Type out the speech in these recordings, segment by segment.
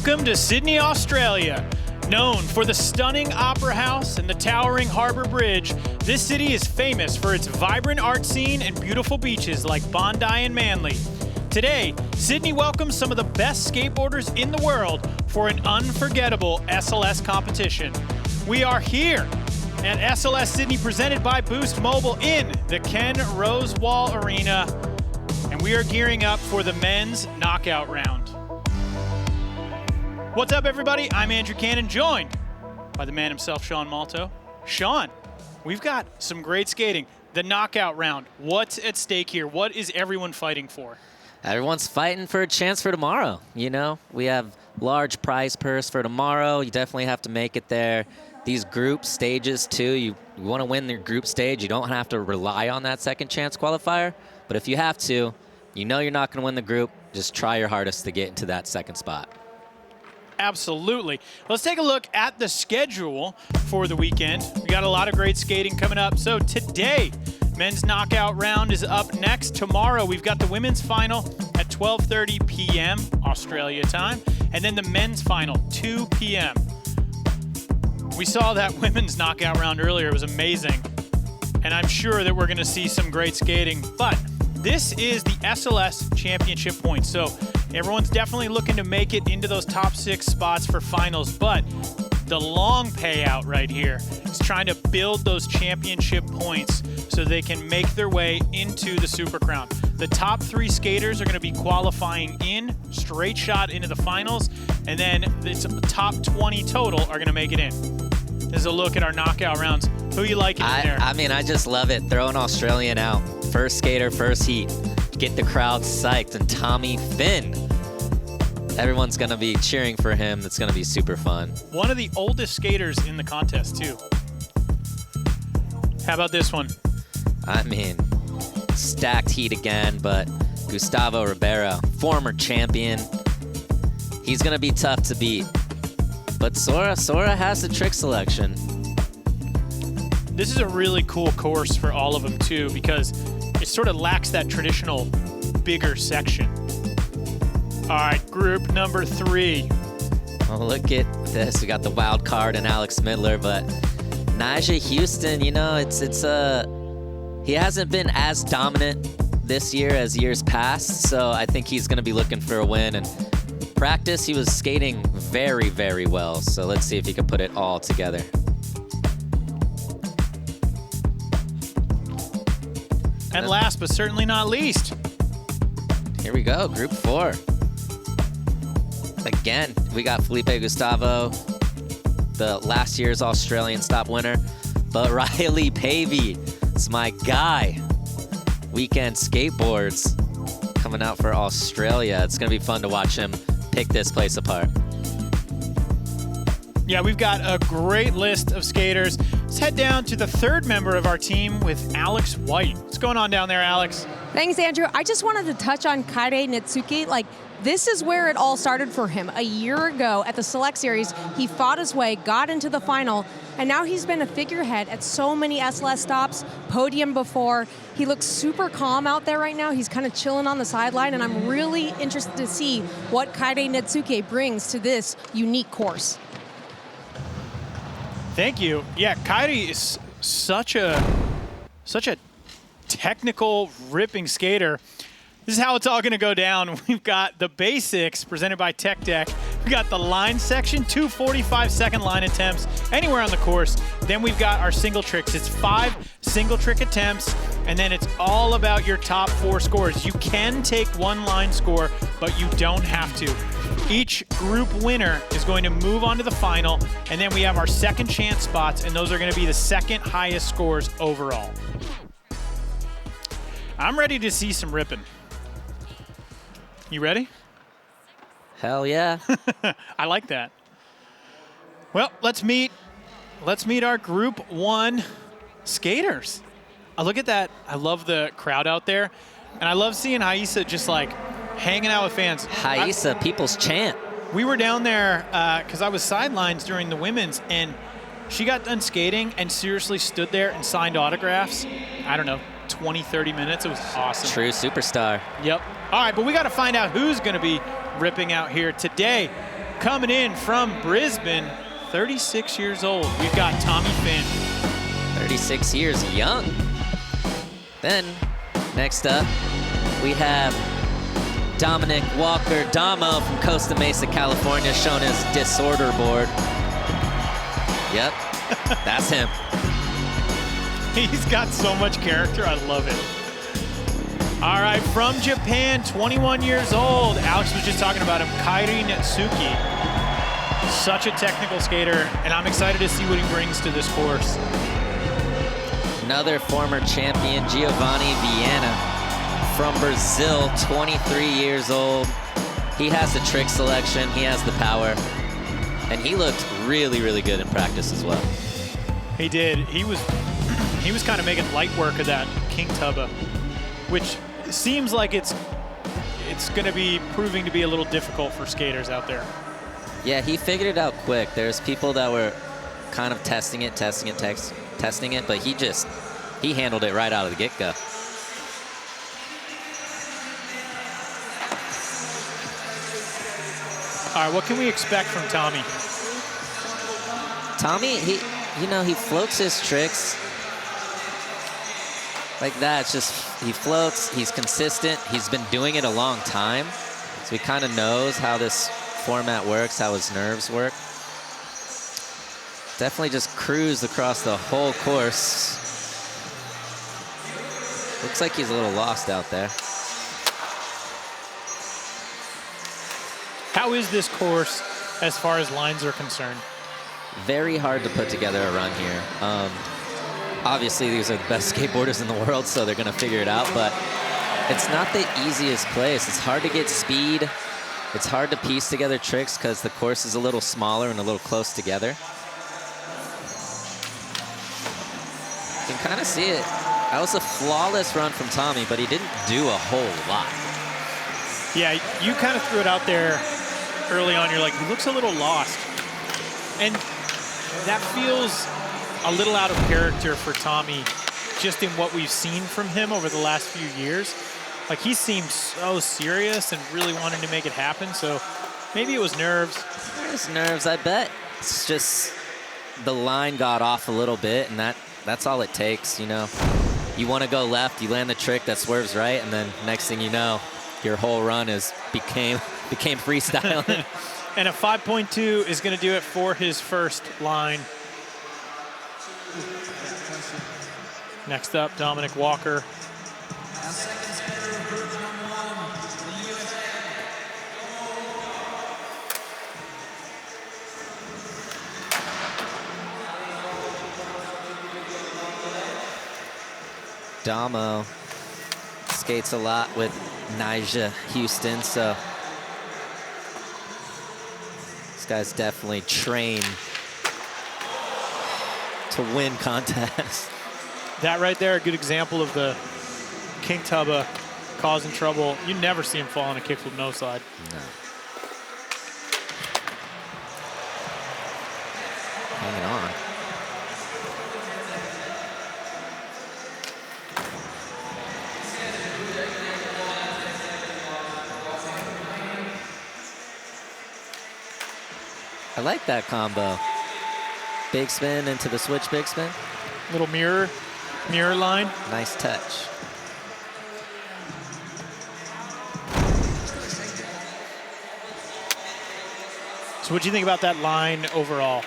Welcome to Sydney, Australia. Known for the stunning Opera House and the towering Harbour Bridge, this city is famous for its vibrant art scene and beautiful beaches like Bondi and Manly. Today, Sydney welcomes some of the best skateboarders in the world for an unforgettable SLS competition. We are here at SLS Sydney, presented by Boost Mobile in the Ken Rosewall Arena, and we are gearing up for the men's knockout round. What's up, everybody? I'm Andrew Cannon, joined by the man himself, Sean Malto. Sean, we've got some great skating. The knockout round. What's at stake here? What is everyone fighting for? Everyone's fighting for a chance for tomorrow. You know, we have large prize purse for tomorrow. You definitely have to make it there. These group stages, too, you want to win the group stage. You don't have to rely on that second chance qualifier. But if you have to, you know you're not going to win the group. Just try your hardest to get into that second spot. Absolutely. Let's take a look at the schedule for the weekend. We got a lot of great skating coming up. So today, men's knockout round is up next. Tomorrow, we've got the women's final at 12:30 p.m. Australia time, and then the men's final, 2 p.m. We saw that women's knockout round earlier. It was amazing, and I'm sure that we're going to see some great skating. But this is the SLS championship points, so everyone's definitely looking to make it into those top 6 spots for finals, but the long payout right here is trying to build those championship points so they can make their way into the Super Crown. The top 3 skaters are going to be qualifying in, straight shot into the finals, and then the top 20 total are going to make it in. This is a look at our knockout rounds. Who you liking in there? I mean, I just love it. Throw an Australian out. First skater, first heat. Get the crowd psyched. And Tommy Fynn. Everyone's going to be cheering for him. It's going to be super fun. One of the oldest skaters in the contest, too. How about this one? I mean, stacked heat again, but Gustavo Ribeiro, former champion. He's going to be tough to beat. But Sora has the trick selection. This is a really cool course for all of them, too, because it sort of lacks that traditional bigger section. All right, group number 3. Oh, look at this. We got the wild card and Alex Midler, but Nyjah Huston, you know, he hasn't been as dominant this year as years past, so I think he's going to be looking for a win. And practice, he was skating very, very well, so let's see if he can put it all together. And last but certainly not least, here we go, group 4. Again, we got Felipe Gustavo, the last year's Australian stop winner, but Riley Pavey, it's my guy. Weekend skateboards coming out for Australia. It's gonna be fun to watch him pick this place apart. Yeah, we've got a great list of skaters. Let's head down to the 3rd member of our team with Alex White. What's going on down there, Alex? Thanks, Andrew. I just wanted to touch on Kairi Netsuke. This is where it all started for him. A year ago at the Select Series, he fought his way, got into the final, and now he's been a figurehead at so many SLS stops, podium before. He looks super calm out there right now. He's kind of chilling on the sideline, and I'm really interested to see what Kairi Netsuke brings to this unique course. Thank you. Yeah, Kairi is such a technical, ripping skater. This is how it's all going to go down. We've got the basics presented by Tech Deck. We've got the line section, 2 45-second line attempts anywhere on the course. Then we've got our single tricks. It's 5 single trick attempts, and then it's all about your top 4 scores. You can take one line score, but you don't have to. Each group winner is going to move on to the final, and then we have our second chance spots, and those are going to be the second highest scores overall. I'm ready to see some ripping. You ready? Hell yeah. I like that. Well, let's meet our group 1 skaters. Look at that. I love the crowd out there. And I love seeing Nyjah just hanging out with fans. Nyjah, people's chant. We were down there because I was sidelines during the women's, and she got done skating and seriously stood there and signed autographs. I don't know, 20, 30 minutes. It was awesome. True superstar. Yep. All right, but we got to find out who's going to be ripping out here today. coming in from Brisbane, 36 years old, we've got Tommy Fynn. 36 years young. Then, next up, we have Dominick Walker Damo from Costa Mesa, California, shown his disorder board. Yep, that's him. He's got so much character, I love it. All right, from Japan, 21 years old. Alex was just talking about him, Kairi Netsuke. Such a technical skater, and I'm excited to see what he brings to this course. Another former champion, Giovanni Vianna from Brazil, 23 years old. He has the trick selection, he has the power, and he looked really, really good in practice as well. He did. He was kind of making light work of that King Tubba, which seems like it's going to be proving to be a little difficult for skaters out there. Yeah, he figured it out quick. There's people that were kind of testing it, but he handled it right out of the get-go. All right, what can we expect from Tommy? Tommy, he floats his tricks like that. It's just, he floats, he's consistent, he's been doing it a long time, so he kind of knows how this format works, how his nerves work. Definitely just cruised across the whole course. Looks like he's a little lost out there. How is this course as far as lines are concerned? Very hard to put together a run here. Obviously, these are the best skateboarders in the world, so they're going to figure it out, but it's not the easiest place. It's hard to get speed. It's hard to piece together tricks because the course is a little smaller and a little close together. You can kind of see it. That was a flawless run from Tommy, but he didn't do a whole lot. Yeah, you kind of threw it out there early on. You're like, he looks a little lost. And that feels a little out of character for Tommy, just in what we've seen from him over the last few years. Like, he seemed so serious and really wanting to make it happen, so maybe it was nerves. It was nerves, I bet. It's just the line got off a little bit, and that's all it takes, you know. You want to go left, you land the trick that swerves right, and then next thing you know, your whole run became freestyling. And a 5.2 is going to do it for his first line. Next up, Dominick Walker. Damo skates a lot with Nyjah Huston, so this guy's definitely trained to win contests. That right there, a good example of the King Tubba causing trouble. You never see him fall on a kickflip no side. No. Hanging on. I like that combo. Big spin into the switch big spin. Little mirror line. Nice touch. So what do you think about that line overall?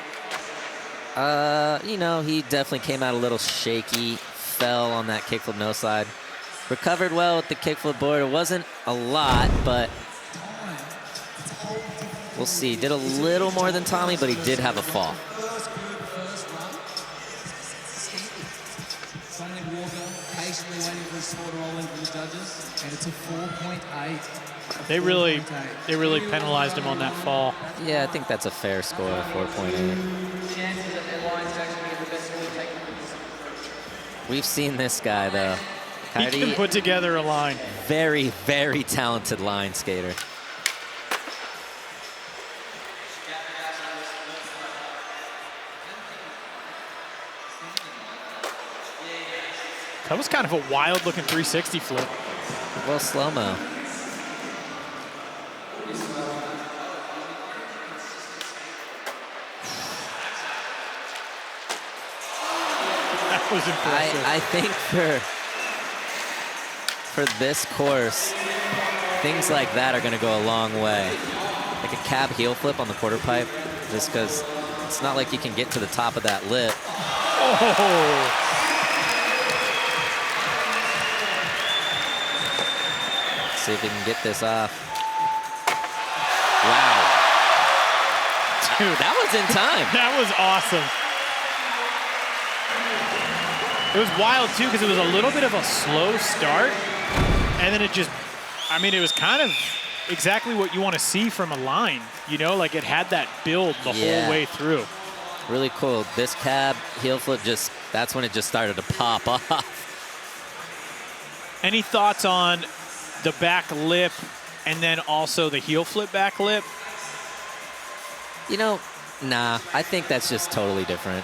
You know, he definitely came out a little shaky, fell on that kickflip no slide. Recovered well with the kickflip board. It wasn't a lot, but we'll see. Did a little more than Tommy, but he did have a fall. They really penalized him on that fall. Yeah, I think that's a fair score, 4.8. We've seen this guy, though. He can put together a line. Very, very talented line skater. That was kind of a wild-looking 360 flip. Well, slow-mo. was impressive. I think for this course, things like that are going to go a long way. Like a cab heel flip on the quarter pipe, just because it's not like you can get to the top of that lip. Oh. See if we can get this off. Wow. Dude, that was in time. That was awesome. It was wild, too, because it was a little bit of a slow start. And then it just, I mean, it was kind of exactly what you want to see from a line. You know, like it had that build the whole way through. Really cool. This cab heel flip, just that's when it just started to pop off. Any thoughts on the back lip and then also the heel flip back lip? You know, nah, I think that's just totally different.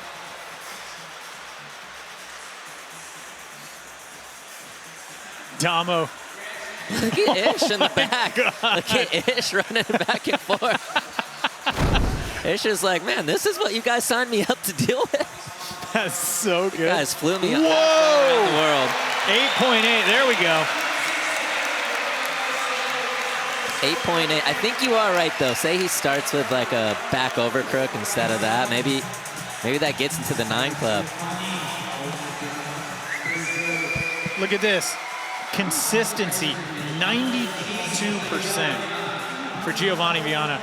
Damo. Look at Ish in the back. Look at Ish running back and forth. Ish is like, man, this is what you guys signed me up to deal with. That's so good. You guys flew me Whoa! around the world. 8.8, there we go. 8.8. I think you are right, though. Say he starts with like a back over crook instead of that. Maybe that gets into the 9 club. Look at this. Consistency, 92% for Giovanni Vianna.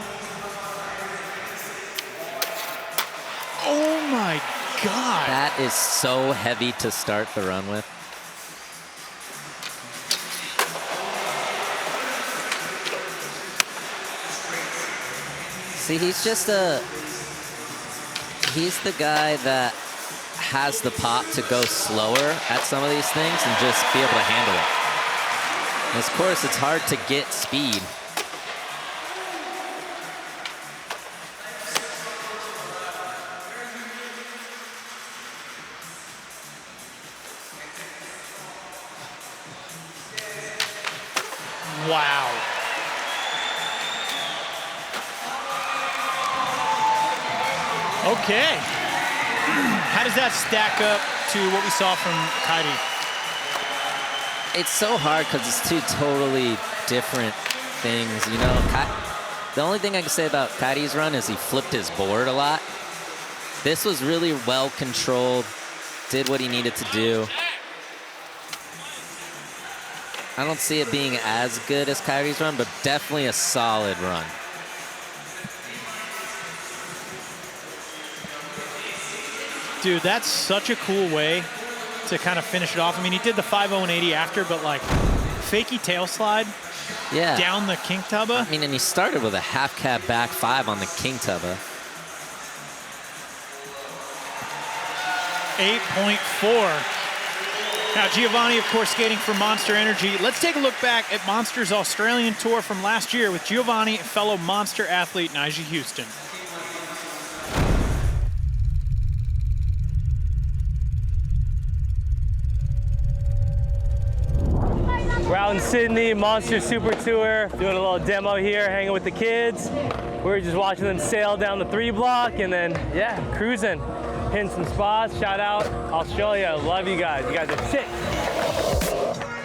Oh my God. That is so heavy to start the run with. See, he's the guy that has the pop to go slower at some of these things and just be able to handle it. And of course, it's hard to get speed. Wow. Okay. How does that stack up to what we saw from Kairi? It's so hard because it's two totally different things, you know. The only thing I can say about Kairi's run is he flipped his board a lot. This was really well controlled, did what he needed to do. I don't see it being as good as Kairi's run, but definitely a solid run. Dude, that's such a cool way to kind of finish it off. I mean, he did the 5.080 after, but like fakey tail slide down the king tubba. I mean, and he started with a half cab back 5 on the king tubba. 8.4. Now, Giovanni, of course, skating for Monster Energy. Let's take a look back at Monster's Australian tour from last year with Giovanni, fellow Monster athlete Nyjah Huston. We're out in Sydney, Monster Super Tour, doing a little demo here, hanging with the kids. We're just watching them sail down the 3 block and then, yeah, cruising, hitting some spots. Shout out Australia, love you guys are sick.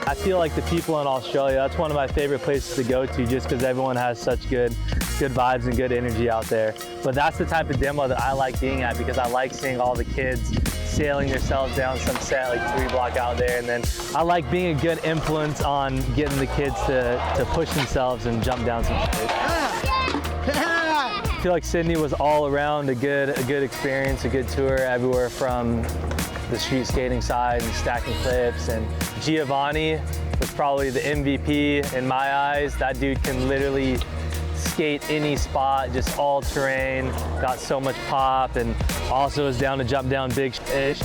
I feel like the people in Australia, that's one of my favorite places to go to just because everyone has such good vibes and good energy out there. But that's the type of demo that I like being at because I like seeing all the kids sailing themselves down some set like 3 block out there, and then I like being a good influence on getting the kids to push themselves and jump down some shit. I feel like Sydney was all around a good experience, a good tour everywhere from the street skating side and stacking flips, and Giovanni was probably the MVP in my eyes. That dude can literally skate any spot, just all terrain, got so much pop, and also is down to jump down big ish.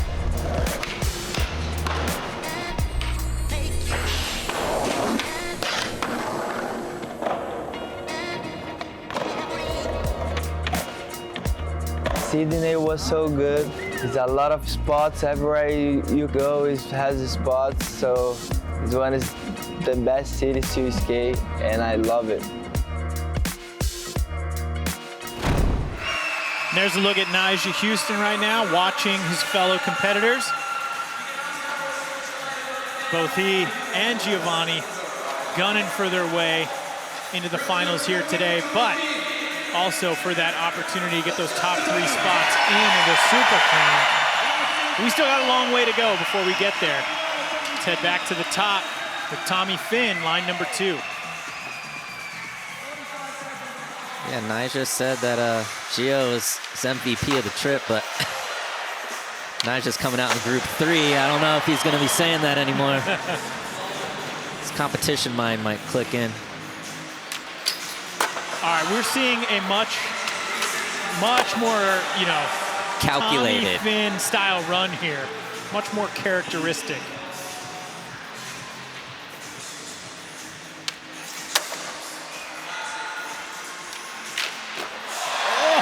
Sydney was so good. There's a lot of spots everywhere you go. It has spots, so it's one of the best cities to skate, and I love it. There's a look at Nyjah Huston right now, watching his fellow competitors. Both he and Giovanni gunning for their way into the finals here today, but also for that opportunity to get those top 3 spots in the Super Crown. We still got a long way to go before we get there. Let's head back to the top with Tommy Fynn, line number 2. Yeah, Nyjah said that Gio is MVP of the trip, but Nyjah's coming out in Group 3. I don't know if he's going to be saying that anymore. His competition mind might click in. All right, we're seeing a much more, you know, Calculated. Tommy Fynn style run here. Much more characteristic.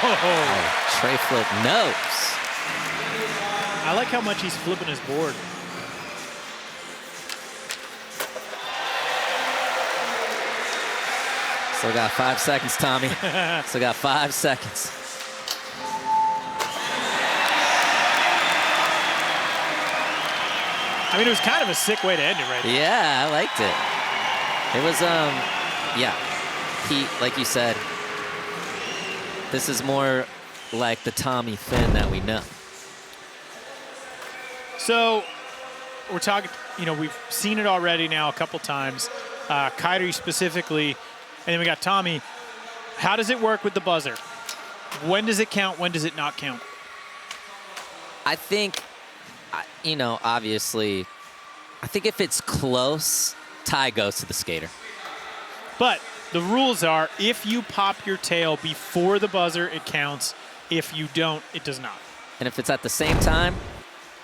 Oh, tray flip nose. I like how much he's flipping his board. Still got 5 seconds, Tommy. Still got 5 seconds. I mean, it was kind of a sick way to end it right there. Yeah, I liked it. It was, yeah. He, like you said, this is more like the Tommy Fynn that we know. So we're talking, you know, we've seen it already now a couple times. Kairi specifically, and then we got Tommy. How does it work with the buzzer? When does it count? When does it not count? I think, you know, obviously, I think if it's close, tie goes to the skater. But the rules are, if you pop your tail before the buzzer, it counts. If you don't, it does not. And if it's at the same time,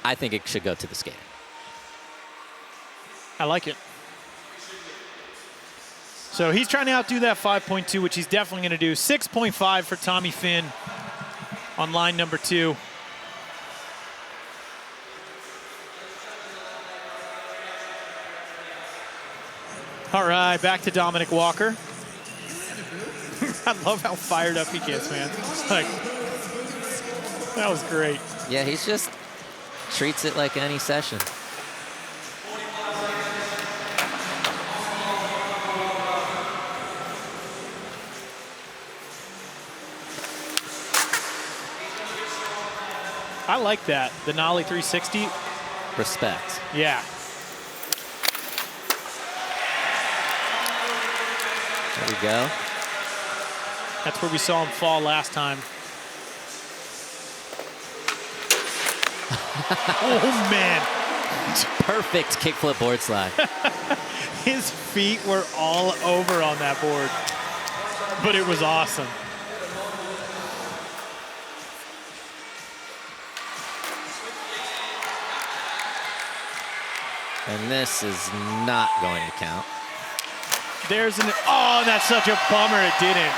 I think it should go to the skater. I like it. So he's trying to outdo that 5.2, which he's definitely going to do. 6.5 for Tommy Fynn on line number 2. All right, back to Dominick Walker. I love how fired up he gets, man. It's like, that was great. Yeah, he's just treats it like any session. I like that, the Nollie 360. Respect. Yeah. There we go. That's where we saw him fall last time. Oh, man. Perfect kickflip board slide. His feet were all over on that board, but it was awesome. And this is not going to count. There's an, oh, that's such a bummer it didn't.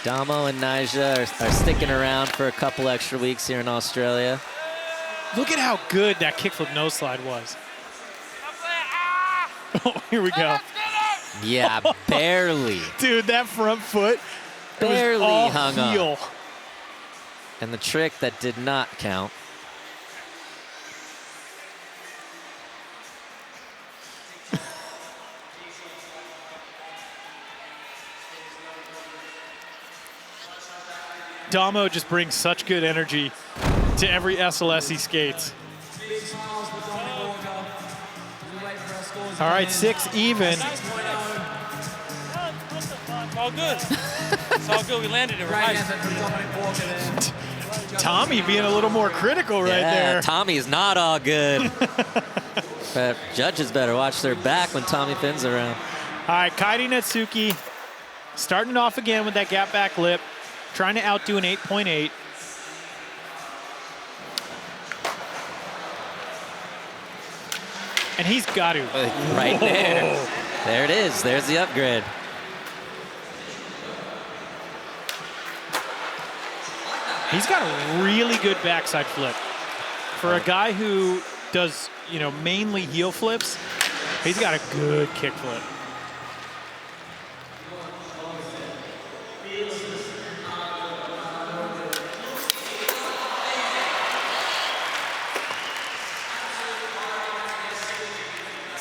Damo and Nyjah are sticking around for a couple extra weeks here in Australia. Look at how good that kickflip nose slide was. Oh, here we go. Yeah, barely. Dude, that front foot Barely was all hung heel. up. And the trick that did not count. Damo just brings such good energy to every SLS he skates. All right, 6 even. It's all good. It's all good. We landed it right. Tommy being a little more critical right there. Tommy's not all good. But judges better watch their back when Tommy Finn's around. All right, Kairi Netsuke starting off again with that gap back lip, trying to outdo an 8.8. And he's got to. Right there. There it is. There's the upgrade. He's got a really good backside flip. For a guy who does, you know, mainly heel flips, he's got a good kick flip.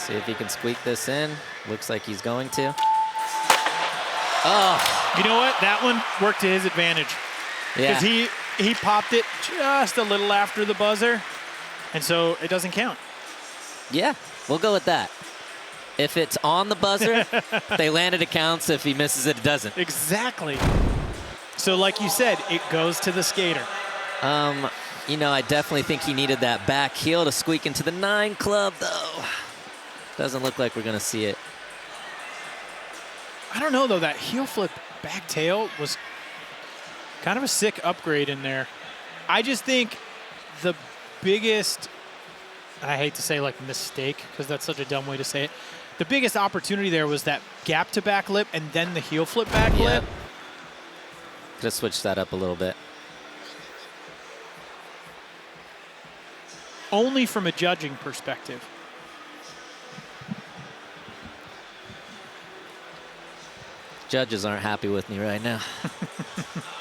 See if he can squeak this in. Looks like he's going to. Oh. You know what? That one worked to his advantage. Yeah. Because he popped it just a little after the buzzer, and so it doesn't count. Yeah, we'll go with that. If it's on the buzzer, they land it, it counts. If he misses it, it doesn't. Exactly. So like you said, it goes to the skater. You know, I definitely think he needed that back heel to squeak into the 9 club, though. Doesn't look like we're going to see it. I don't know, though. That heel flip back tail was kind of a sick upgrade in there. I just think the biggest, I hate to say like mistake, because that's such a dumb way to say it. The biggest opportunity there was that gap to back lip and then the heel flip back lip. Could have switched that up a little bit. Only from a judging perspective. Judges aren't happy with me right now.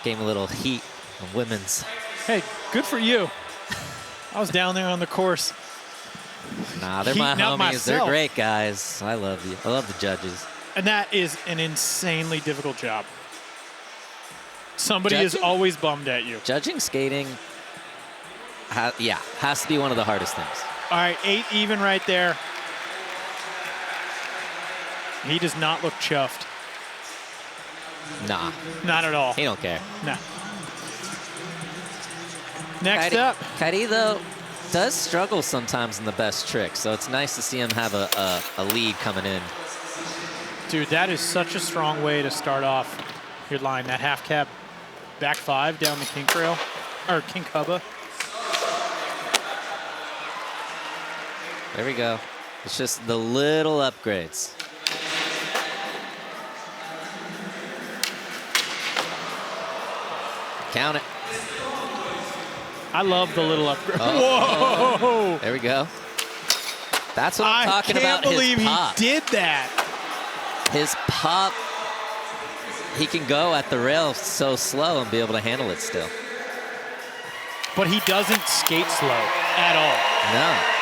Gave a little heat on women's. Hey, good for you. I was down there on the course. Nah, they're my Heating up homies. myself. They're great guys. I love you. I love the judges. And that is an insanely difficult job. Somebody is Judging? always bummed at you. Judging skating, has to be one of the hardest things. All right, 8 even right there. He does not look chuffed. Nah, Not at all. he don't care. No. Next up. Kairi, though, does struggle sometimes in the best trick, so it's nice to see him have a lead coming in. Dude, that is such a strong way to start off your line. That half cab back 5 down the kink rail, or kink hubba. There we go. It's just the little upgrades. Count it. I love the little upgrade. Oh. Whoa! There we go. That's what I'm talking about. I can't believe his pop. he did that. His pop, he can go at the rail so slow and be able to handle it still. But he doesn't skate slow at all. No.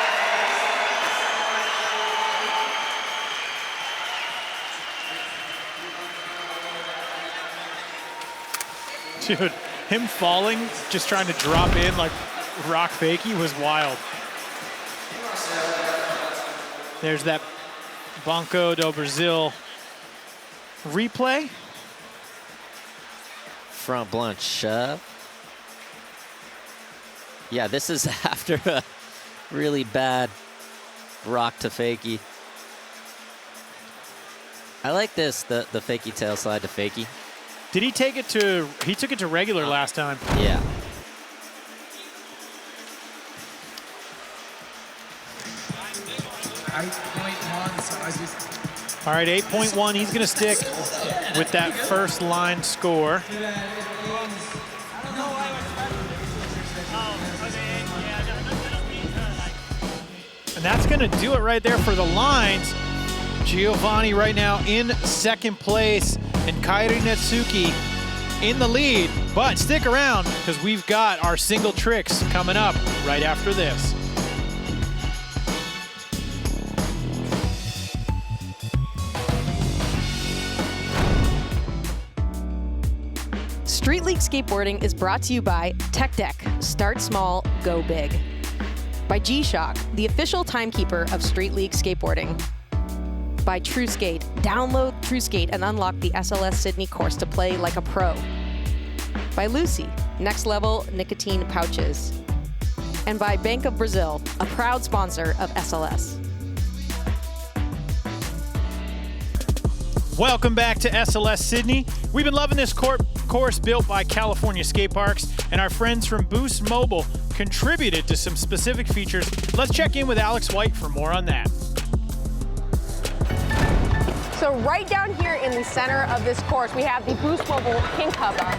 Dude, him falling, just trying to drop in like rock fakie was wild. There's that Banco do Brazil replay. Front blunt shove. Yeah, this is after a really bad rock to fakie. I like this, the fakie tail slide to fakie. Did he take it to, he took it to regular last time. Yeah. All right, 8.1, he's gonna stick with that first line score. And that's gonna do it right there for the lines. Giovanni right now in second place and Kairi Netsuke in the lead. But stick around because we've got our single tricks coming up right after this. Street League Skateboarding is brought to you by Tech Deck. Start small, go big. By G-Shock, the official timekeeper of Street League Skateboarding. By TrueSkate. Download TrueSkate and unlock the SLS Sydney course to play like a pro. By Lucy, next level nicotine pouches. And by Bank of Brazil, a proud sponsor of SLS. Welcome back to SLS Sydney. We've been loving this course built by California Skate Parks, and our friends from Boost Mobile contributed to some specific features. Let's check in with Alex White for more on that. So right down here in the center of this course, we have the Boost Mobile Kink Hubba.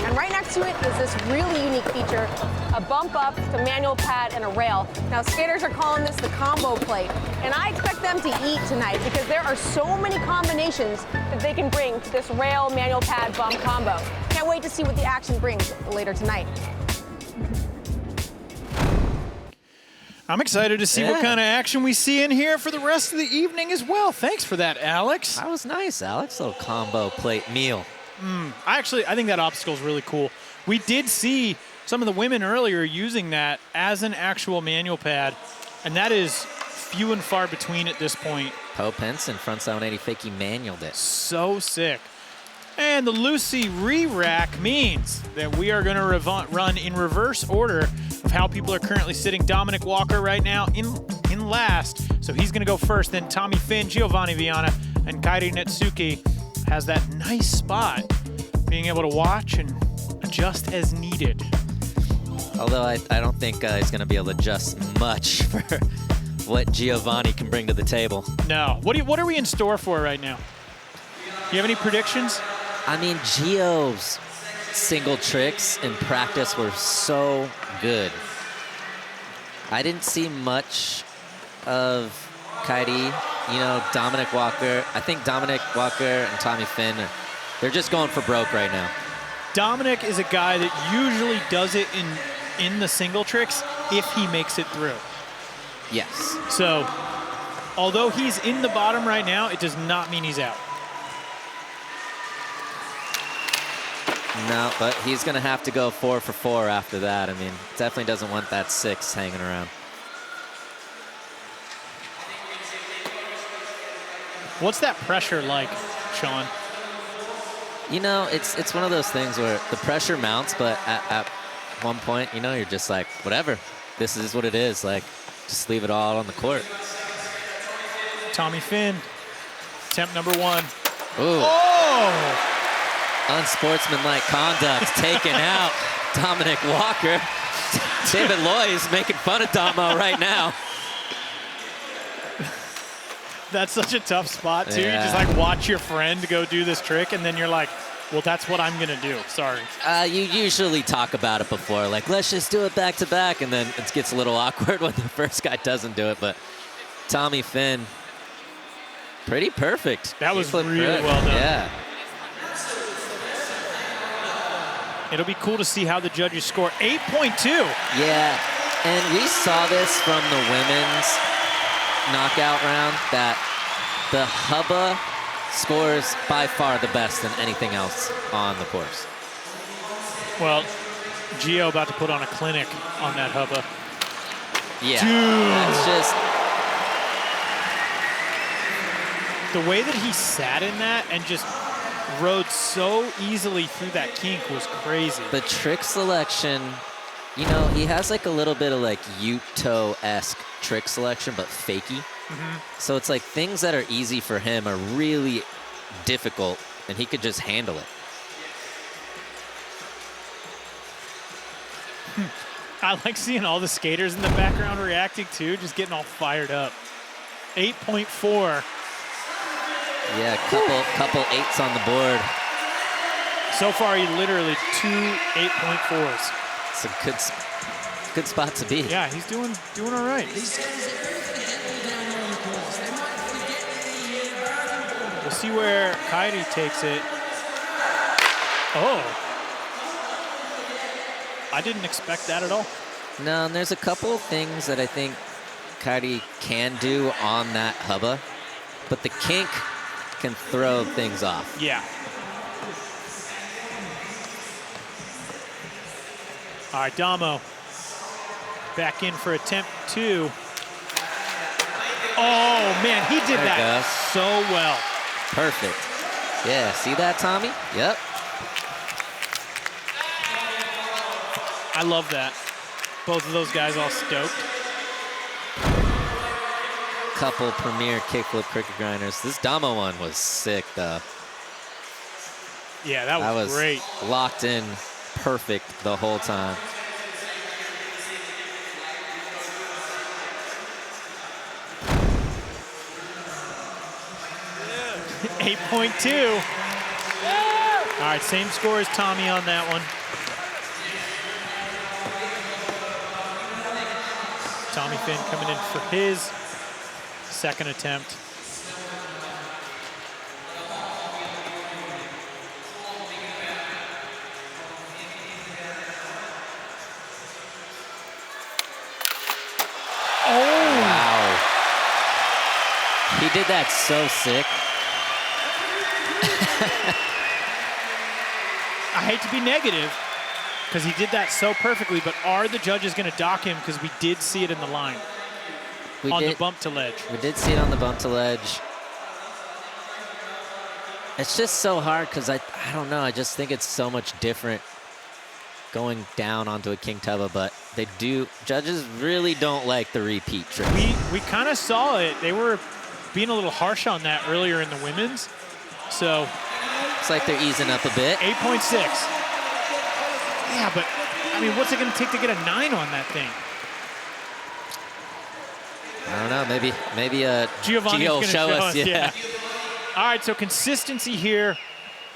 And right next to it is this really unique feature, a bump up, the manual pad, and a rail. Now skaters are calling this the combo plate. And I expect them to eat tonight because there are so many combinations that they can bring to this rail, manual pad, bump combo. Can't wait to see what the action brings later tonight. I'm excited to see what kind of action we see in here for the rest of the evening as well. Thanks for that, Alex. That was nice, Alex. Little combo plate meal. I think that obstacle is really cool. We did see some of the women earlier using that as an actual manual pad, and that is few and far between at this point. Poe Penson, frontside 180 fakie manualed it. So sick. And the Lucy re-rack means that we are going to run in reverse order of how people are currently sitting. Dominick Walker right now in last, so he's going to go first. Then Tommy Fynn, Giovanni Vianna, and Kairi Netsuke has that nice spot, being able to watch and adjust as needed. Although I don't think he's going to be able to adjust much for what Giovanni can bring to the table. No. What are we in store for right now? You have any predictions? I mean, Gio's single tricks in practice were so good. I didn't see much of Kairi, Dominick Walker. I think Dominick Walker and Tommy Fynn, they're just going for broke right now. Dominick is a guy that usually does it in the single tricks if he makes it through. Yes. So, although he's in the bottom right now, it does not mean he's out. No, but he's going to have to go 4 for 4 after that. I mean, definitely doesn't want that 6 hanging around. What's that pressure like, Sean? It's one of those things where the pressure mounts, but at one point, you're just like, whatever. This is what it is. Like, just leave it all on the court. Tommy Fynn, attempt number 1. Ooh. Oh! Unsportsmanlike conduct taken out. Dominick Walker. David Loy's making fun of Damo right now. That's such a tough spot, too. Yeah. You just, watch your friend go do this trick, and then you're like, well, that's what I'm going to do. Sorry. You usually talk about it before, like, let's just do it back to back, and then it gets a little awkward when the first guy doesn't do it. But Tommy Fynn, pretty perfect. That was really well done. Yeah. It'll be cool to see how the judges score. 8.2. Yeah, and we saw this from the women's knockout round, that the hubba scores by far the best than anything else on the course. Well, Gio about to put on a clinic on that hubba. Yeah, Dude. that's just... The way that he sat in that and just rode so easily through that kink was crazy. The trick selection, he has like a little bit of like Yuto-esque trick selection, but fakey. So it's like things that are easy for him are really difficult, and he could just handle it. I like seeing all the skaters in the background reacting too, just getting all fired up. 8.4. Yeah, couple 8s on the board. So far, he literally 2 8.4s. It's a good spot to be. Yeah, he's doing all right. We'll see where Kairi takes it. Oh. I didn't expect that at all. No, and there's a couple of things that I think Kairi can do on that hubba, but the kink can throw things off. Yeah. All right, Damo back in for attempt 2. Oh, man, he did that so well. Perfect. Yeah, see that, Tommy? Yep. I love that. Both of those guys all stoked. Couple premier kickflip cricket grinders. This Damo one was sick, though. Yeah, that was great. Locked in perfect the whole time. Yeah. 8.2. All right, same score as Tommy on that one. Tommy Fynn coming in for his second attempt. did that so sick. I hate to be negative because he did that so perfectly, but are the judges going to dock him because we did see it in the line the bump to ledge? We did see it on the bump to ledge. It's just so hard because I don't know. I just think it's so much different going down onto a King Tubba, but judges really don't like the repeat trick. We kind of saw it. They were being a little harsh on that earlier in the women's. So it's like they're easing up a bit. 8.6. Yeah, but I mean, what's it going to take to get a 9 on that thing? I don't know. Maybe Giovanni's Gio will going to show us. Yeah. All right, so consistency here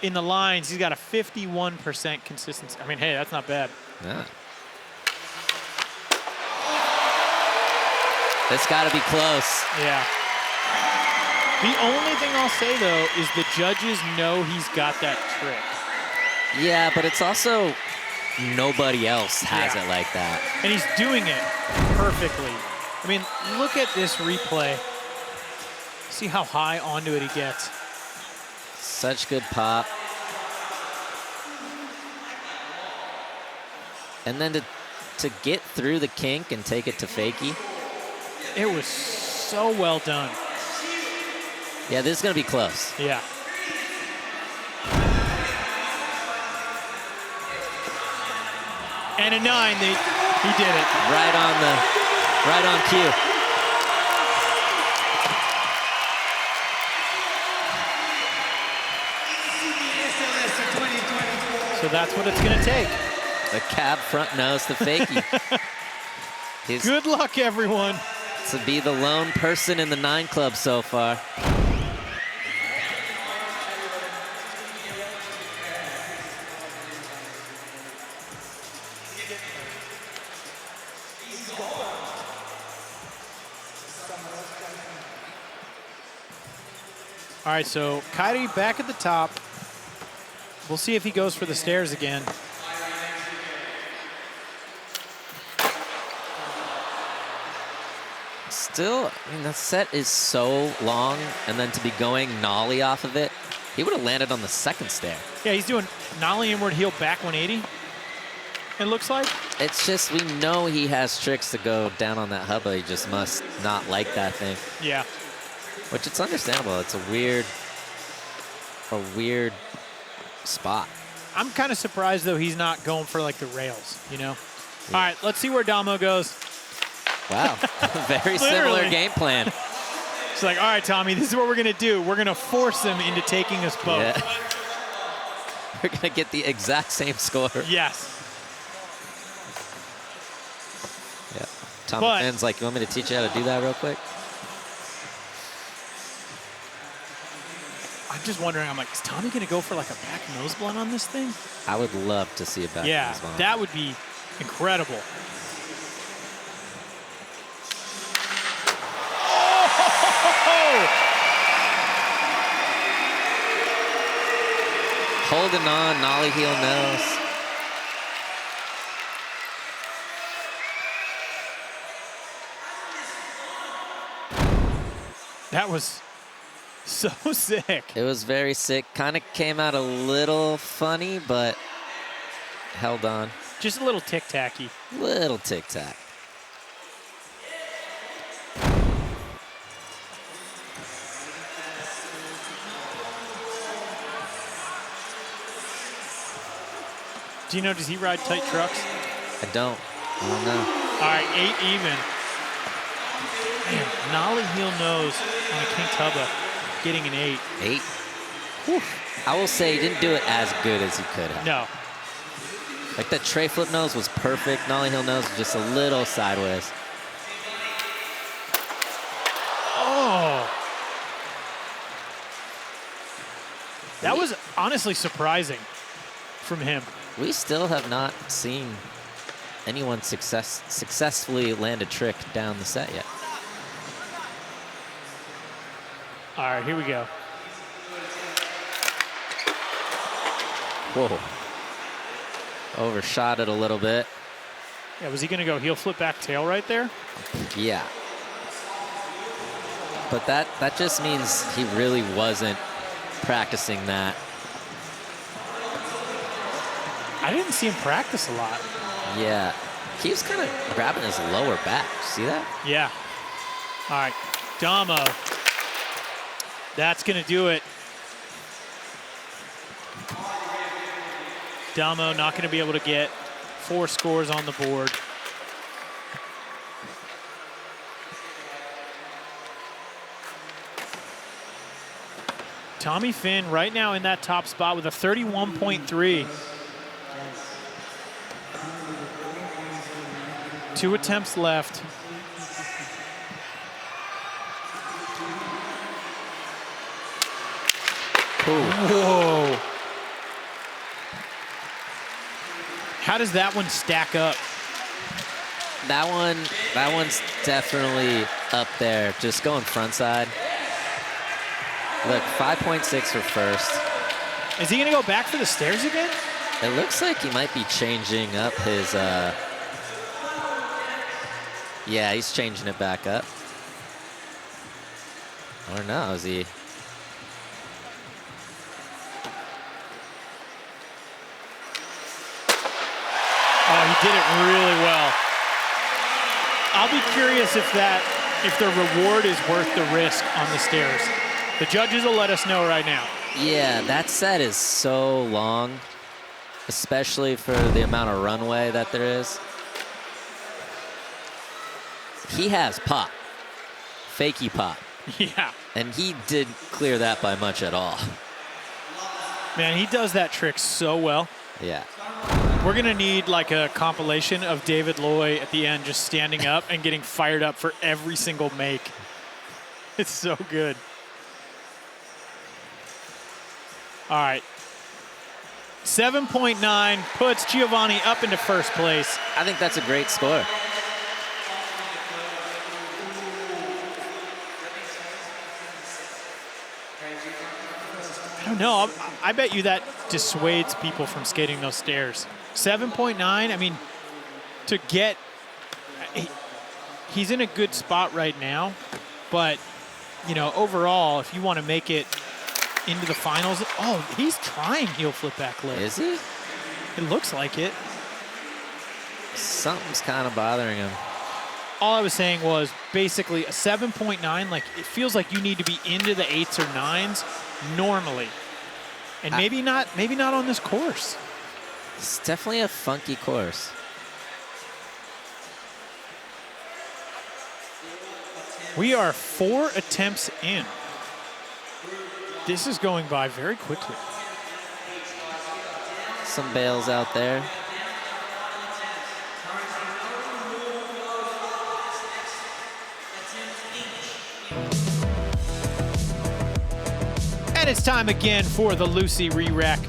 in the lines. He's got a 51% consistency. I mean, hey, that's not bad. Yeah. It's got to be close. Yeah. The only thing I'll say, though, is the judges know he's got that trick. Yeah, but it's also nobody else has it like that. And he's doing it perfectly. I mean, look at this replay. See how high onto it he gets. Such good pop. And then to get through the kink and take it to fakie. It was so well done. Yeah, this is going to be close. Yeah. And a 9, he did it. Right on cue. So that's what it's going to take. The cab front nose to fakie. Good luck, everyone. To be the lone person in the 9 club so far. All right, so Kairi back at the top. We'll see if he goes for the stairs again. Still, I mean, the set is so long, and then to be going nollie off of it, he would have landed on the second stair. Yeah, he's doing nollie inward heel back 180, it looks like. It's just, we know he has tricks to go down on that hubba. He just must not like that thing. Yeah. Which it's understandable. It's a weird spot. I'm kind of surprised, though, he's not going for, like, the rails, you know? Yeah. All right, let's see where Damo goes. Wow, very similar game plan. It's like, all right, Tommy, this is what we're going to do. We're going to force him into taking us both. Yeah. We're going to get the exact same score. Yes. Yeah. Tommy Finn's like, you want me to teach you how to do that real quick? I'm just wondering, I'm like, is Tommy going to go for like a back nose blunt on this thing? I would love to see a back nose blunt. That would be incredible. Holding on, nollie heel nose. That was so sick. It was very sick. Kind of came out a little funny, but held on. Just a little tic-tacky. Little tic-tac. Do you know, does he ride tight trucks? I don't know. All right, 8 even. Man, nollie heel nose on a King Tubba, getting an 8. 8? Whew. I will say he didn't do it as good as he could have. No. Like that tray flip nose was perfect. Nollie heel nose was just a little sideways. Oh. That was honestly surprising from him. We still have not seen anyone successfully land a trick down the set yet. All right, here we go. Whoa. Overshot it a little bit. Yeah, was he going to go heel flip back tail right there? Yeah. But that just means he really wasn't practicing that. I didn't see him practice a lot. Yeah. He was kind of grabbing his lower back. See that? Yeah. All right. Damo. That's going to do it. Damo not going to be able to get 4 scores on the board. Tommy Fynn right now in that top spot with a 31.3. 2 attempts left. Whoa. How does that one stack up? That one's definitely up there. Just going front side. Look, 5.6 for first. Is he going to go back for the stairs again? It looks like he might be changing up his, yeah, he's changing it back up. Or no, is he? Oh, he did it really well. I'll be curious if the reward is worth the risk on the stairs. The judges will let us know right now. Yeah, that set is so long, especially for the amount of runway that there is. He has pop, fakey pop. Yeah. And he didn't clear that by much at all. Man, he does that trick so well. Yeah. We're going to need like a compilation of David Loy at the end just standing up and getting fired up for every single make. It's so good. All right. 7.9 puts Giovanni up into first place. I think that's a great score. I don't know. I bet you that dissuades people from skating those stairs. 7.9, I mean, to get, he's in a good spot right now, but, you know, overall, if you want to make it into the finals, oh, he's trying heel flip back lip. Is he? It looks like it. Something's kind of bothering him. All I was saying was basically a 7.9, like it feels like you need to be into the 8s or 9s normally. And maybe not on this course. It's definitely a funky course. We are 4 attempts in. This is going by very quickly. Some bails out there. And it's time again for the Lucy re-rack.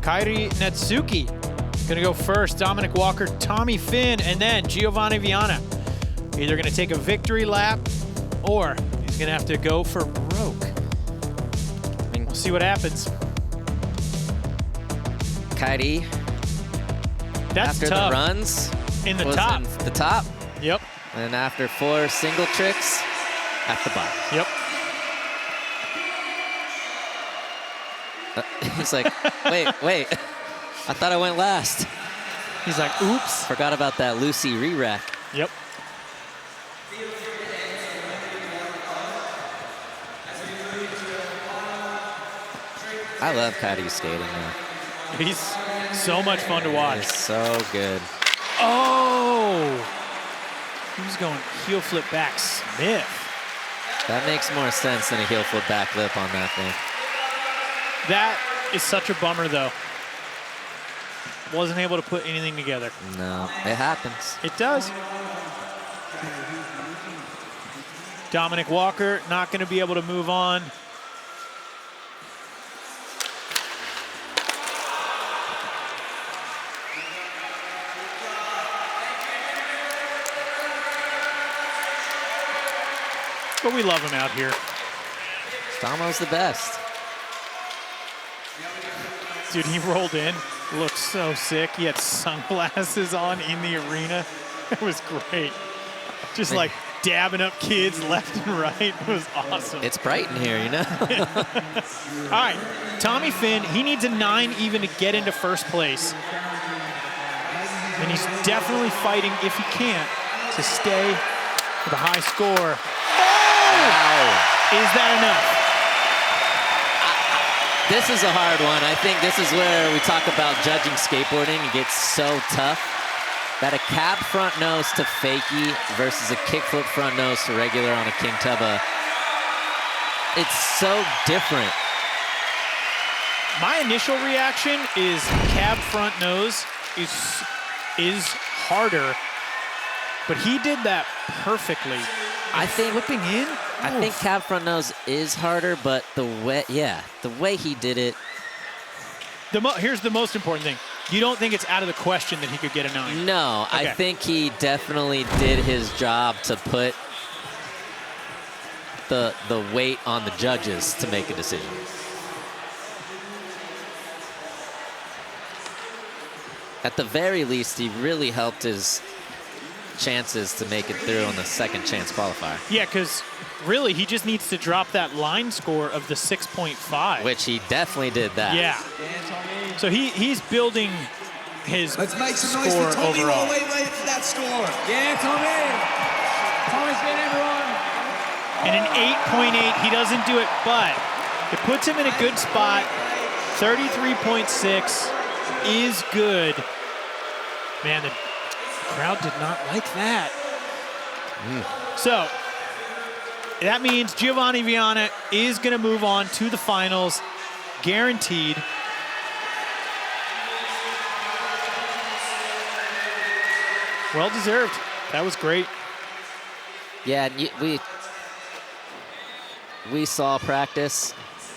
Kairi Netsuke gonna go first. Dominick Walker, Tommy Fynn, and then Giovanni Vianna. Either gonna take a victory lap or he's gonna have to go for broke. We'll see what happens. Kairi, That's after tough. the runs, In the was top. in the top, Yep. and after 4 single tricks, at the bottom. Yep. He's like, wait. I thought I went last. He's like, oops. Forgot about that Lucy re-rack. Yep. I love Kairi's skating now. He's so much fun to watch. It's so good. Oh! He was going heel flip back Smith. That makes more sense than a heel flip back lip on that thing. That is such a bummer, though. Wasn't able to put anything together. No, it happens. It does. Dominick Walker not going to be able to move on. But we love him out here. Damo's the best. Dude, he rolled in, looked so sick. He had sunglasses on in the arena. It was great. Just like dabbing up kids left and right. It was awesome. It's bright in here, you know? All right, Tommy Fynn, he needs a 9 even to get into first place. And he's definitely fighting, if he can't, to stay with a high score. Oh! Wow. Is that enough? This is a hard one. I think this is where we talk about judging skateboarding. It gets so tough that a cab front nose to fakie versus a kickflip front nose to regular on a king tubba, it's so different. My initial reaction is cab front nose is harder, but he did that perfectly. I think flipping in. I think cab front nose is harder, but the way he did it. Here's the most important thing. You don't think it's out of the question that he could get a 9? No, okay. I think he definitely did his job to put the weight on the judges to make a decision. At the very least, he really helped his chances to make it through on the second chance qualifier. Yeah, because really he just needs to drop that line score of the 6.5. Which he definitely did that. Yeah. So he's building his Let's make some score noise for Tommy overall. while we wait for that score. Yeah, Tommy. Tommy's been everyone. And an 8.8, he doesn't do it, but it puts him in a good spot. 33.6 is good. Man, the crowd did not like that. So that means Giovanni Vianna is going to move on to the finals, guaranteed. Well deserved. That was great. Yeah, we saw practice.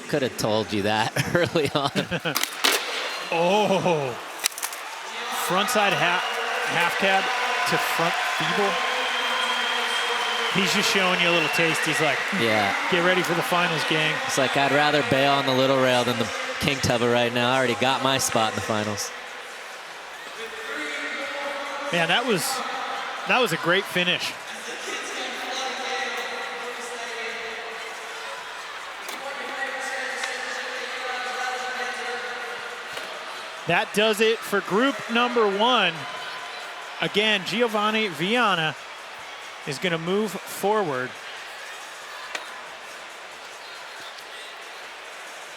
Could have told you that early on. Oh, frontside half cab to front feeble. He's just showing you a little taste. He's like, yeah, get ready for the finals, gang. It's like, I'd rather bail on the little rail than the king tubba right now. I already got my spot in the finals. Man, that was a great finish. That does it for group number 1. Again, Giovanni Vianna is going to move forward.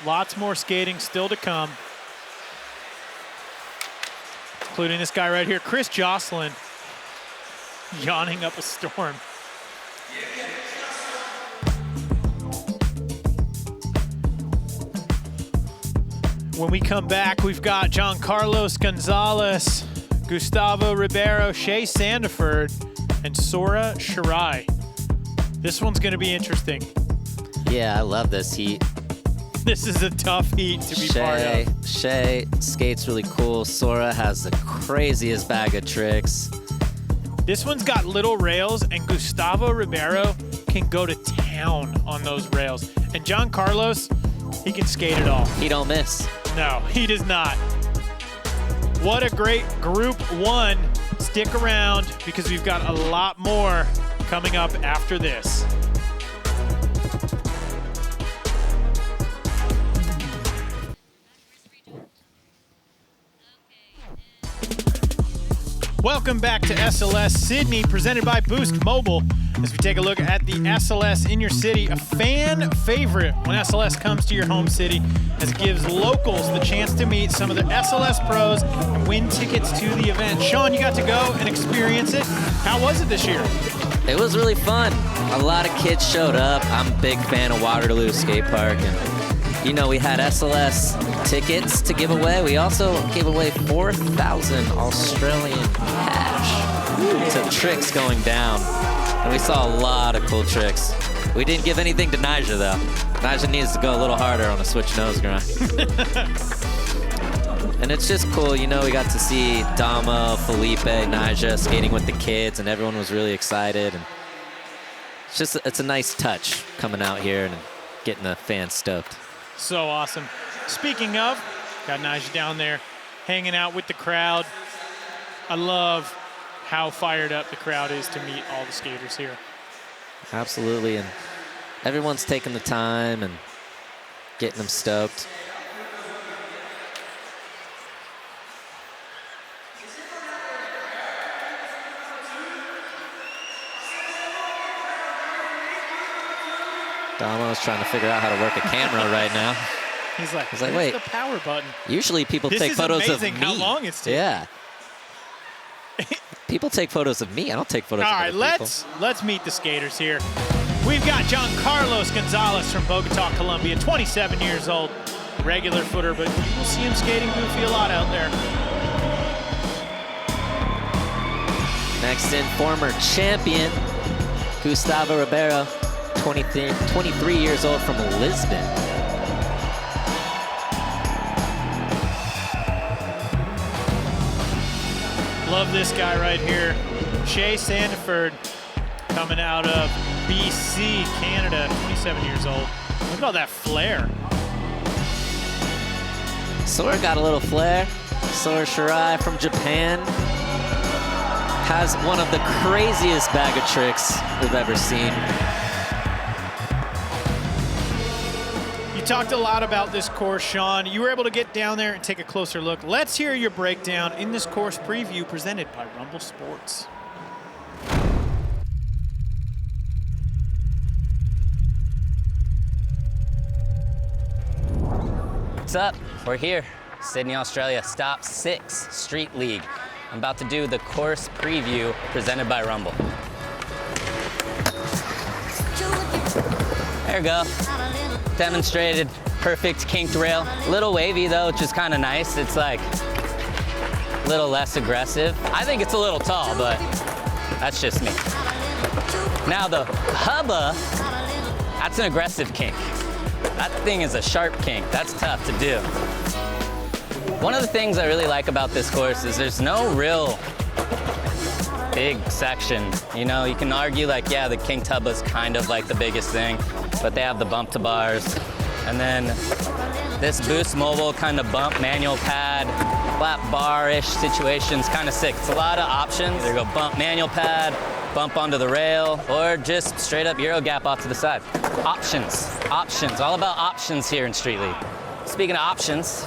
Lots more skating still to come, including this guy right here, Chris Joslin, yawning up a storm. When we come back, we've got Jhancarlos, Gonzalez, Gustavo, Ribeiro, Shay, Sandiford, and Sora, Shirai. This one's going to be interesting. Yeah, I love this heat. This is a tough heat to be part of. Shay skates really cool. Sora has the craziest bag of tricks. This one's got little rails, and Gustavo Ribeiro can go to town on those rails. And Jhancarlos, he can skate it all. He don't miss. No, he does not. What a great group 1. Stick around because we've got a lot more coming up after this. Welcome back to SLS Sydney, presented by Boost Mobile. As we take a look at the SLS in your city, a fan favorite when SLS comes to your home city, as it gives locals the chance to meet some of the SLS pros and win tickets to the event. Sean, you got to go and experience it. How was it this year? It was really fun. A lot of kids showed up. I'm a big fan of Waterloo Skate Park, and you know, we had SLS tickets to give away. We also gave away 4,000 Australian cash to tricks going down. And we saw a lot of cool tricks. We didn't give anything to Nyjah, though. Nyjah needs to go a little harder on a switch nose grind. And it's just cool, you know, we got to see Dama, Felipe, Nyjah skating with the kids, and everyone was really excited. And it's a nice touch coming out here and getting the fans stoked. So awesome. Speaking of, got Nyjah down there hanging out with the crowd. I love how fired up the crowd is to meet all the skaters here. Absolutely, and everyone's taking the time and getting them stoked. Damo's trying to figure out how to work a camera right now. He's like, wait, the power button. Usually people This take is photos of amazing me. how long it's taking. Yeah. People take photos of me. I don't take photos All of right, other people. let's meet the skaters here. We've got Jhancarlos Gonzalez from Bogota, Colombia, 27 years old, regular footer, but you will see him skating goofy a lot out there. Next in, former champion Gustavo Ribeiro, 23 years old from Lisbon. Love this guy right here. Shay Sandiford coming out of BC, Canada, 27 years old. Look at all that flair. Sora got a little flair. Sora Shirai from Japan has one of the craziest bag of tricks we've ever seen. You talked a lot about this course, Sean. You were able to get down there and take a closer look. Let's hear your breakdown in this course preview presented by Rumble Sports. What's up? We're here, Sydney, Australia, Stop 6 Street League. I'm about to do the course preview presented by Rumble. There we go. Demonstrated perfect kinked rail. Little wavy though, which is kind of nice. It's like a little less aggressive. I think it's a little tall, but that's just me. Now the hubba, that's an aggressive kink. That thing is a sharp kink. That's tough to do. One of the things I really like about this course is there's no real big section. You know, you can argue like, yeah, the kinked hubba is kind of like the biggest thing, but they have the bump to bars. And then this boost mobile kind of bump manual pad, flat bar-ish situation's kind of sick. It's a lot of options. There you go, bump manual pad, bump onto the rail, or just straight up Euro gap off to the side. Options, all about options here in Street League. Speaking of options,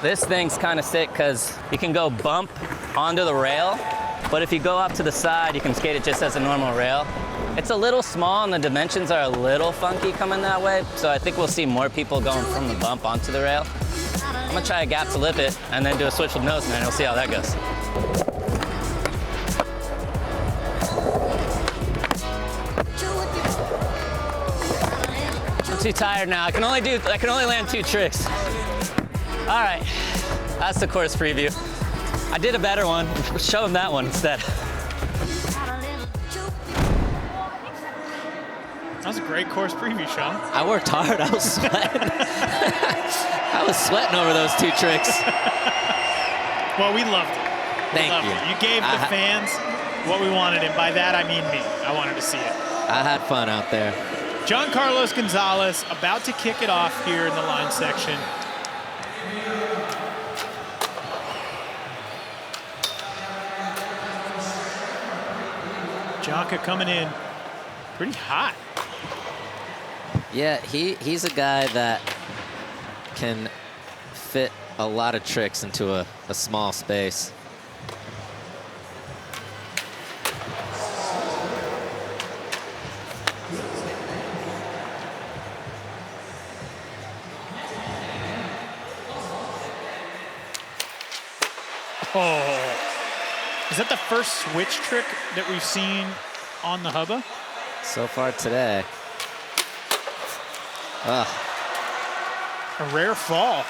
this thing's kind of sick because you can go bump onto the rail, but if you go up to the side, you can skate it just as a normal rail. It's a little small and the dimensions are a little funky coming that way, so I think we'll see more people going from the bump onto the rail. I'm gonna try a gap to lip it and then do a switch with nose man, and we'll see how that goes. I'm too tired now. I can only land 2 tricks. All right, that's the course preview. I did a better one. Show them that one instead. That was a great course preview, Sean. I worked hard. I was sweating. I was sweating over those 2 tricks. Well, we loved it. Thank you. You gave the fans what we wanted, and by that I mean me. I wanted to see it. I had fun out there. Jhancarlos Gonzalez about to kick it off here in the line section. Jhanka coming in pretty hot. Yeah, he's a guy that can fit a lot of tricks into a small space. Oh, is that the first switch trick that we've seen on the hubba? So far today. Ugh. A rare fall.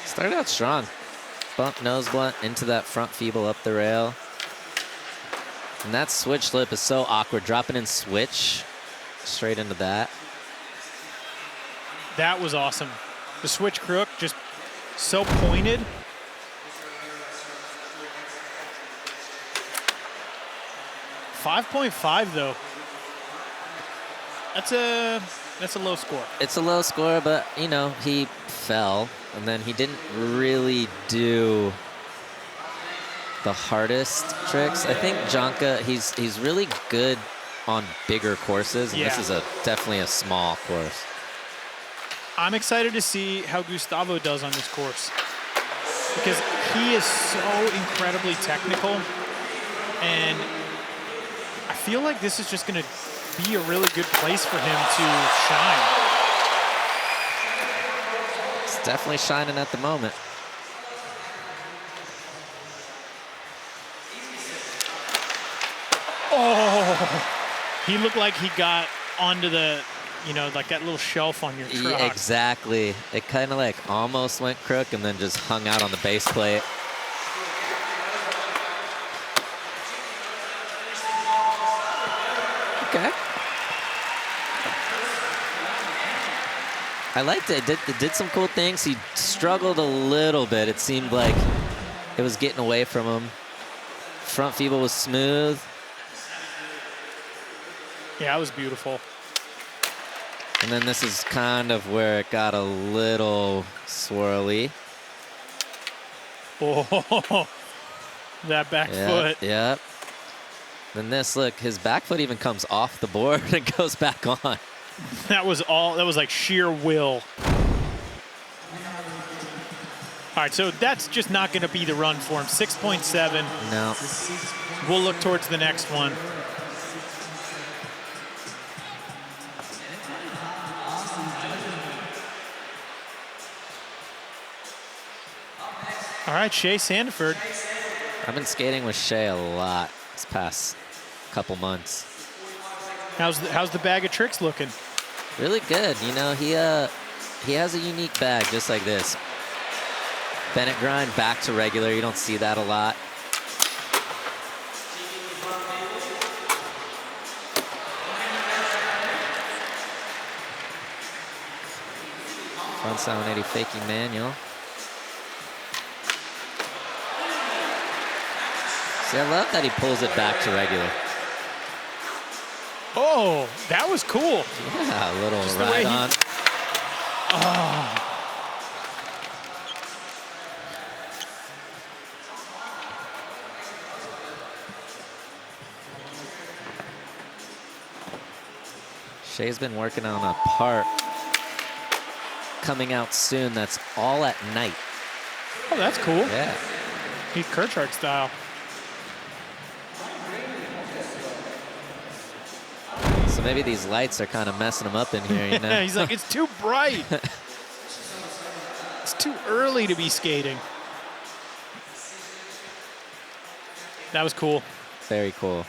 Started out strong. Bump nose blunt into that front feeble up the rail. And that switch lip is so awkward. Dropping in switch straight into that. That was awesome. The switch crook just so pointed. $5.5 though. That's That's a low score. It's a low score, but, you know, he fell, and then he didn't really do the hardest tricks. I think Jhancarlos, he's really good on bigger courses, and this is definitely a small course. I'm excited to see how Gustavo does on this course because he is so incredibly technical, and I feel like this is just going to be a really good place for him to shine. It's definitely shining at the moment. Oh, he looked like he got onto the, you know, like that little shelf on your truck. Yeah, exactly. It kind of like almost went crook and then just hung out on the base plate. Okay. I liked it. It did some cool things. He struggled a little bit. It seemed like it was getting away from him. Front feeble was smooth. Yeah, it was beautiful. And then this is kind of where it got a little swirly. Oh, that back foot. Yep. Then this, look, his back foot even comes off the board and goes back on. That was like sheer will. All right, so that's just not going to be the run for him. 6.7. No. We'll look towards the next one. All right, Shay Sandiford. I've been skating with Shay a lot this past couple months. How's the bag of tricks looking? Really good. You know, he has a unique bag just like this. Bennett grind back to regular. You don't see that a lot. Front 780 fakie manual. See, I love that he pulls it back to regular. Oh, that was cool. Yeah, a little ride on. Oh. Shay's been working on a part coming out soon that's all at night. Oh, that's cool. Yeah. He's Kirchart style. So maybe these lights are kind of messing him up in here, you know? He's like, it's too bright. It's too early to be skating. That was cool. Very cool.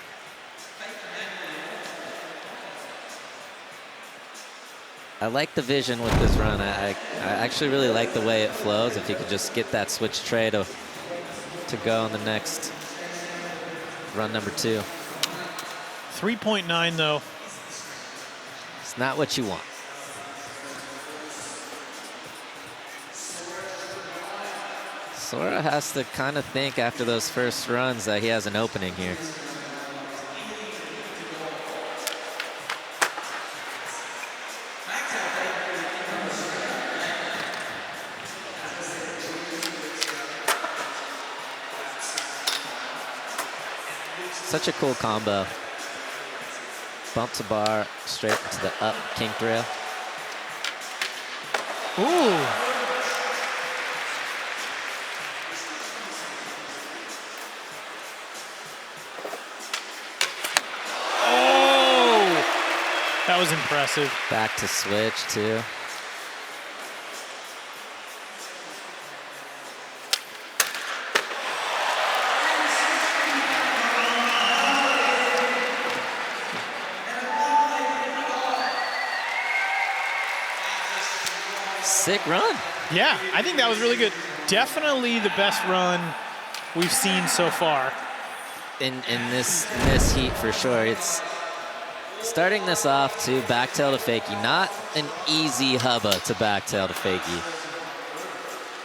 I like the vision with this run. I actually really like the way it flows. If you could just get that switch tray to go on the next run number 2. 3.9 though. It's not what you want. Sora has to kind of think after those first runs that he has an opening here. Such a cool combo. Bump to bar, straight into the up kinked rail. Ooh. Oh, that was impressive. Back to switch too. Sick run. Yeah, I think that was really good. Definitely the best run we've seen so far. In this heat for sure. It's starting this off to backtail to fakie. Not an easy hubba to backtail to fakie.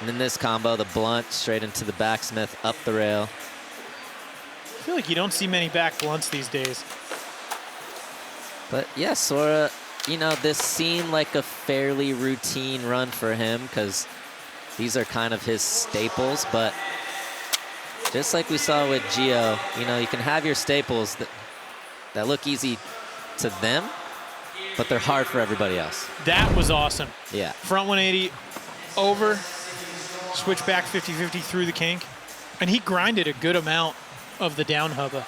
And then this combo, the blunt straight into the backsmith up the rail. I feel like you don't see many back blunts these days. But yeah, Sora you know, this seemed like a fairly routine run for him because these are kind of his staples, but just like we saw with Gio, you know, you can have your staples that look easy to them, but they're hard for everybody else. That was awesome. Yeah. Front 180 over, switch back 50-50 through the kink, and he grinded a good amount of the down hubba.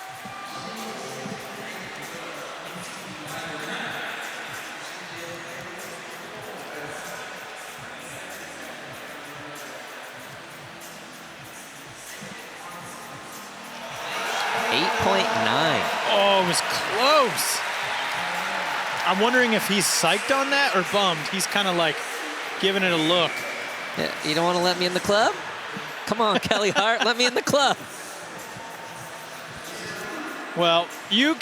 Oh, it was close. I'm wondering if he's psyched on that or bummed. He's kind of like giving it a look. Yeah, you don't want to let me in the club? Come on, Kelly Hart, let me in the club. Well, you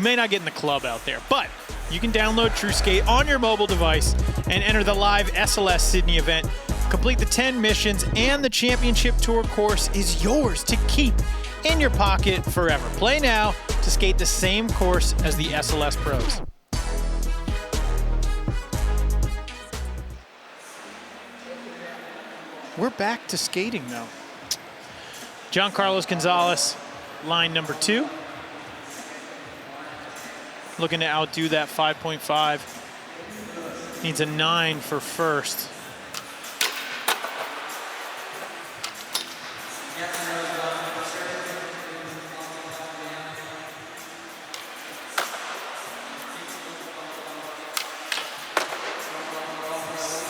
may not get in the club out there, but you can download TrueSkate on your mobile device and enter the live SLS Sydney event. Complete the 10 missions, and the championship tour course is yours to keep in your pocket forever. Play now to skate the same course as the SLS pros. We're back to skating though. Jhancarlos Gonzalez, line number 2. Looking to outdo that 5.5. Needs a 9 for first.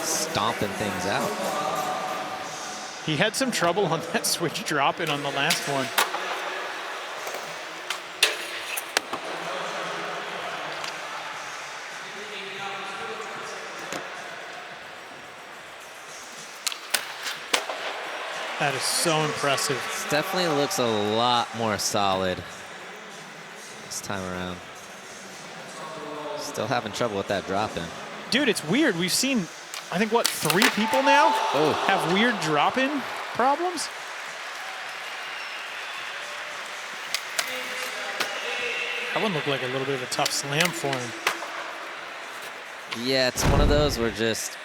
Stomping things out. He had some trouble on that switch drop-in on the last one. That is so impressive. This definitely looks a lot more solid this time around. Still having trouble with that drop-in. Dude, it's weird. We've seen, I think, what, 3 people now have weird drop-in problems? That one looked like a little bit of a tough slam for him. Yeah, it's one of those where just,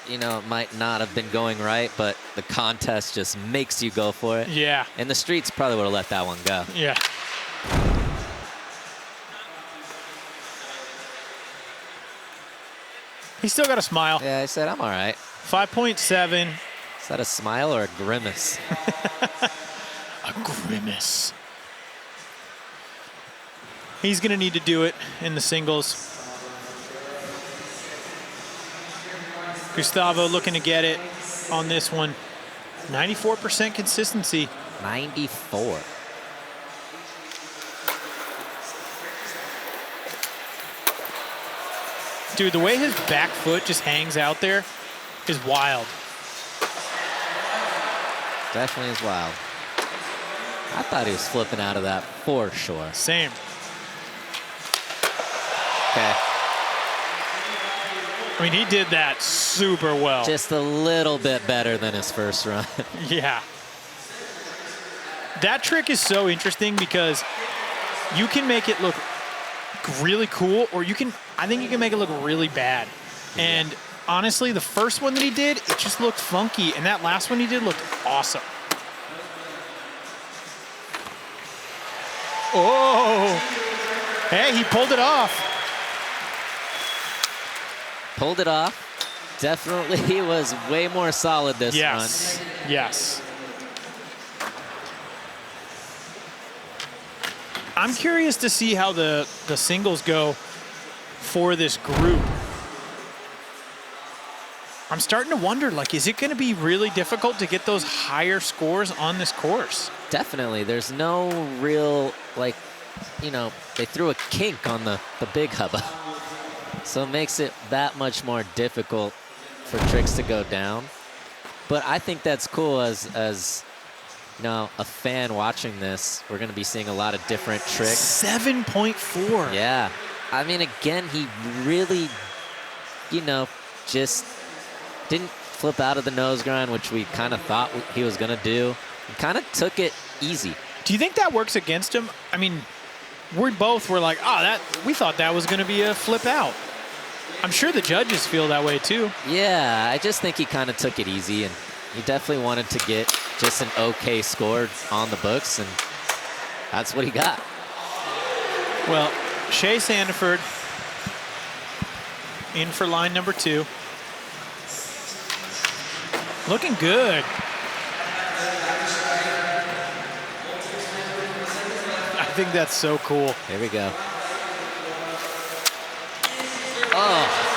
you know, it might not have been going right, but the contest just makes you go for it. Yeah. And the streets probably would have let that one go. Yeah. He's still got a smile. Yeah, I said, I'm all right. 5.7. Is that a smile or a grimace? A grimace. He's going to need to do it in the singles. Gustavo looking to get it on this one. 94% consistency. 94. Dude, the way his back foot just hangs out there is wild. Definitely is wild. I thought he was flipping out of that for sure. Same. Okay. I mean, he did that super well. Just a little bit better than his first run. Yeah. That trick is so interesting because you can make it look really cool, or I think you can make it look really bad. And honestly, the first one that he did, it just looked funky, and that last one he did looked awesome. Oh, hey, he pulled it off. Pulled it off. Definitely was way more solid this run. Yes. I'm curious to see how the singles go for this group. I'm starting to wonder, like, is it going to be really difficult to get those higher scores on this course? Definitely. There's no real, like, you know, they threw a kink on the big hubba. So it makes it that much more difficult for tricks to go down. But I think that's cool as you know, a fan watching this. We're going to be seeing a lot of different tricks. 7.4. Yeah. I mean, again, he really, you know, just didn't flip out of the nose grind, which we kind of thought he was going to do. He kind of took it easy. Do you think that works against him? I mean, we both were like, oh, we thought that was going to be a flip out. I'm sure the judges feel that way too. Yeah, I just think he kind of took it easy, and he definitely wanted to get just an okay score on the books, and that's what he got. Well, Shay Sandiford in for line number 2. Looking good. I think that's so cool. Here we go. Oh.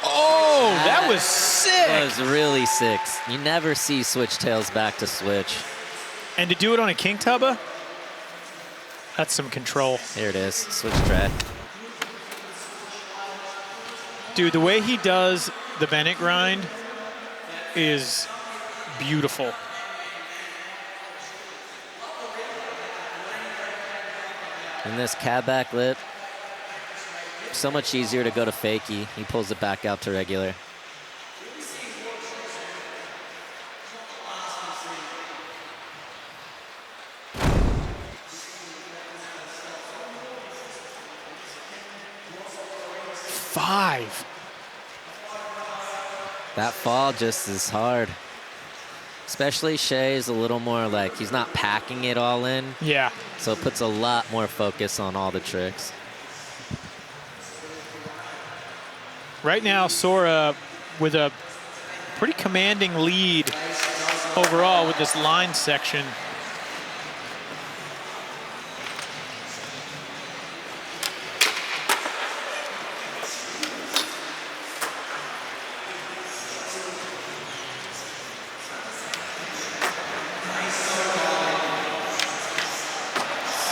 Oh, that was sick. That was really sick. You never see switch tails back to switch. And to do it on a king tubba, that's some control. There it is, switch track. Dude, the way he does the Bennett grind is beautiful. And this cab back lip, so much easier to go to fakie. He pulls it back out to regular. Five. That fall just is hard. Especially Shay is a little more like, he's not packing it all in. Yeah. So it puts a lot more focus on all the tricks. Right now, Sora with a pretty commanding lead overall with this line section.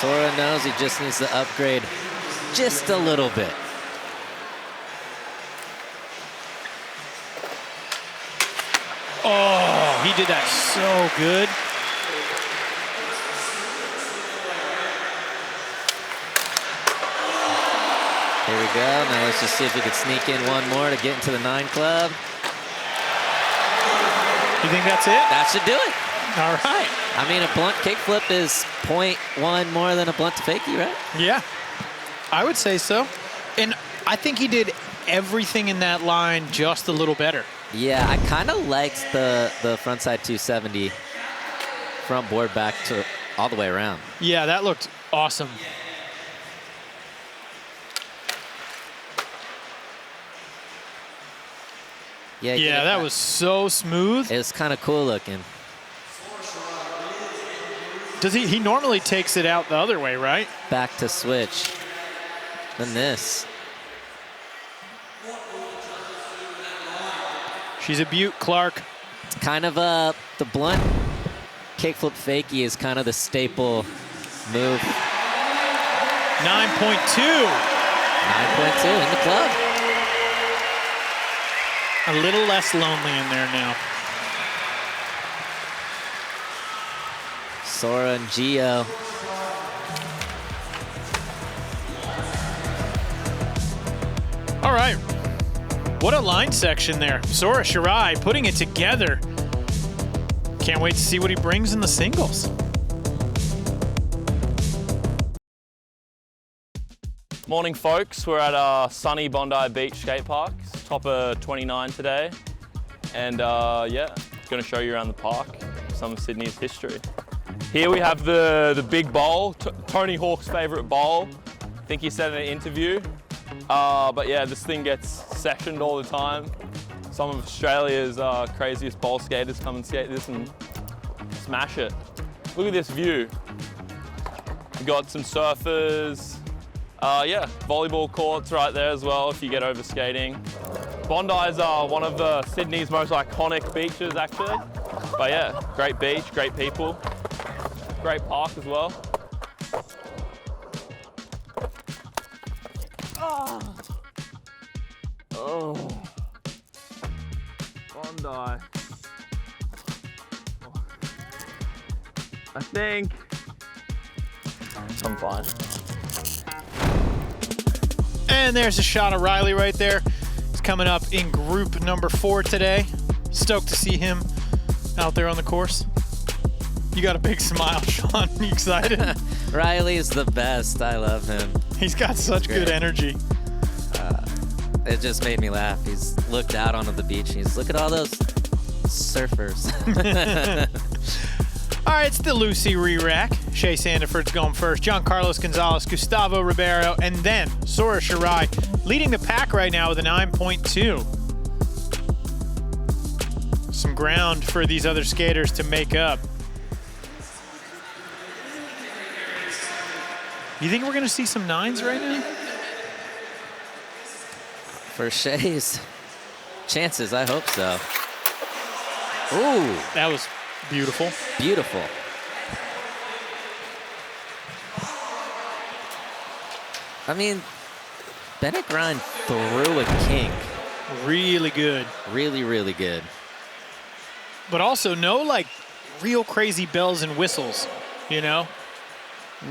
Sora knows he just needs to upgrade just a little bit. Oh, he did that so good. Here we go. Now let's just see if we can sneak in one more to get into the 9 club. You think that's it? That should do it. All right. I mean, a blunt kickflip is 0.1 more than a blunt to fakie, right? Yeah, I would say so. And I think he did everything in that line just a little better. Yeah, I kind of liked the frontside 270 front board back to all the way around. Yeah, that looked awesome. Yeah, that was so smooth. It was kind of cool looking. Does he normally takes it out the other way, right? Back to switch. Then this. She's a beaut, Clark. It's kind of the blunt kickflip fakie is kind of the staple move. 9.2. 9.2 in the club. A little less lonely in there now. Sora and Gio. All right. What a line section there. Sora Shirai putting it together. Can't wait to see what he brings in the singles. Morning, folks. We're at sunny Bondi Beach skate park. Top of 29 today. And yeah, going to show you around the park, some of Sydney's history. Here we have the big bowl, Tony Hawk's favorite bowl. I think he said in an interview. But yeah, this thing gets sectioned all the time. Some of Australia's craziest bowl skaters come and skate this and smash it. Look at this view. We've got some surfers. Yeah, volleyball courts right there as well if you get over skating. Bondi's one of Sydney's most iconic beaches, actually. But yeah, great beach, great people, great park as well. Oh, Bondi. I think I'm fine. And there's a shot of Riley right there. He's coming up in group number 4 today. Stoked to see him out there on the course. You got a big smile, Sean. You excited? Riley is the best. I love him. He's got such good energy. It just made me laugh. He's looked out onto the beach. He's look at all those surfers. All right, it's the Lucy re-rack. Shay Sandiford's going first. Jhancarlos, Gonzalez, Gustavo, Ribeiro, and then Sora, Shirai leading the pack right now with a 9.2. Some ground for these other skaters to make up. You think we're going to see some 9s right now? For Shay's chances, I hope so. Ooh. That was beautiful. Beautiful. I mean, Bennett grind threw a kink. Really good. Really, really good. But also no like real crazy bells and whistles, you know?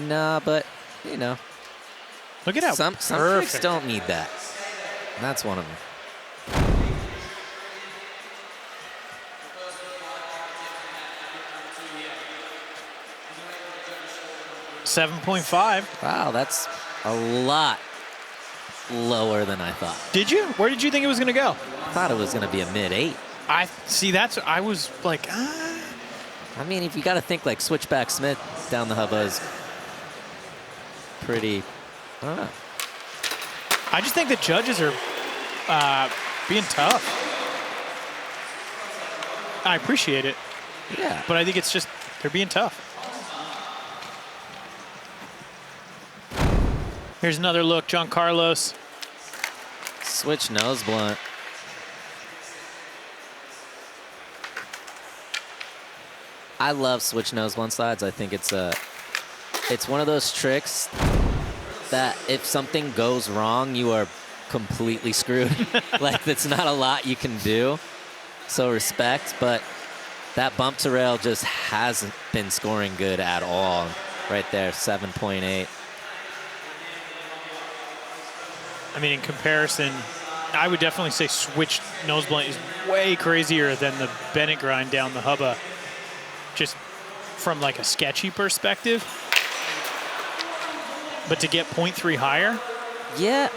Nah, but you know. Look at how some tricks don't need that. That's one of them. 7.5. Wow, that's a lot lower than I thought. Did you? Where did you think it was going to go? I thought it was going to be a mid-8. I was like, ah. I mean, if you got to think like Switchback Smith down the hubba is pretty, I don't know. I just think the judges are being tough. I appreciate it. Yeah. But I think it's just, they're being tough. Here's another look, Jhancarlos. Switch nose blunt. I love switch nose blunt sides. I think it's one of those tricks that if something goes wrong, you are completely screwed. Like, that's not a lot you can do. So respect, but that bump to rail just hasn't been scoring good at all. Right there, 7.8. I mean, in comparison, I would definitely say switch nose blunt is way crazier than the Bennett grind down the hubba, just from like a sketchy perspective. But to get 0.3 higher? Yeah.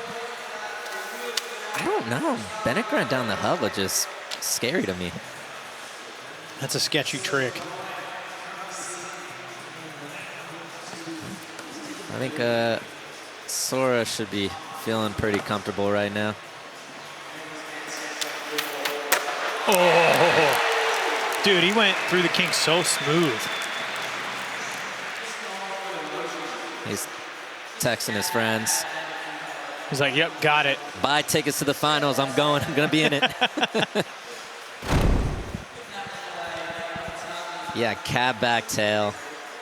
I don't know. Bennett grind down the hubba just scary to me. That's a sketchy trick. I think Sora should be feeling pretty comfortable right now. Oh, dude, he went through the kink so smooth. He's texting his friends. He's like, yep, got it. Buy tickets to the finals. I'm going. I'm going to be in it. Yeah, cab back tail.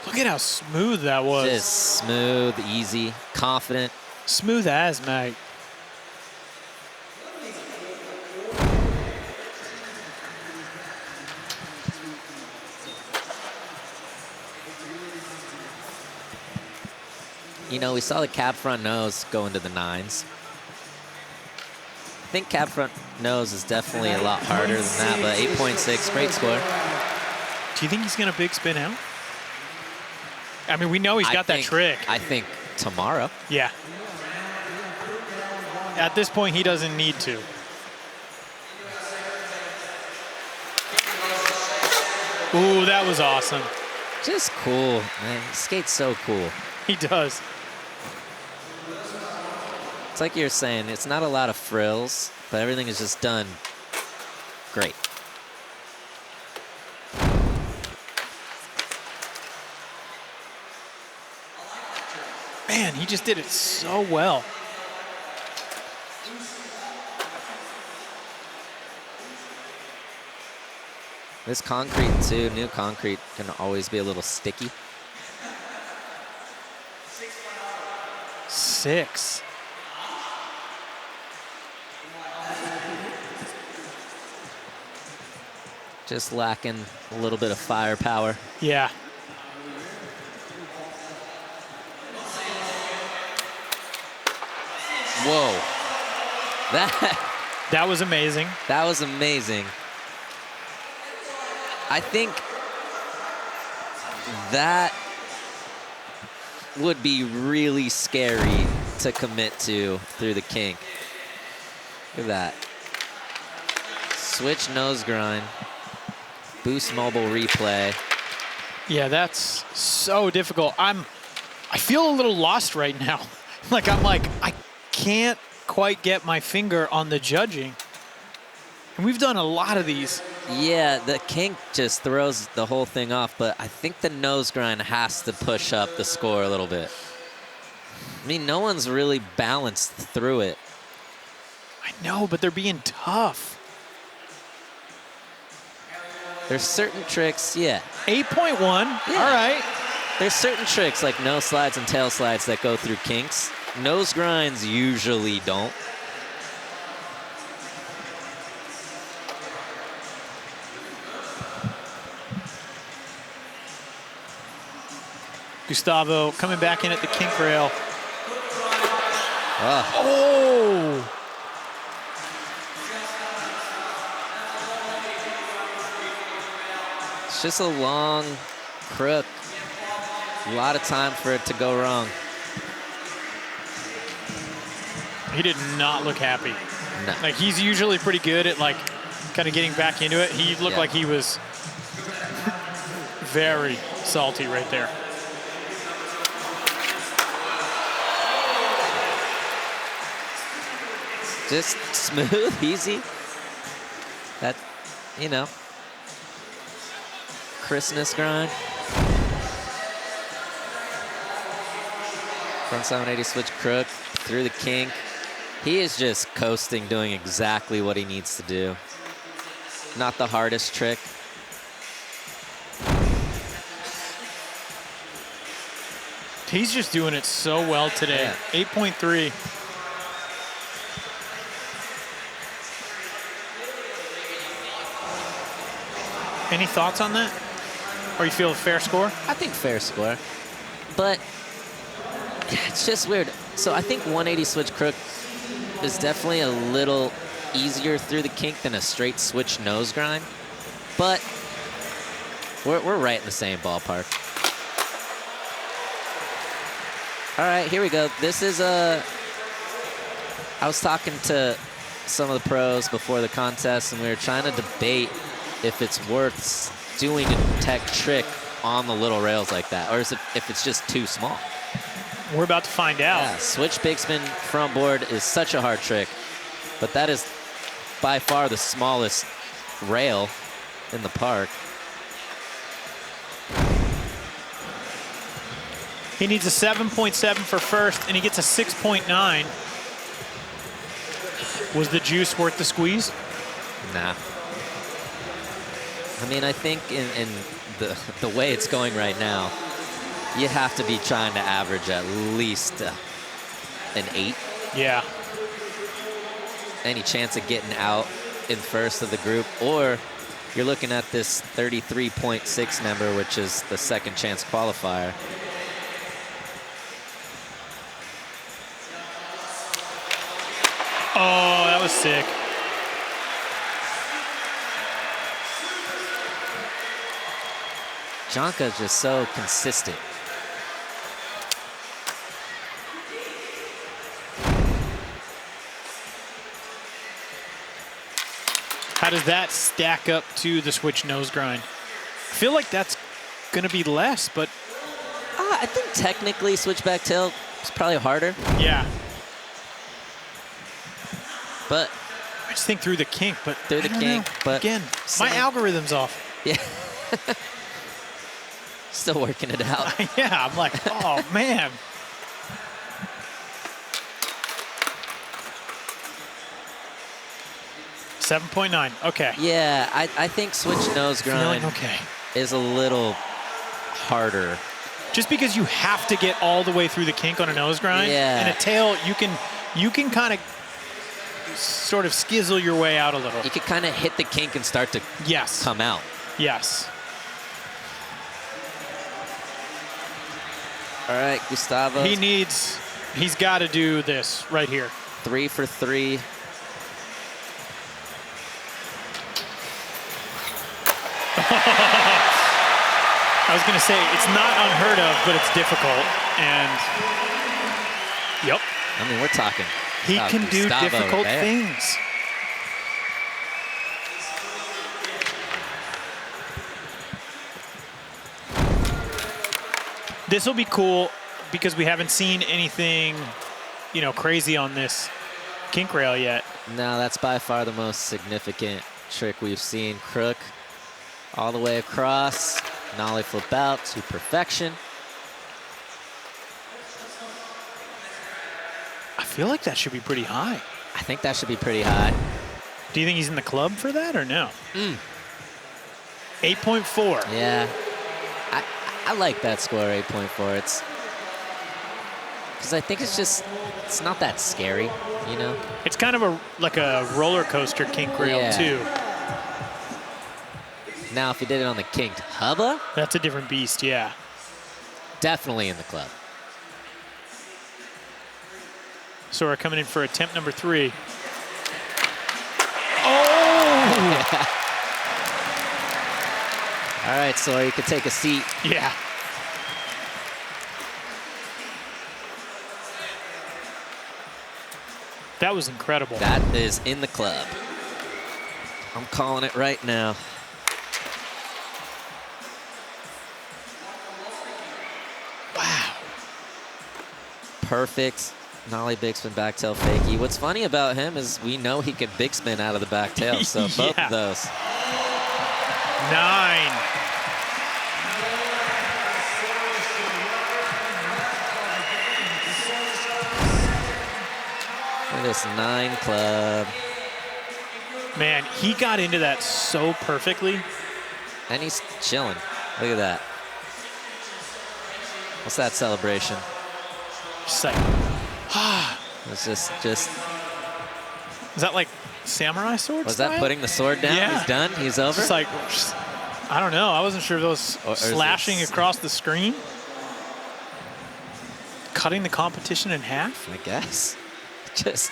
Look at how smooth that was. Just smooth, easy, confident. Smooth as, mate. You know, we saw the cab front nose go into the 9s. I think cab front nose is definitely a lot harder than that, but 8.6, great score. Do you think he's going to big spin out? I mean, we know he's got that trick. I think tomorrow. Yeah. At this point, he doesn't need to. Ooh, that was awesome. Just cool, man. He skates so cool. He does. It's like you're saying, it's not a lot of frills, but everything is just done great. Man, he just did it so well. This concrete too, new concrete can always be a little sticky. 6. Just lacking a little bit of firepower. Yeah. Whoa. That was amazing. That was amazing. I think that would be really scary to commit to through the kink. Look at that. Switch nose grind. Boost mobile replay. Yeah, that's so difficult. I feel a little lost right now. I'm like, I can't quite get my finger on the judging. And we've done a lot of these. Yeah, the kink just throws the whole thing off, but I think the nose grind has to push up the score a little bit. I mean, no one's really balanced through it. I know, but they're being tough. There's certain tricks, yeah. 8.1, Yeah. all right. There's certain tricks like nose slides and tail slides that go through kinks. Nose grinds usually don't. Gustavo coming back in at the kink rail. Oh. It's just a long crook. A lot of time for it to go wrong. He did not look happy. No. Like, he's usually pretty good at, like, kind of getting back into it. He looked like he was very salty right there. Just smooth, easy. That, you know, crispness grind. Front 780 switch crook through the kink. He is just coasting, doing exactly what he needs to do. Not the hardest trick. He's just doing it so well today. Yeah. 8.3. Any thoughts on that? Or you feel a fair score? I think fair score. But it's just weird. So I think 180 switch crook is definitely a little easier through the kink than a straight switch nose grind. But we're right in the same ballpark. All right, here we go. This is I was talking to some of the pros before the contest, and we were trying to debate if it's worth doing a tech trick on the little rails like that, or is it if it's just too small. We're about to find out. Yeah, switch big spin front board is such a hard trick, but that is by far the smallest rail in the park. He needs a 7.7 for first, and he gets a 6.9. Was the juice worth the squeeze? Nah. I mean, I think in the way it's going right now, you have to be trying to average at least an 8. Yeah. Any chance of getting out in first of the group, or you're looking at this 33.6 number, which is the second chance qualifier. Oh, that was sick. Jhancarlos just so consistent. How does that stack up to the switch nose grind? I feel like that's going to be less, but... I think technically switchback tail is probably harder. Yeah. But I just think through the kink, but through the kink, but again, my algorithm's off. Yeah. Still working it out. Yeah, I'm like, oh, man. $7.9, okay. Yeah, I think switch nose grind okay. is a little harder. Just because you have to get all the way through the kink on a nose grind, Yeah. and a tail, you can kind of sort of skizzle your way out a little. You could kind of hit the kink and start to Yes. come out. Yes. All right, Gustavo. He's got to do this right here. 3 for 3. I was going to say, it's not unheard of, but it's difficult. And, yep. I mean, we're talking. He can do Gustavo difficult Ribeiro. things. This will be cool because we haven't seen anything, you know, crazy on this kink rail yet. No, that's by far the most significant trick we've seen. Crook all the way across. Nollie flip out to perfection. I feel like that should be pretty high. I think that should be pretty high. Do you think he's in the club for that or no? 8.4. Yeah. I like that score, 8.4. It's because I think it's not that scary, you know? It's kind of like a roller coaster kink rail Yeah. too. Now, if he did it on the kinked hubba, That's a different beast, yeah. definitely in the club. Sora coming in for attempt number 3. Oh! All right, Sora, you can take a seat. Yeah. That was incredible. That is in the club. I'm calling it right now. Wow. Perfect. Nollie big spin back tail fakie. What's funny about him is we know he can big spin out of the back tail, so both Yeah. of those. 9. Look at this 9 club. Man, he got into that so perfectly. And he's chilling. Look at that. What's that celebration? Just like, It's just is that like samurai sword was style? that putting the sword down? Yeah. He's done? He's over? Just like, I don't know. I wasn't sure if it was Or is slashing it- across the screen. Cutting the competition in half? I guess. Just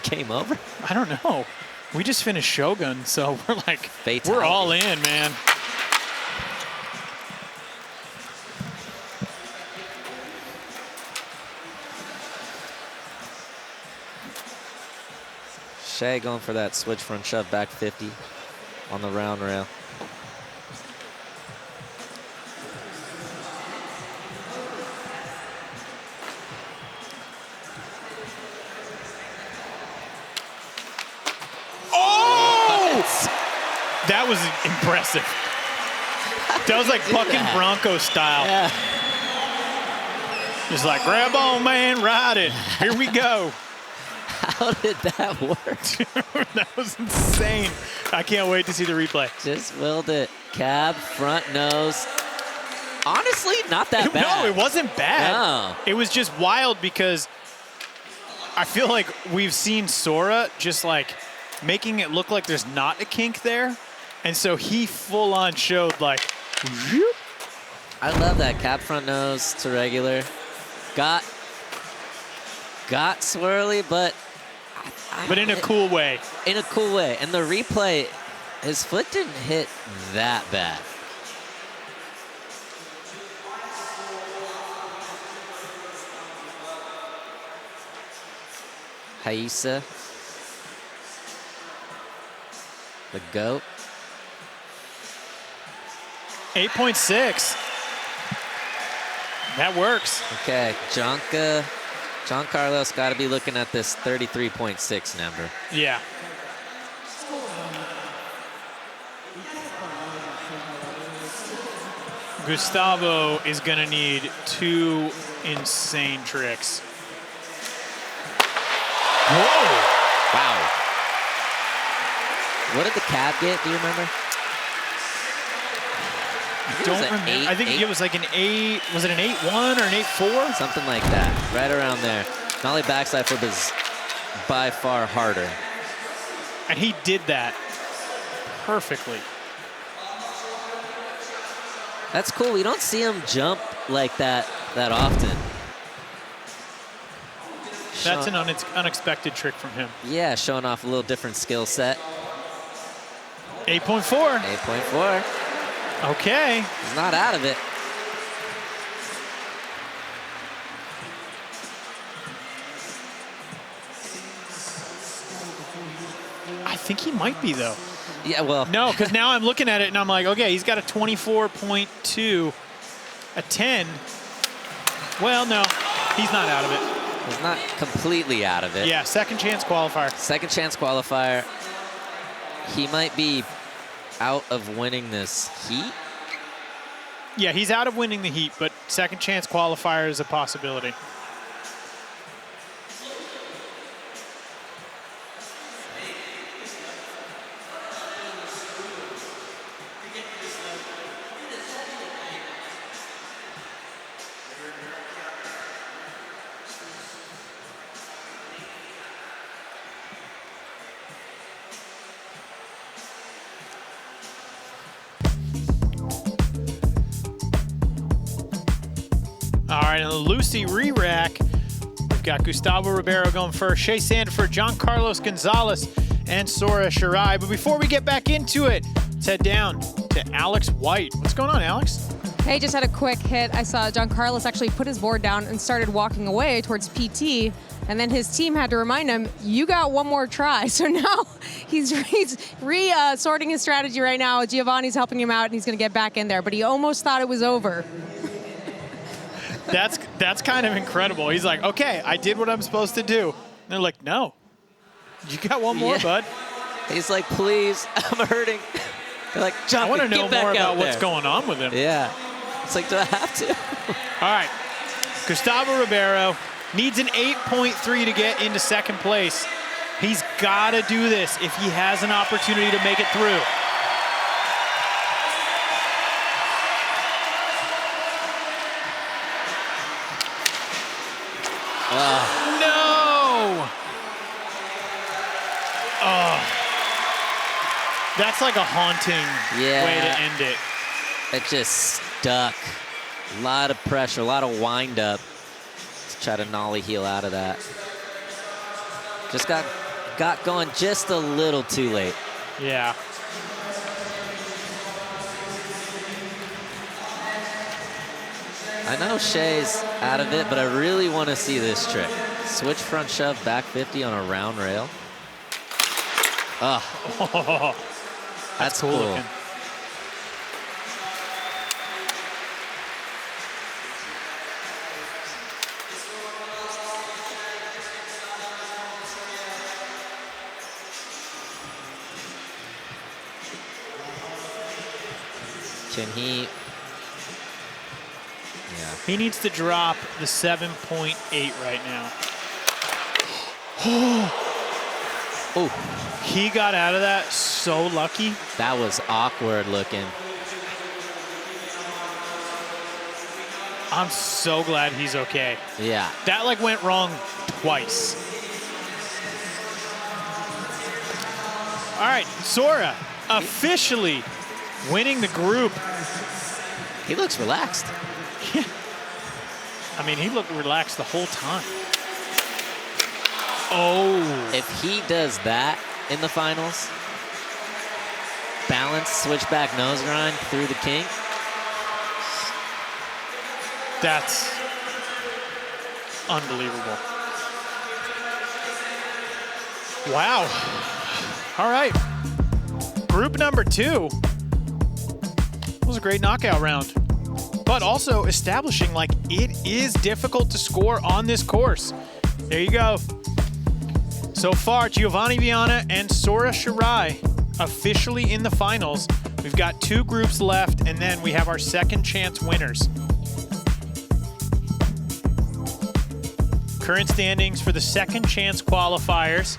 game over. I don't know. We just finished Shogun, so we're like, Fatality. we're all in, man. Shay going for that switch front shove back 50 on the round rail. Oh! That was impressive. That was like bucking that? Bronco style. Yeah. Just like, grab on, man, ride it. Here we go. How did that work? That was insane. I can't wait to see the replay. Just willed it. Cab, front nose. Honestly, not that bad. No, it wasn't bad. No. It was just wild because I feel like we've seen Sora just like making it look like there's not a kink there. And so he full on showed like, whoop. I love that cab front nose to regular. Got swirly, but But in a cool way. in a cool way. And the replay, his foot didn't hit that bad. Haisa. The GOAT. 8.6. That works. Okay, Jhancarlos got to be looking at this 33.6 number. Yeah. Gustavo is going to need 2 insane tricks. Whoa! Wow. What did the cab get? Do you remember? Don't remember. I think it was like an 8. Was it an 8-1 or an 8-4? Something like that. Right around there. Nollie backside flip is by far harder. And he did that perfectly. That's cool. We don't see him jump like that often. That's an unexpected trick from him. Yeah, showing off a little different skill set. 8.4. 8.4. Okay. He's not out of it. I think he might be, though. Yeah, well. No, because now I'm looking at it and I'm like, okay, he's got a 24.2, a 10. Well, no, he's not out of it. He's not completely out of it. Yeah, second chance qualifier. Second chance qualifier. He might be out of winning this heat. Yeah, he's out of winning the heat, but second chance qualifier is a possibility. All right, in the Lucy re-rack, we've got Gustavo Ribeiro going first, Shay Sandiford, Jhancarlos, Gonzalez, and Sora Shirai. But before we get back into it, let's head down to Alex White. What's going on, Alex? Hey, just had a quick hit. I saw Jhancarlos actually put his board down and started walking away towards PT, and then his team had to remind him, you got one more try. So now he's sorting his strategy right now. Giovanni's helping him out, and he's going to get back in there, but he almost thought it was over. That's kind of incredible. He's like, okay, I did what I'm supposed to do. And they're like, no, you got one more, bud. He's like, please, I'm hurting. They're like, John, I want to know more about what's going on with him. Yeah. It's like, do I have to? All right. Gustavo Ribeiro needs an 8.3 to get into second place. He's got to do this if he has an opportunity to make it through. No! Oh. That's like a haunting way to end it. It just stuck. A lot of pressure, a lot of wind up to try to nollie heel out of that. Just got going just a little too late. Yeah. I know Shay's out of it, but I really want to see this trick. Switch front shove, back 50 on a round rail. Oh, that's cool. Looking. Can he? Yeah. He needs to drop the 7.8 right now. Oh, he got out of that so lucky. That was awkward looking. I'm so glad he's okay. Yeah. That like went wrong twice. All right, Sora officially winning the group. He looks relaxed. Yeah. I mean, he looked relaxed the whole time. Oh. If he does that in the finals, balance, switchback nose grind through the kink. That's unbelievable. Wow. All right. Group number 2 was a great knockout round, but also establishing like it is difficult to score on this course. There you go. So far, Giovanni, Vianna, and Sora Shirai officially in the finals. We've got 2 groups left, and then we have our second chance winners. Current standings for the second chance qualifiers.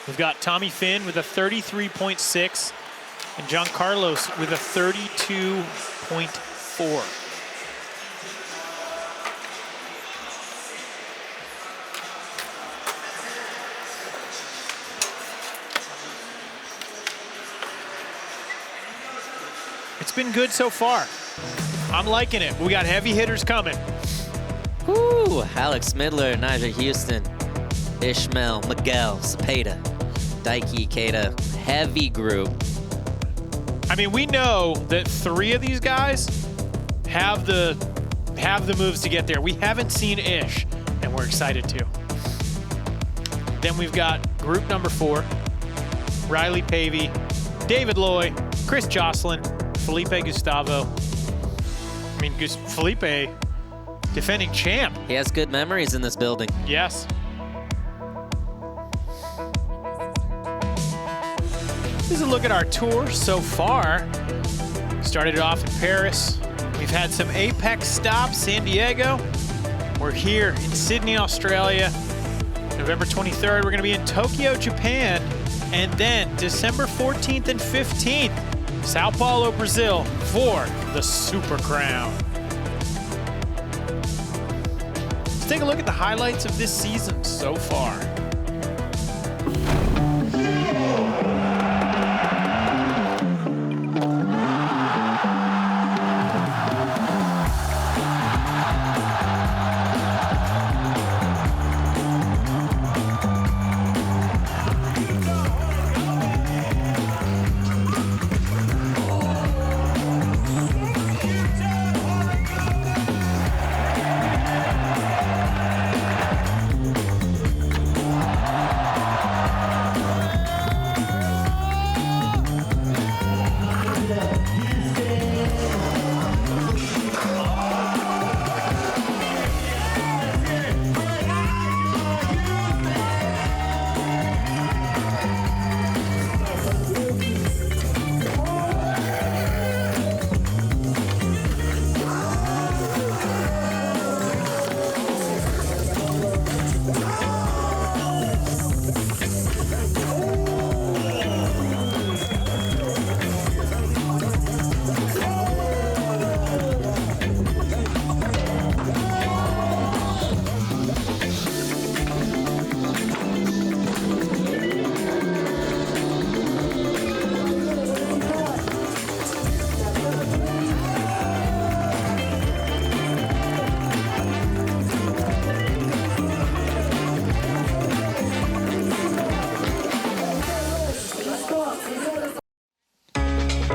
We've got Tommy Fynn with a 33.6 and Jhancarlos with a 32.4. It's been good so far. I'm liking it. We got heavy hitters coming. Woo! Alex Midler, Nyjah Huston, Ishmael, Miguel, Cepeda, Daiki, Ikeda. Heavy group. I mean, we know that 3 of these guys have the moves to get there. We haven't seen Ish, and we're excited to. Then we've got group number 4, Riley Pavey, David Loy, Chris Joslin, Felipe Gustavo. I mean, Felipe, defending champ. He has good memories in this building. Yes. This is a look at our tour so far. Started off in Paris. We've had some Apex stops, San Diego. We're here in Sydney, Australia. November 23rd, we're going to be in Tokyo, Japan. And then December 14th and 15th, Sao Paulo, Brazil for the Super Crown. Let's take a look at the highlights of this season so far.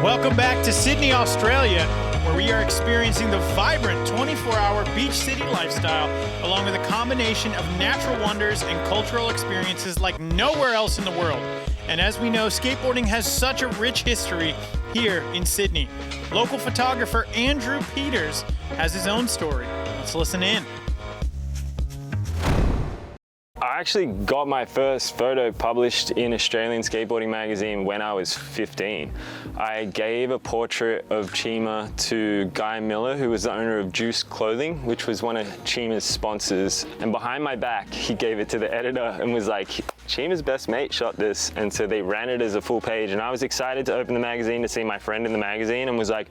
Welcome back to Sydney, Australia, where we are experiencing the vibrant 24-hour beach city lifestyle, along with a combination of natural wonders and cultural experiences like nowhere else in the world. And as we know, skateboarding has such a rich history here in Sydney. Local photographer Andrew Peters has his own story. Let's listen in. I actually got my first photo published in Australian Skateboarding Magazine when I was 15. I gave a portrait of Chima to Guy Miller, who was the owner of Juice Clothing, which was one of Chima's sponsors. And behind my back, he gave it to the editor and was like, Chima's best mate shot this. And so they ran it as a full page. And I was excited to open the magazine to see my friend in the magazine and was like,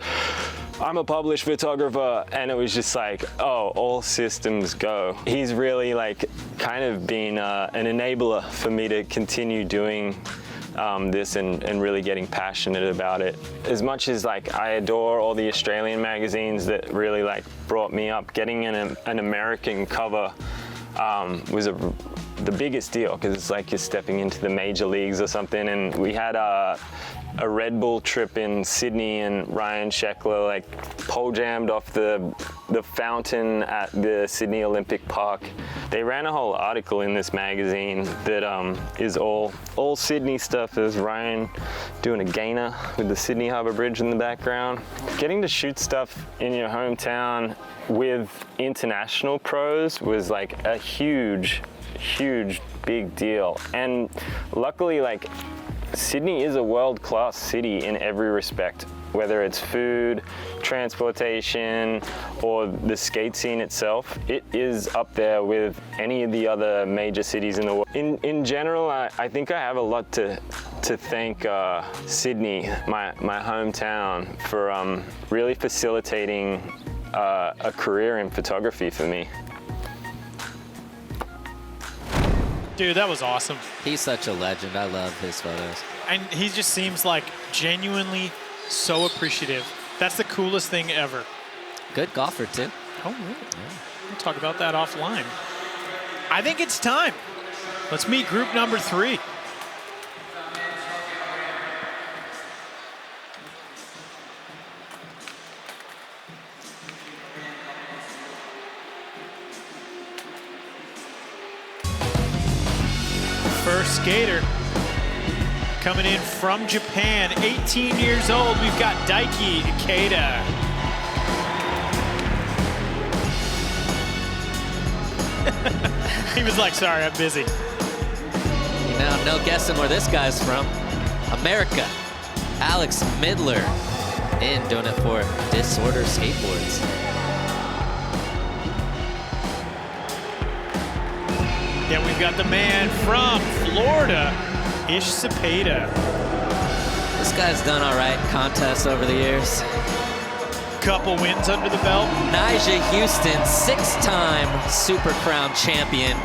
I'm a published photographer. And it was just like, oh, all systems go. He's really like kind of been an enabler for me to continue doing this and really getting passionate about it. As much as like I adore all the Australian magazines that really like brought me up, getting an American cover was the biggest deal, because it's like you're stepping into the major leagues or something. And we had a Red Bull trip in Sydney, and Ryan Sheckler like pole jammed off the fountain at the Sydney Olympic Park. They ran a whole article in this magazine that is all Sydney stuff. There's Ryan doing a gainer with the Sydney Harbour Bridge in the background. Getting to shoot stuff in your hometown with international pros was like a huge big deal. And luckily, like, Sydney is a world-class city in every respect, whether it's food, transportation, or the skate scene itself. It is up there with any of the other major cities in the world. In general, I think I have a lot to thank Sydney, my hometown, for really facilitating a career in photography for me. Dude, that was awesome. He's such a legend. I love his photos. And he just seems like genuinely so appreciative. That's the coolest thing ever. Good golfer, too. Oh, really? Yeah. We'll talk about that offline. I think it's time. Let's meet group number 3. First skater coming in from Japan, 18 years old. We've got Daiki Ikeda. He was like, sorry, I'm busy. You know, no guessing where this guy's from. America, Alex Midler, in doing it for Disorder Skateboards. Then we've got the man from Florida, Cepeda. This guy's done all right in contests over the years. Couple wins under the belt. Nyjah Huston, 6-time Super Crown champion.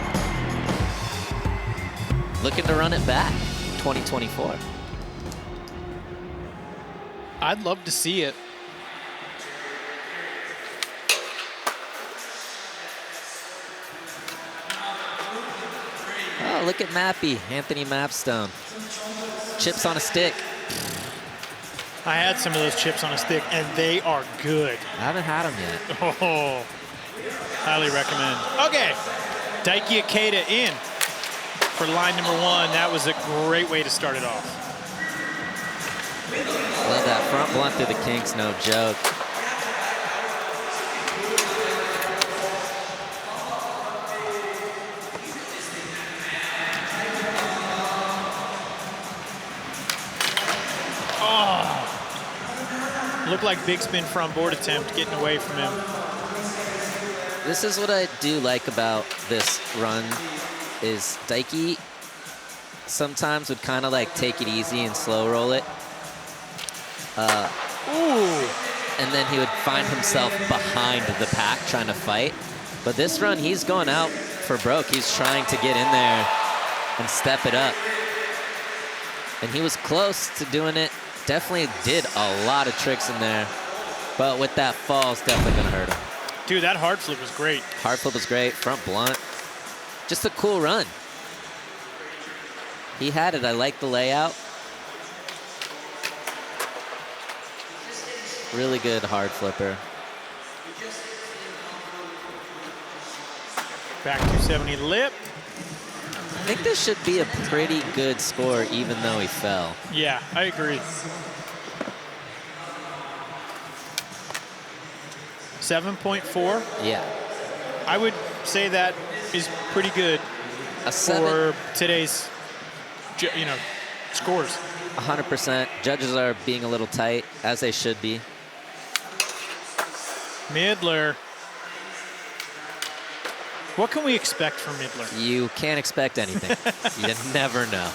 Looking to run it back, 2024. I'd love to see it. Oh, look at Mappy, Anthony Mapstone. Chips on a stick. I had some of those chips on a stick, and they are good. I haven't had them yet. Oh, highly recommend. Okay, Daiki Ikeda in for line number 1. That was a great way to start it off. Love that front blunt through the kinks, no joke. Looked like big spin front board attempt getting away from him. This is what I do like about this run is Daiki sometimes would kind of like take it easy and slow roll it. And then he would find himself behind the pack trying to fight. But this run, he's going out for broke. He's trying to get in there and step it up. And he was close to doing it. Definitely did a lot of tricks in there. But with that fall, it's definitely going to hurt him. Dude, that hard flip was great. Hard flip was great. Front blunt. Just a cool run. He had it. I like the layout. Really good hard flipper. Back 270 lip. I think this should be a pretty good score, even though he fell. Yeah, I agree. 7.4. Yeah. I would say that is pretty good for today's, scores. 100%. Judges are being a little tight, as they should be. Midler. What can we expect from Midler? You can't expect anything. You never know.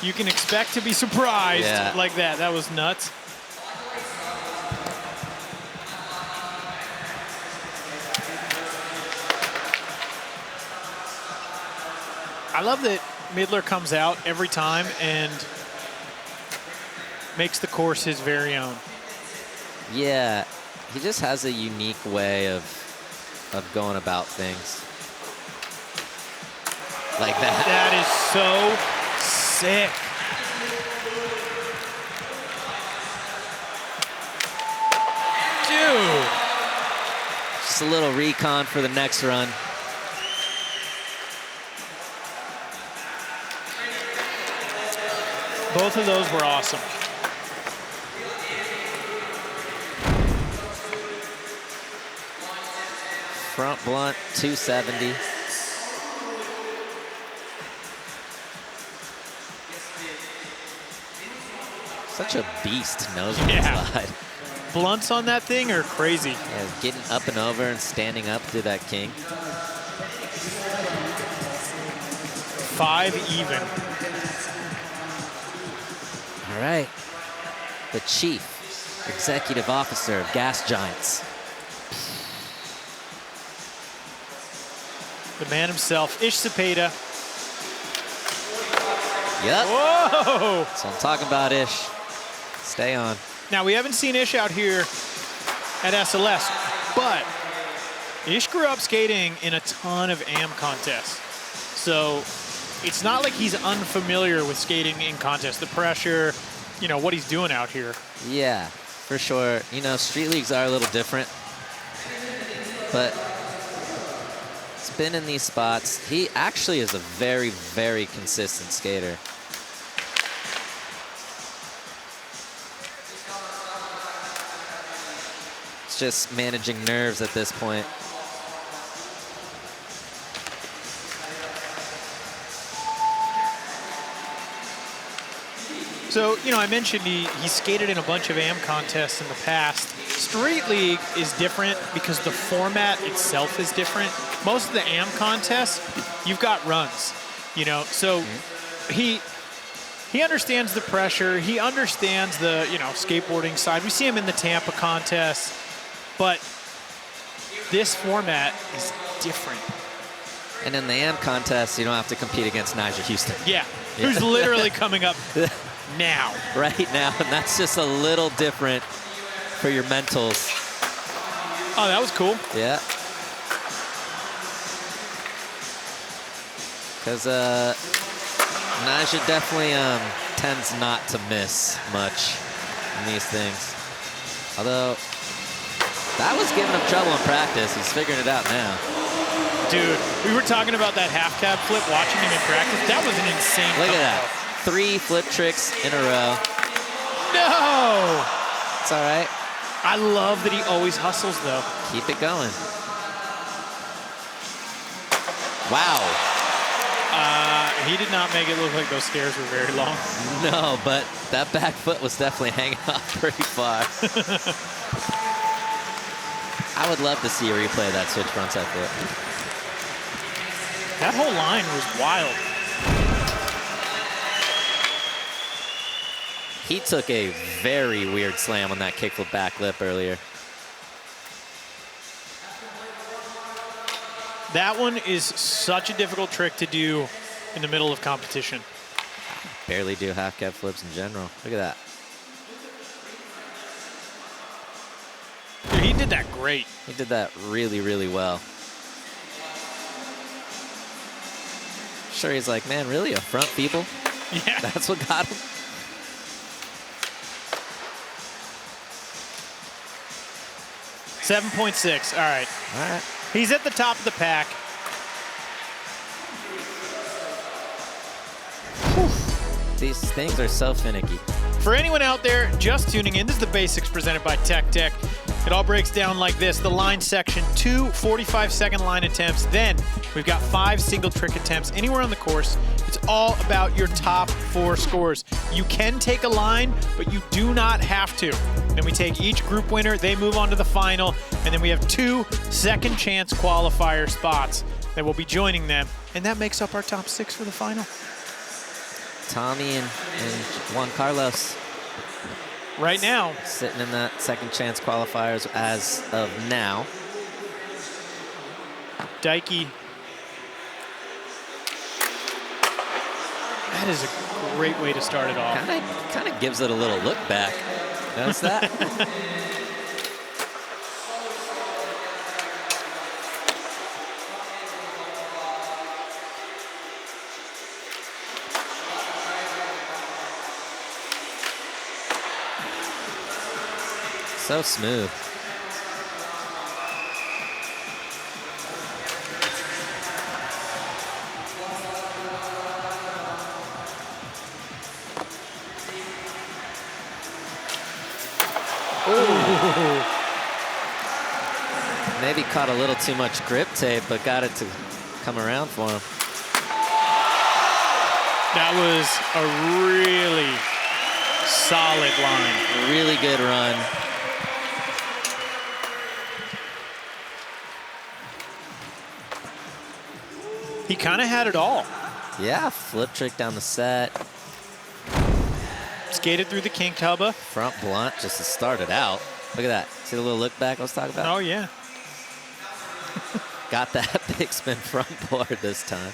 You can expect to be surprised like that. That was nuts. I love that Midler comes out every time and makes the course his very own. Yeah, he just has a unique way of going about things. Like that. That is so sick. Dude. Just a little recon for the next run. Both of those were awesome. Front blunt, 270. Such a beast nose slide. Blunts on that thing are crazy. Yeah, getting up and over and standing up through that king. 5 even. All right. The Chief Executive Officer of Gas Giants. The man himself, Cepeda. Yep. Whoa! So I'm talking about Ish. Stay on. Now, we haven't seen Ish out here at SLS, but Ish grew up skating in a ton of AM contests. So it's not like he's unfamiliar with skating in contests. The pressure, what he's doing out here. Yeah, for sure. Street leagues are a little different, but He's been in these spots. He actually is a very, very consistent skater. It's just managing nerves at this point. So, you know, I mentioned he skated in a bunch of AM contests in the past. Street League is different because the format itself is different. Most of the AM contests, you've got runs, you know, so he understands the pressure. He understands the, you know, skateboarding side. We see him in the Tampa contest, but this format is different. And in the AM contest, you don't have to compete against Nyjah Huston. Yeah, who's literally coming up now. Right now, and that's just a little different for your mentals. Oh, that was cool. Yeah. Because Nyjah definitely tends not to miss much in these things. Although, that was giving him trouble in practice. He's figuring it out now. Dude, we were talking about that half cab flip, watching him in practice. That was an insane Look at that. 3 flip tricks in a row. No! It's all right. I love that he always hustles, though. Keep it going. Wow. He did not make it look like those stairs were very long. No, but that back foot was definitely hanging off pretty far. I would love to see a replay of that switch frontside flip. That whole line was wild. He took a very weird slam on that kickflip back lip earlier. That one is such a difficult trick to do in the middle of competition. Barely do half cab flips in general. Look at that. Dude, he did that great. He did that really, really well. Sure, he's like, man, really? A front feeble? Yeah. That's what got him? $7.6. All right. All right. He's at the top of the pack. These things are so finicky. For anyone out there just tuning in, this is the basics presented by Tech. It all breaks down like this. The line section, 2 45-second line attempts. Then we've got 5 single trick attempts anywhere on the course. It's all about your top 4 scores. You can take a line, but you do not have to. Then we take each group winner. They move on to the final. And then we have 2 second chance qualifier spots that will be joining them. And that makes up our top 6 for the final. Tommy and Jhancarlos. Right now. Sitting in that second chance qualifiers as of now. Daiki. That is a great way to start it off. Kind of gives it a little look back. Notice that? So smooth. Ooh. Maybe caught a little too much grip tape, but got it to come around for him. That was a really solid line. Really good run. He kind of had it all. Yeah, flip trick down the set. Skated through the kinked hubba. Front blunt just to start it out. Look at that. See the little look back I was talking about? Oh, yeah. Got that big spin front board this time.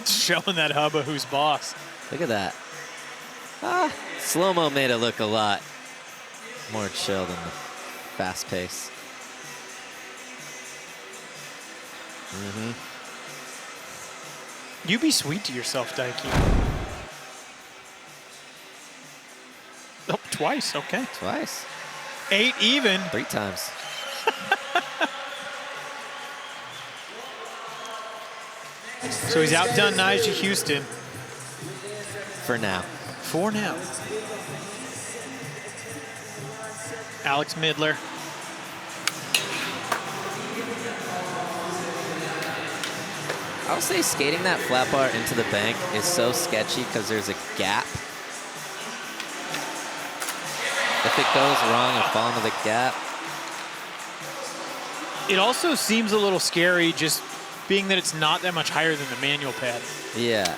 Showing that hubba who's boss. Look at that. Slow-mo made it look a lot more chill than the fast pace. You be sweet to yourself, Daiki. Oh, twice, okay. Twice. 8 even. 3 times. So he's outdone Nyjah Huston. For now. For now. Alex Midler. I'll say skating that flat bar into the bank is so sketchy because there's a gap. If it goes wrong and fall into the gap. It also seems a little scary just being that it's not that much higher than the manual pad. Yeah.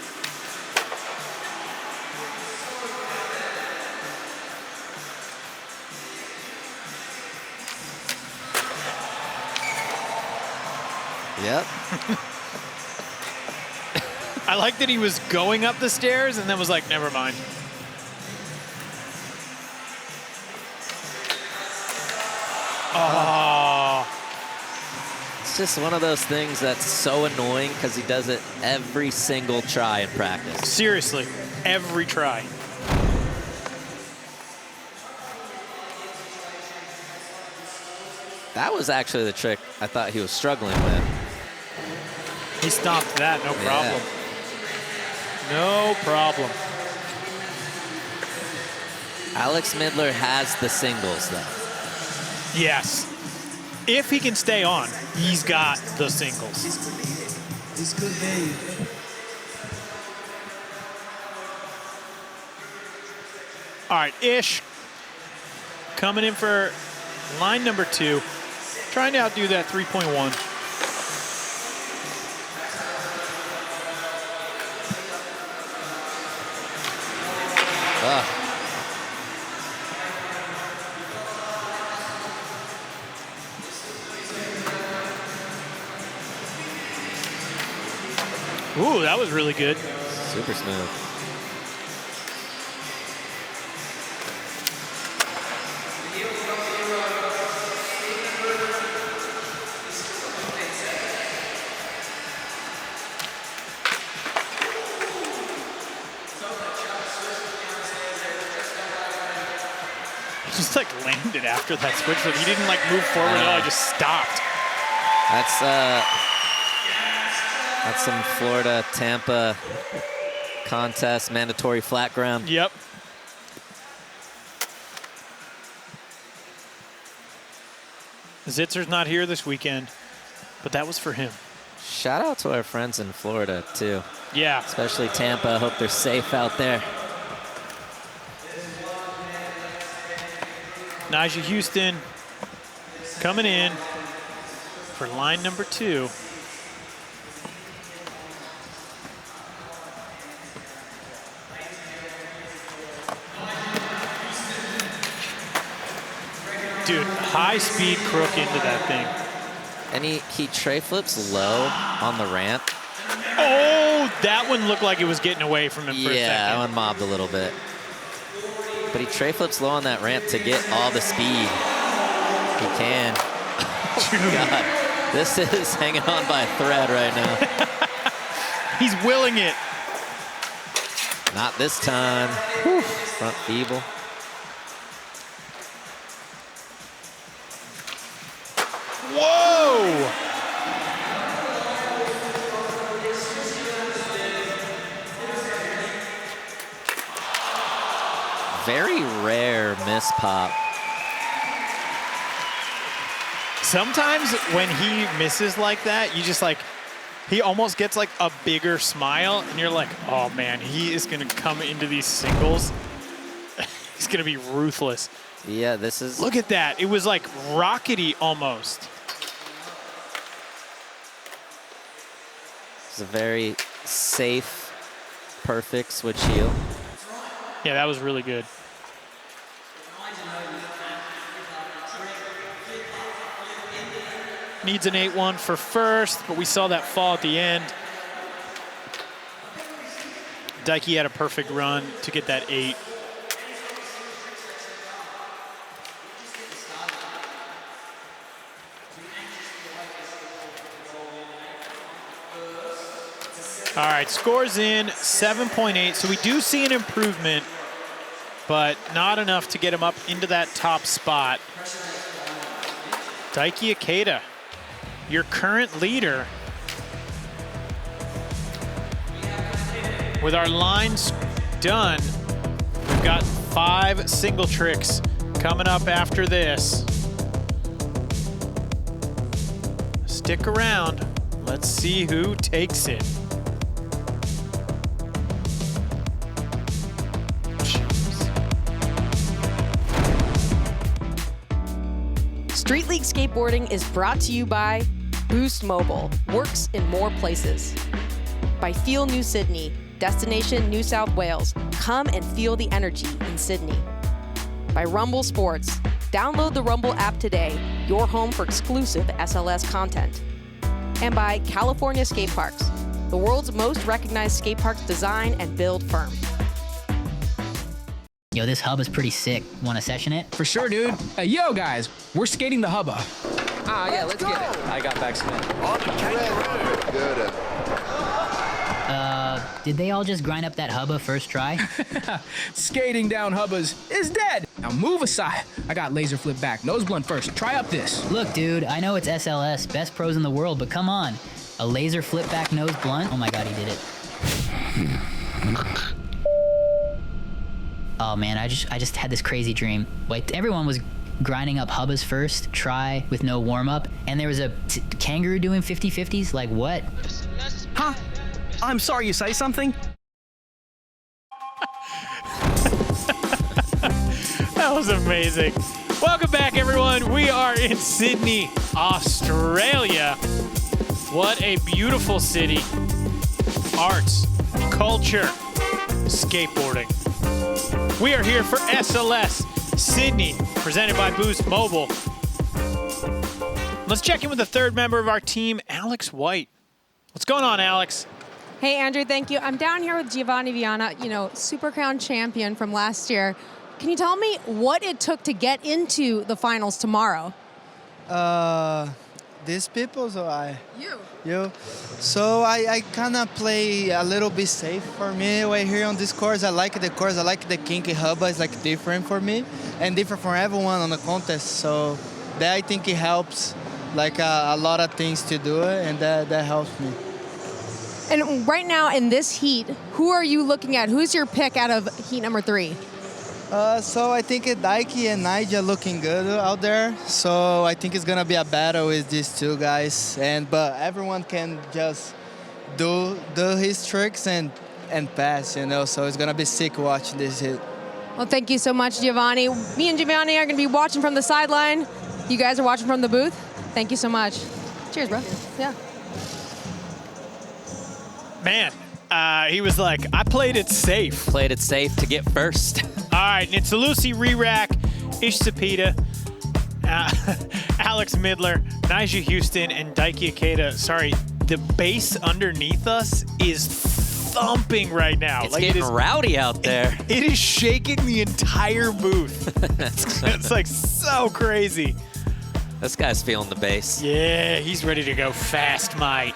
Yep. I like that he was going up the stairs and then was like, never mind. Oh. It's just one of those things that's so annoying because he does it every single try in practice. Seriously, every try. That was actually the trick I thought he was struggling with. He stopped that, no problem. No problem. Alex Midler has the singles, though. Yes. If he can stay on, he's got the singles. This could be. All right, Ish coming in for line number 2, trying to outdo that 3.1. Ooh, that was really good. Super smooth. Just like landed after that switch. Like he didn't like move forward at all. He just stopped. That's some Florida Tampa contest mandatory flat ground. Yep. Zitzer's not here this weekend, but that was for him. Shout out to our friends in Florida too. Yeah. Especially Tampa. I hope they're safe out there. Nyjah Huston coming in for line number 2. Dude, high speed crook into that thing. And he tray flips low on the ramp. Oh, that one looked like it was getting away from him for a Yeah, that second. one mobbed a little bit. But he tray flips low on that ramp to get all the speed he can. Oh, God. This is hanging on by a thread right now. He's willing it. Not this time. Whew. Front feeble. Whoa! Very rare miss pop. Sometimes when he misses like that, you just like, he almost gets like a bigger smile and you're like, oh man, he is gonna come into these singles. He's gonna be ruthless. Yeah, this is... Look at that. It was like rockety almost. It's a very safe, perfect switch heel. Yeah, that was really good. Needs an 8-1 for first, but we saw that fall at the end. Daiki had a perfect run to get that 8. All right, scores in 7.8. So we do see an improvement, but not enough to get him up into that top spot. Daiki Ikeda, your current leader, with our lines done, we've got 5 single tricks coming up after this. Stick around. Let's see who takes it. Street League Skateboarding is brought to you by Boost Mobile, works in more places. By Feel New Sydney, destination New South Wales. Come and feel the energy in Sydney. By Rumble Sports, download the Rumble app today, your home for exclusive SLS content. And by California Skate Parks, the world's most recognized skate parks design and build firm. Yo, this hub is pretty sick. Want to session it? For sure, dude. Hey, yo, guys, we're skating the hubba. Yeah, let's get it. I got back spin. Good. Did they all just grind up that hubba first try? Skating down hubbas is dead. Now move aside. I got laser flip back. Nose blunt first. Try up this. Look, dude, I know it's SLS, best pros in the world, but come on. A laser flip back nose blunt? Oh my God, he did it. Oh man, I just had this crazy dream. Like everyone was grinding up hubbas first try with no warm up, and there was a kangaroo doing 50-50s. Like what? Huh? I'm sorry, you say something? That was amazing. Welcome back, everyone. We are in Sydney, Australia. What a beautiful city. Arts, culture, skateboarding. We are here for SLS Sydney, presented by Boost Mobile. Let's check in with the third member of our team, Alex White. What's going on, Alex? Hey, Andrew, thank you. I'm down here with Giovanni Vianna, Super Crown champion from last year. Can you tell me what it took to get into the finals tomorrow? These people, so You. You. So I kind of play a little bit safe for me right here on this course. I like the course. I like the kinky hubba. It's like different for me and different for everyone on the contest. So that I think it helps like a lot of things to do it, and that helps me. And right now in this heat, who are you looking at? Who's your pick out of heat number 3? So I think Daiki and Nyjah looking good out there. So I think it's gonna be a battle with these two guys. But everyone can just do his tricks and pass, So it's gonna be sick watching this hit. Well, thank you so much, Giovanni. Me and Giovanni are gonna be watching from the sideline. You guys are watching from the booth. Thank you so much. Cheers, bro. Yeah. Man, he was like, I played it safe. Played it safe to get first. All right, Nitsalusi Re-Rack, Cepeda, Alex Midler, Nyjah Huston, and Daiki Ikeda. Sorry, the bass underneath us is thumping right now. It's getting rowdy out there. It is shaking the entire booth. It's like so crazy. This guy's feeling the bass. Yeah, he's ready to go fast, mate.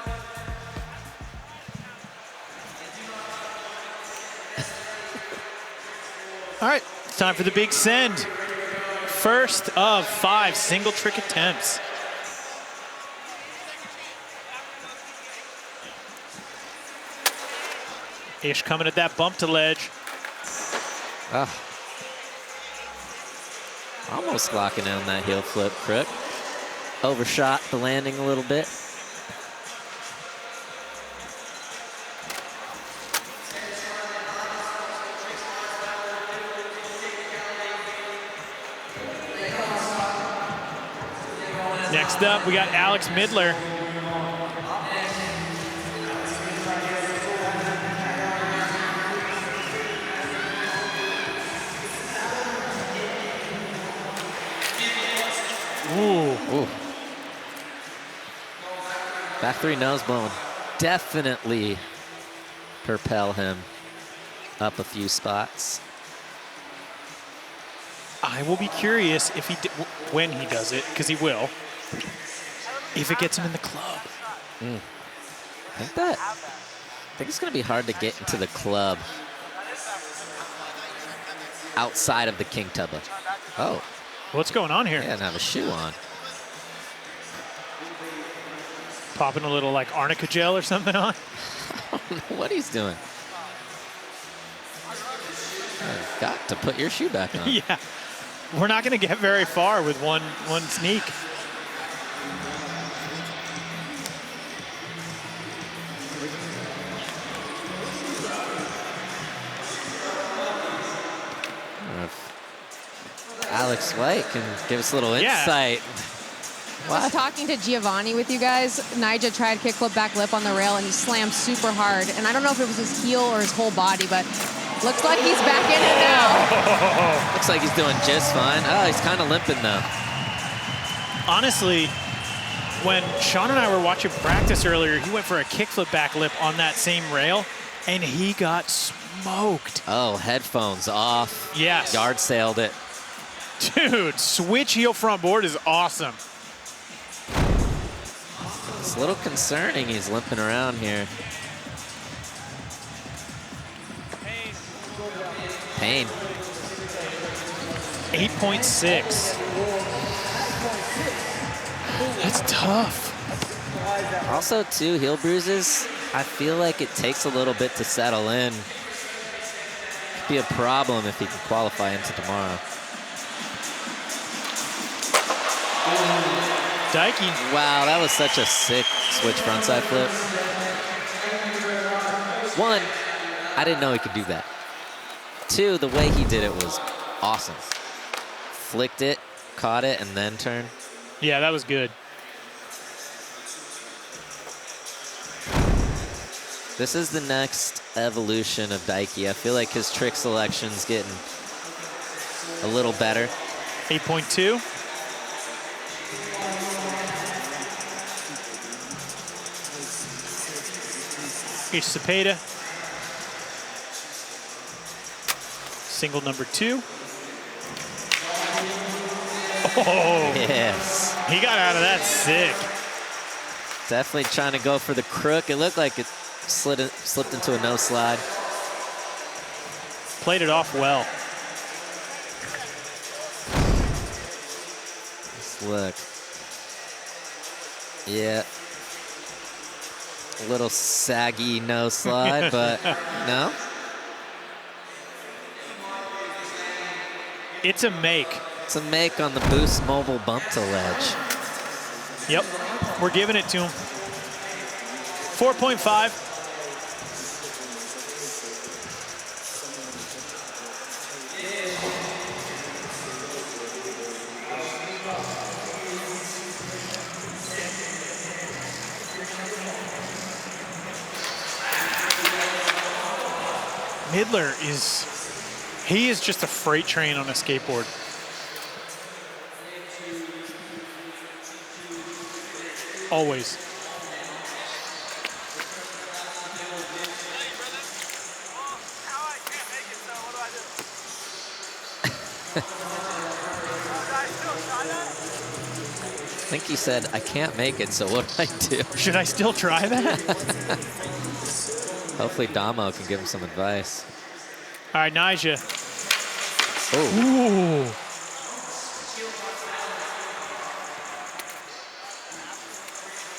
All right, it's time for the big send. First of 5 single trick attempts. Ish coming at that bump to ledge. Almost locking down that heel flip crook. Overshot the landing a little bit. Next up, we got Alex Midler. Ooh. Back 3 nose bone. Definitely propel him up a few spots. I will be curious if when he does it, because he will, if it gets him in the club. I think it's going to be hard to get into the club outside of the king tubba. Oh. What's going on here? He doesn't have a shoe on. Popping a little like arnica gel or something on? I don't know what he's doing. Got to put your shoe back on. Yeah. We're not going to get very far with one sneak. Alex White can give us a little insight. I was talking to Giovanni with you guys. Nyjah tried kickflip back lip on the rail, and he slammed super hard. And I don't know if it was his heel or his whole body, but looks like he's back in it now. Looks like he's doing just fine. Oh, he's kind of limping, though. Honestly, when Sean and I were watching practice earlier, he went for a kickflip back lip on that same rail, and he got smoked. Oh, headphones off. Yes. Yard sailed it. Dude, switch heel front board is awesome. It's a little concerning he's limping around here. Pain. 8.6. That's tough. Also, too, heel bruises, I feel like it takes a little bit to settle in. Could be a problem if he can qualify into tomorrow. Daiki. Wow, that was such a sick switch frontside flip. One, I didn't know he could do that. Two, the way he did it was awesome. Flicked it, caught it, and then turned. Yeah, that was good. This is the next evolution of Daiki. I feel like his trick selection's getting a little better. 8.2. Here's Cepeda. Single number 2. Oh, yes. He got out of that sick. Definitely trying to go for the crook. It looked like it slipped into a no slide. Played it off well. Let's look. Yeah. A little saggy no slide, but no. It's a make. It's a make on the Boost Mobile bump to ledge. Yep, we're giving it to him. 4.5. Midler he is just a freight train on a skateboard. Always. I think he said, I can't make it, so what do I do? Should I still try that? Hopefully Damo can give him some advice. All right, Nyjah. Oh. Ooh.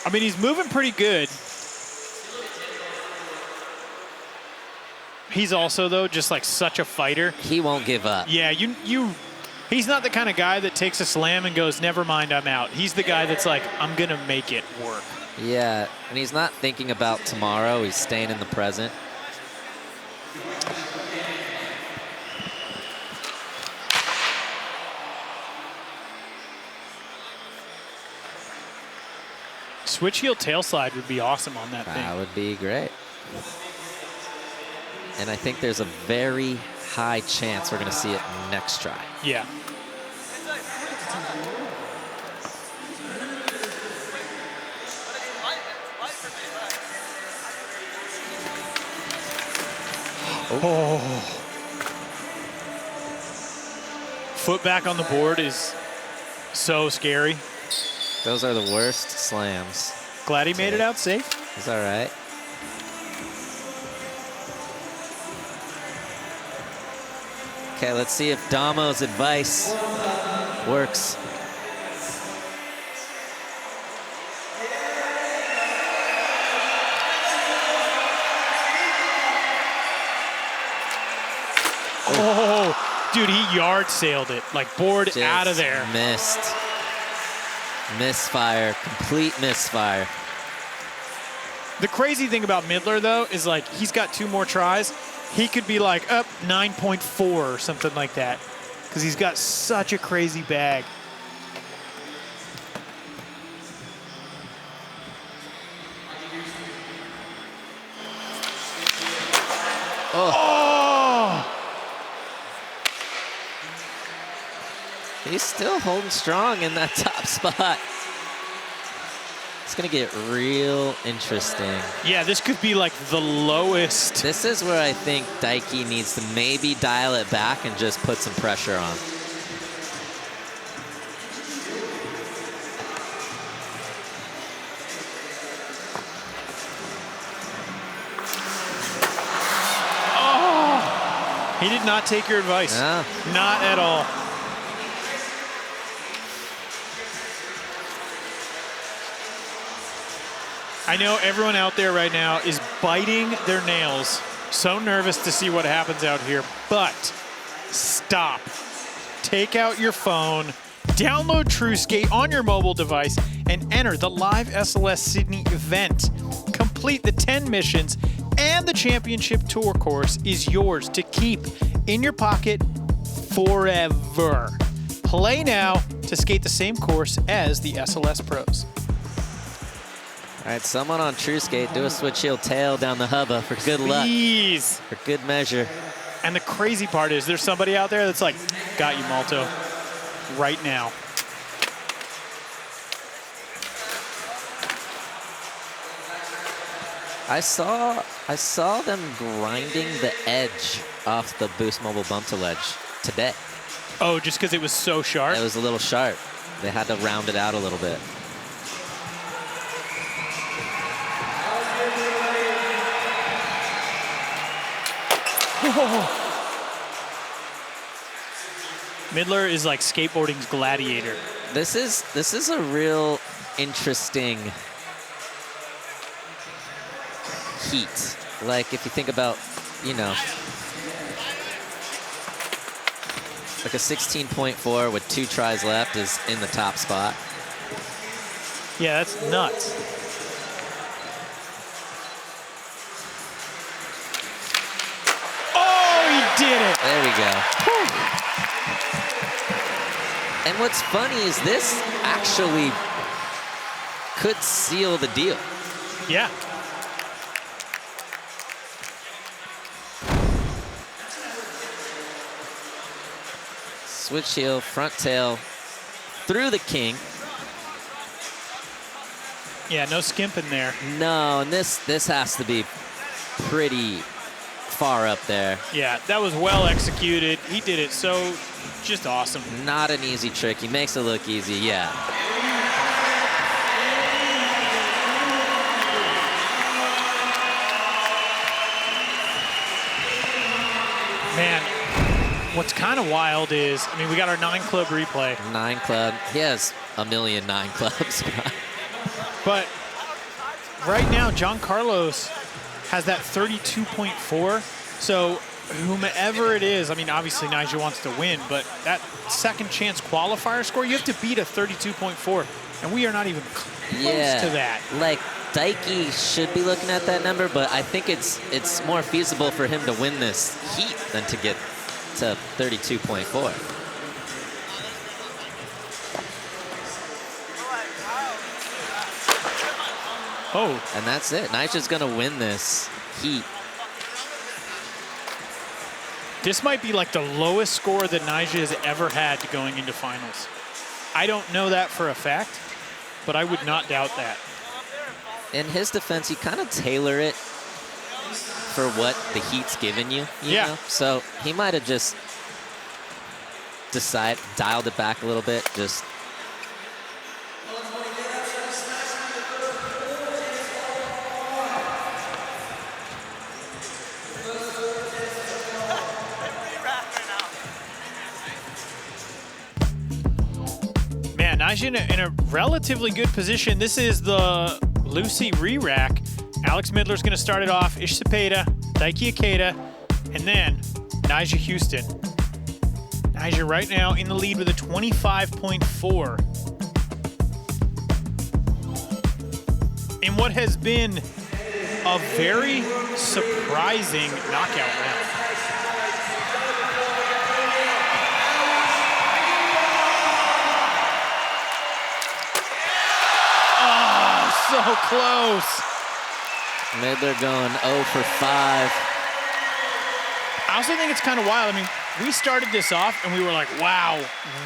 I mean, he's moving pretty good. He's also, though, just like such a fighter. He won't give up. Yeah, he's not the kind of guy that takes a slam and goes, never mind, I'm out. He's the guy that's like, I'm going to make it work. Yeah, and he's not thinking about tomorrow. He's staying in the present. Switch heel tail slide would be awesome on that thing. That would be great. And I think there's a very high chance we're going to see it next try. Yeah. Oh. Foot back on the board is so scary. Those are the worst slams. Glad he made it out safe. It's all right. Okay, let's see if Damo's advice works. Oh, dude, he yard sailed it, like board Just out of there. Missed. Misfire, complete misfire. The crazy thing about Midler, though, is like he's got 2 more tries. He could be like up 9.4 or something like that because he's got such a crazy bag. Oh. He's still holding strong in that top spot. It's gonna get real interesting. Yeah, this could be like the lowest. This is where I think Daiki needs to maybe dial it back and just put some pressure on. Oh, he did not take your advice. No. Not at all. I know everyone out there right now is biting their nails, so nervous to see what happens out here, but stop. Take out your phone, download TrueSkate on your mobile device, and enter the live SLS Sydney event. Complete the 10 missions, and the championship tour course is yours to keep in your pocket forever. Play now to skate the same course as the SLS pros. All right, someone on TrueSkate, do a switch heel tail down the hubba for good luck. Please. For good measure. And the crazy part is there's somebody out there that's like, got you, Malto, right now. I saw them grinding the edge off the Boost Mobile bump to ledge today. Oh, just because it was so sharp? It was a little sharp. They had to round it out a little bit. Midler is like skateboarding's gladiator. This is a real interesting heat. Like if you think about, you know, like a 16.4 with 2 tries left is in the top spot. Yeah, that's nuts. Did it. There we go. Whew. And what's funny is this actually could seal the deal. Yeah. Switch heel, front tail, through the king. Yeah, no skimping there. No, and this has to be pretty far up there. Yeah, that was well executed. He did it so just awesome. Not an easy trick. He makes it look easy, yeah. Man, what's kind of wild is, I mean, we got our 9 club replay. 9 club. He has a million 9 clubs. But right now, Jhancarlos has that 32.4. So whomever it is, I mean, obviously Nyjah wants to win, but that second chance qualifier score, you have to beat a 32.4. And we are not even close to that. Like Daiki should be looking at that number, but I think it's more feasible for him to win this heat than to get to 32.4. Oh. And that's it. Nyjah's gonna win this heat. This might be like the lowest score that Nyjah has ever had going into finals. I don't know that for a fact, but I would not doubt that. In his defense, you kind of tailor it for what the heat's given you, you know? So he might have just dialed it back a little bit, just Nyjah in a relatively good position. This is the Lucy re-rack. Alex Midler's going to start it off. Cepeda, Daiki Ikeda, and then Nyjah Huston. Nyjah right now in the lead with a 25.4. In what has been a very surprising knockout round. Oh, so close. Midler going 0 for 5. I also think it's kind of wild. I mean, we started this off and we were like, wow,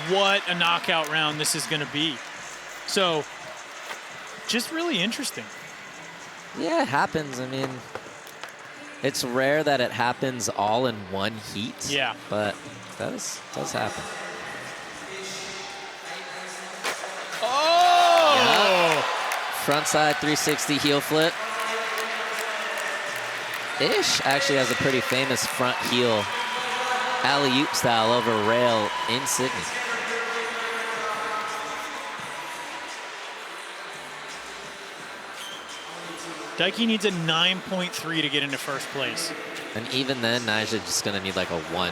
what a knockout round this is going to be. So, just really interesting. Yeah, it happens. I mean, it's rare that it happens all in one heat. Yeah. But does happen. Oh! Yeah. Frontside 360 heel flip. Ish actually has a pretty famous front heel alley-oop style over rail in Sydney. Daiki needs a 9.3 to get into first place. And even then, Nyjah just gonna need like a 1.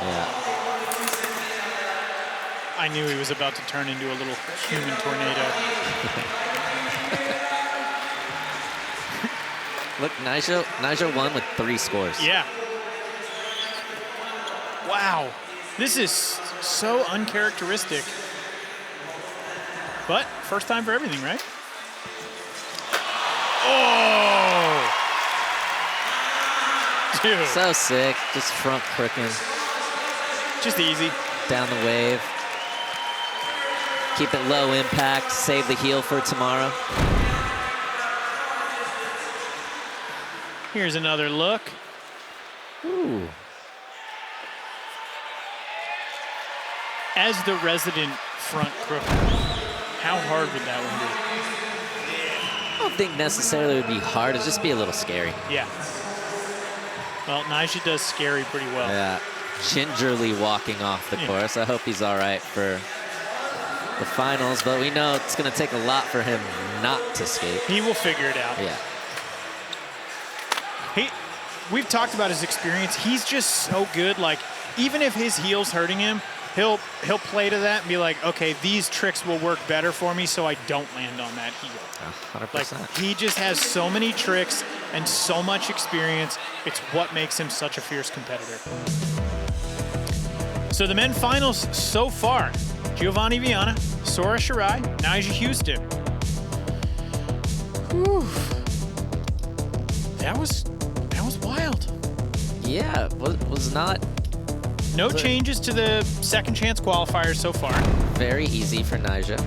Yeah. I knew he was about to turn into a little human tornado. Look, Nyjah won with 3 scores. Yeah. Wow. This is so uncharacteristic. But first time for everything, right? Oh! Dude. So sick. Just front crooking. Just easy. Down the wave. Keep it low impact. Save the heel for tomorrow. Here's another look. Ooh. As the resident front crook, how hard would that one be? I don't think necessarily it would be hard. It'd just be a little scary. Yeah. Well, Nyjah does scary pretty well. Yeah. Gingerly walking off the course. I hope he's all right for the finals, but we know it's going to take a lot for him not to skate. He will figure it out. Yeah. We've talked about his experience. He's just so good. Like, even if his heel's hurting him, he'll play to that and be like, okay, these tricks will work better for me so I don't land on that heel. 100%. Like, he just has so many tricks and so much experience. It's what makes him such a fierce competitor. So the men finals so far: Giovanni Vianna, Sora Shirai, Nyjah Huston. Whew. That was wild. Yeah, was not. No changes to the second chance qualifiers so far. Very easy for Nyjah.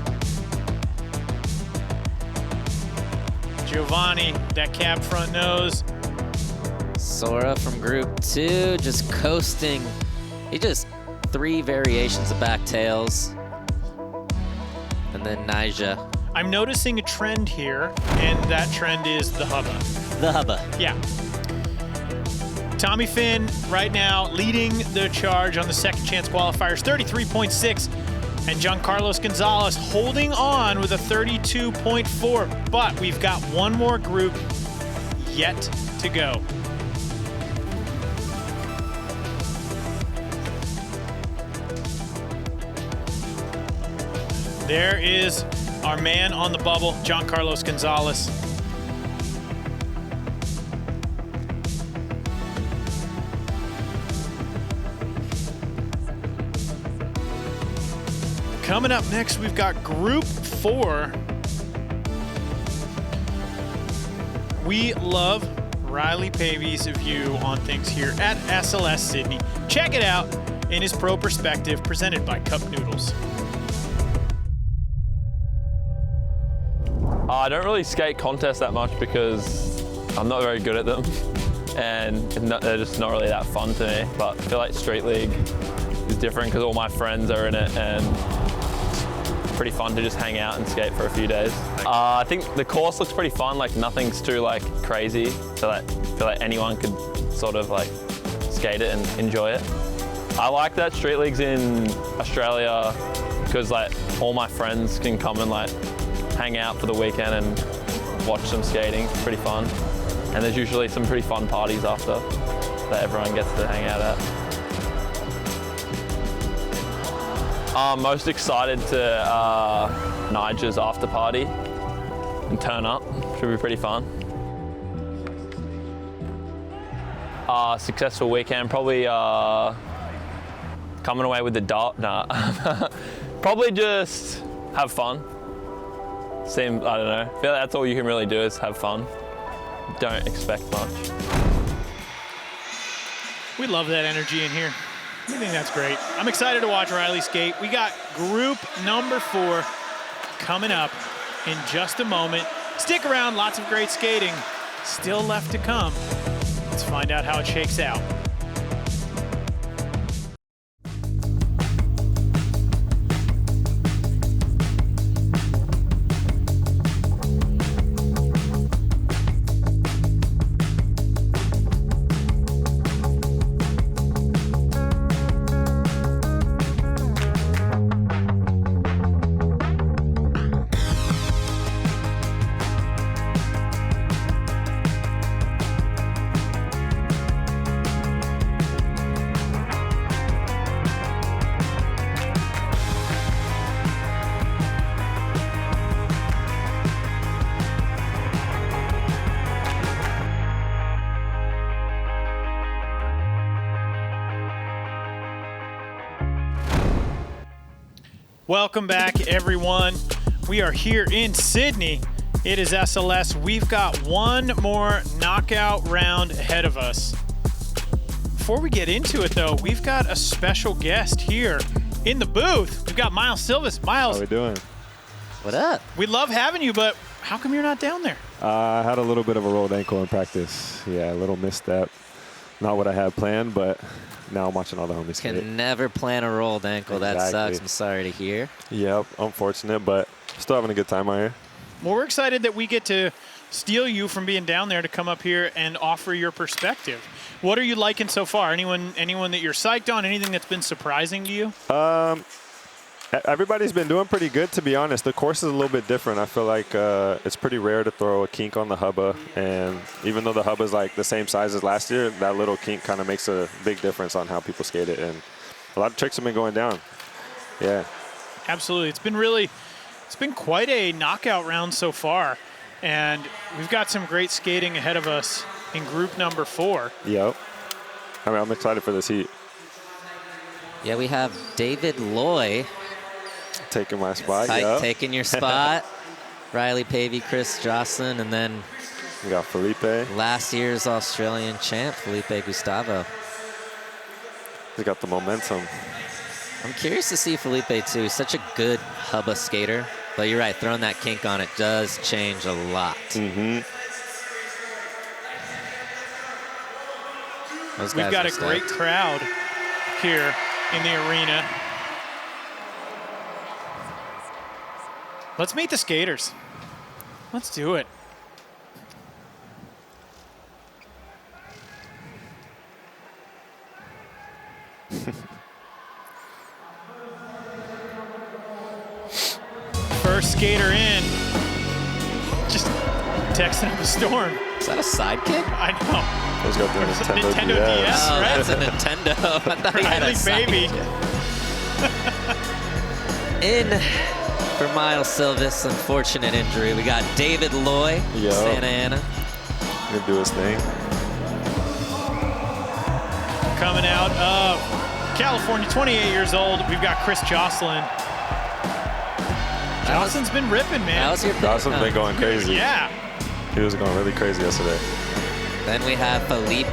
Giovanni, that cab front nose. Sora from group 2, just coasting. He just 3 variations of back tails. And then Nyjah. I'm noticing a trend here, and that trend is the hubba. The hubba. Yeah. Tommy Fynn right now leading the charge on the second chance qualifiers, 33.6. And Jhancarlos Gonzalez holding on with a 32.4. But we've got one more group yet to go. There is our man on the bubble, Jhancarlos Gonzalez. Coming up next, we've got Group 4. We love Riley Pavey's view on things here at SLS Sydney. Check it out in his pro perspective, presented by Cup Noodles. I don't really skate contests that much because I'm not very good at them, and they're just not really that fun to me. But I feel like Street League is different because all my friends are in it, and it's pretty fun to just hang out and skate for a few days. I think the course looks pretty fun. Like, nothing's too like crazy, so I feel like anyone could sort of like skate it and enjoy it. I like that Street League's in Australia because like all my friends can come and like hang out for the weekend and watch some skating. It's pretty fun. And there's usually some pretty fun parties after that everyone gets to hang out at. I'm most excited to Nyjah's after party and turn up. Should be pretty fun. Successful weekend, probably coming away with the dot. Nah. Probably just have fun. I don't know. I feel like that's all you can really do is have fun. Don't expect much. We love that energy in here. I think that's great. I'm excited to watch Riley skate. We got group number 4 coming up in just a moment. Stick around, lots of great skating still left to come. Let's find out how it shakes out. Welcome back, everyone. We are here in Sydney. It is SLS. We've got one more knockout round ahead of us. Before we get into it, though, we've got a special guest here in the booth. We've got Miles Silvas. Miles. How we doing? What up? We love having you, but how come you're not down there? I had a little bit of a rolled ankle in practice. Yeah, a little misstep. Not what I had planned, but now I'm watching all the homies skate. Can never plan a rolled ankle. Exactly. That sucks. I'm sorry to hear. Yep, unfortunate, but still having a good time out here. Well, we're excited that we get to steal you from being down there to come up here and offer your perspective. What are you liking so far? Anyone that you're psyched on? Anything that's been surprising to you? Everybody's been doing pretty good, to be honest. The course is a little bit different. I feel like it's pretty rare to throw a kink on the hubba, and even though the hubba is like the same size as last year, that little kink kind of makes a big difference on how people skate it, and a lot of tricks have been going down. Yeah. Absolutely. It's been quite a knockout round so far, and we've got some great skating ahead of us in group number 4. Yep. I mean, I'm excited for this heat. Yeah, we have David Loy. Taking my spot, Taking your spot. Riley, Pavey, Chris, Joslin, and then we got Felipe. Last year's Australian champ, Felipe Gustavo. He got the momentum. I'm curious to see Felipe, too. He's such a good hubba skater. But you're right, throwing that kink on it does change a lot. Mm-hmm. We've got a great crowd here in the arena. Let's meet the skaters. Let's do it. First skater in. Just texting up a storm. Is that a sidekick? I know. Let's go through Nintendo DS. Oh, right? that's a Nintendo. I thought he had a baby. In for Miles Silvas, unfortunate injury. We got David Loy, Santa Ana. Gonna do his thing. Coming out of California, 28 years old, we've got Chris Joslin. Joslin's been ripping, man. Joslin's been going crazy. Yeah. He was going really crazy yesterday. Then we have Felipe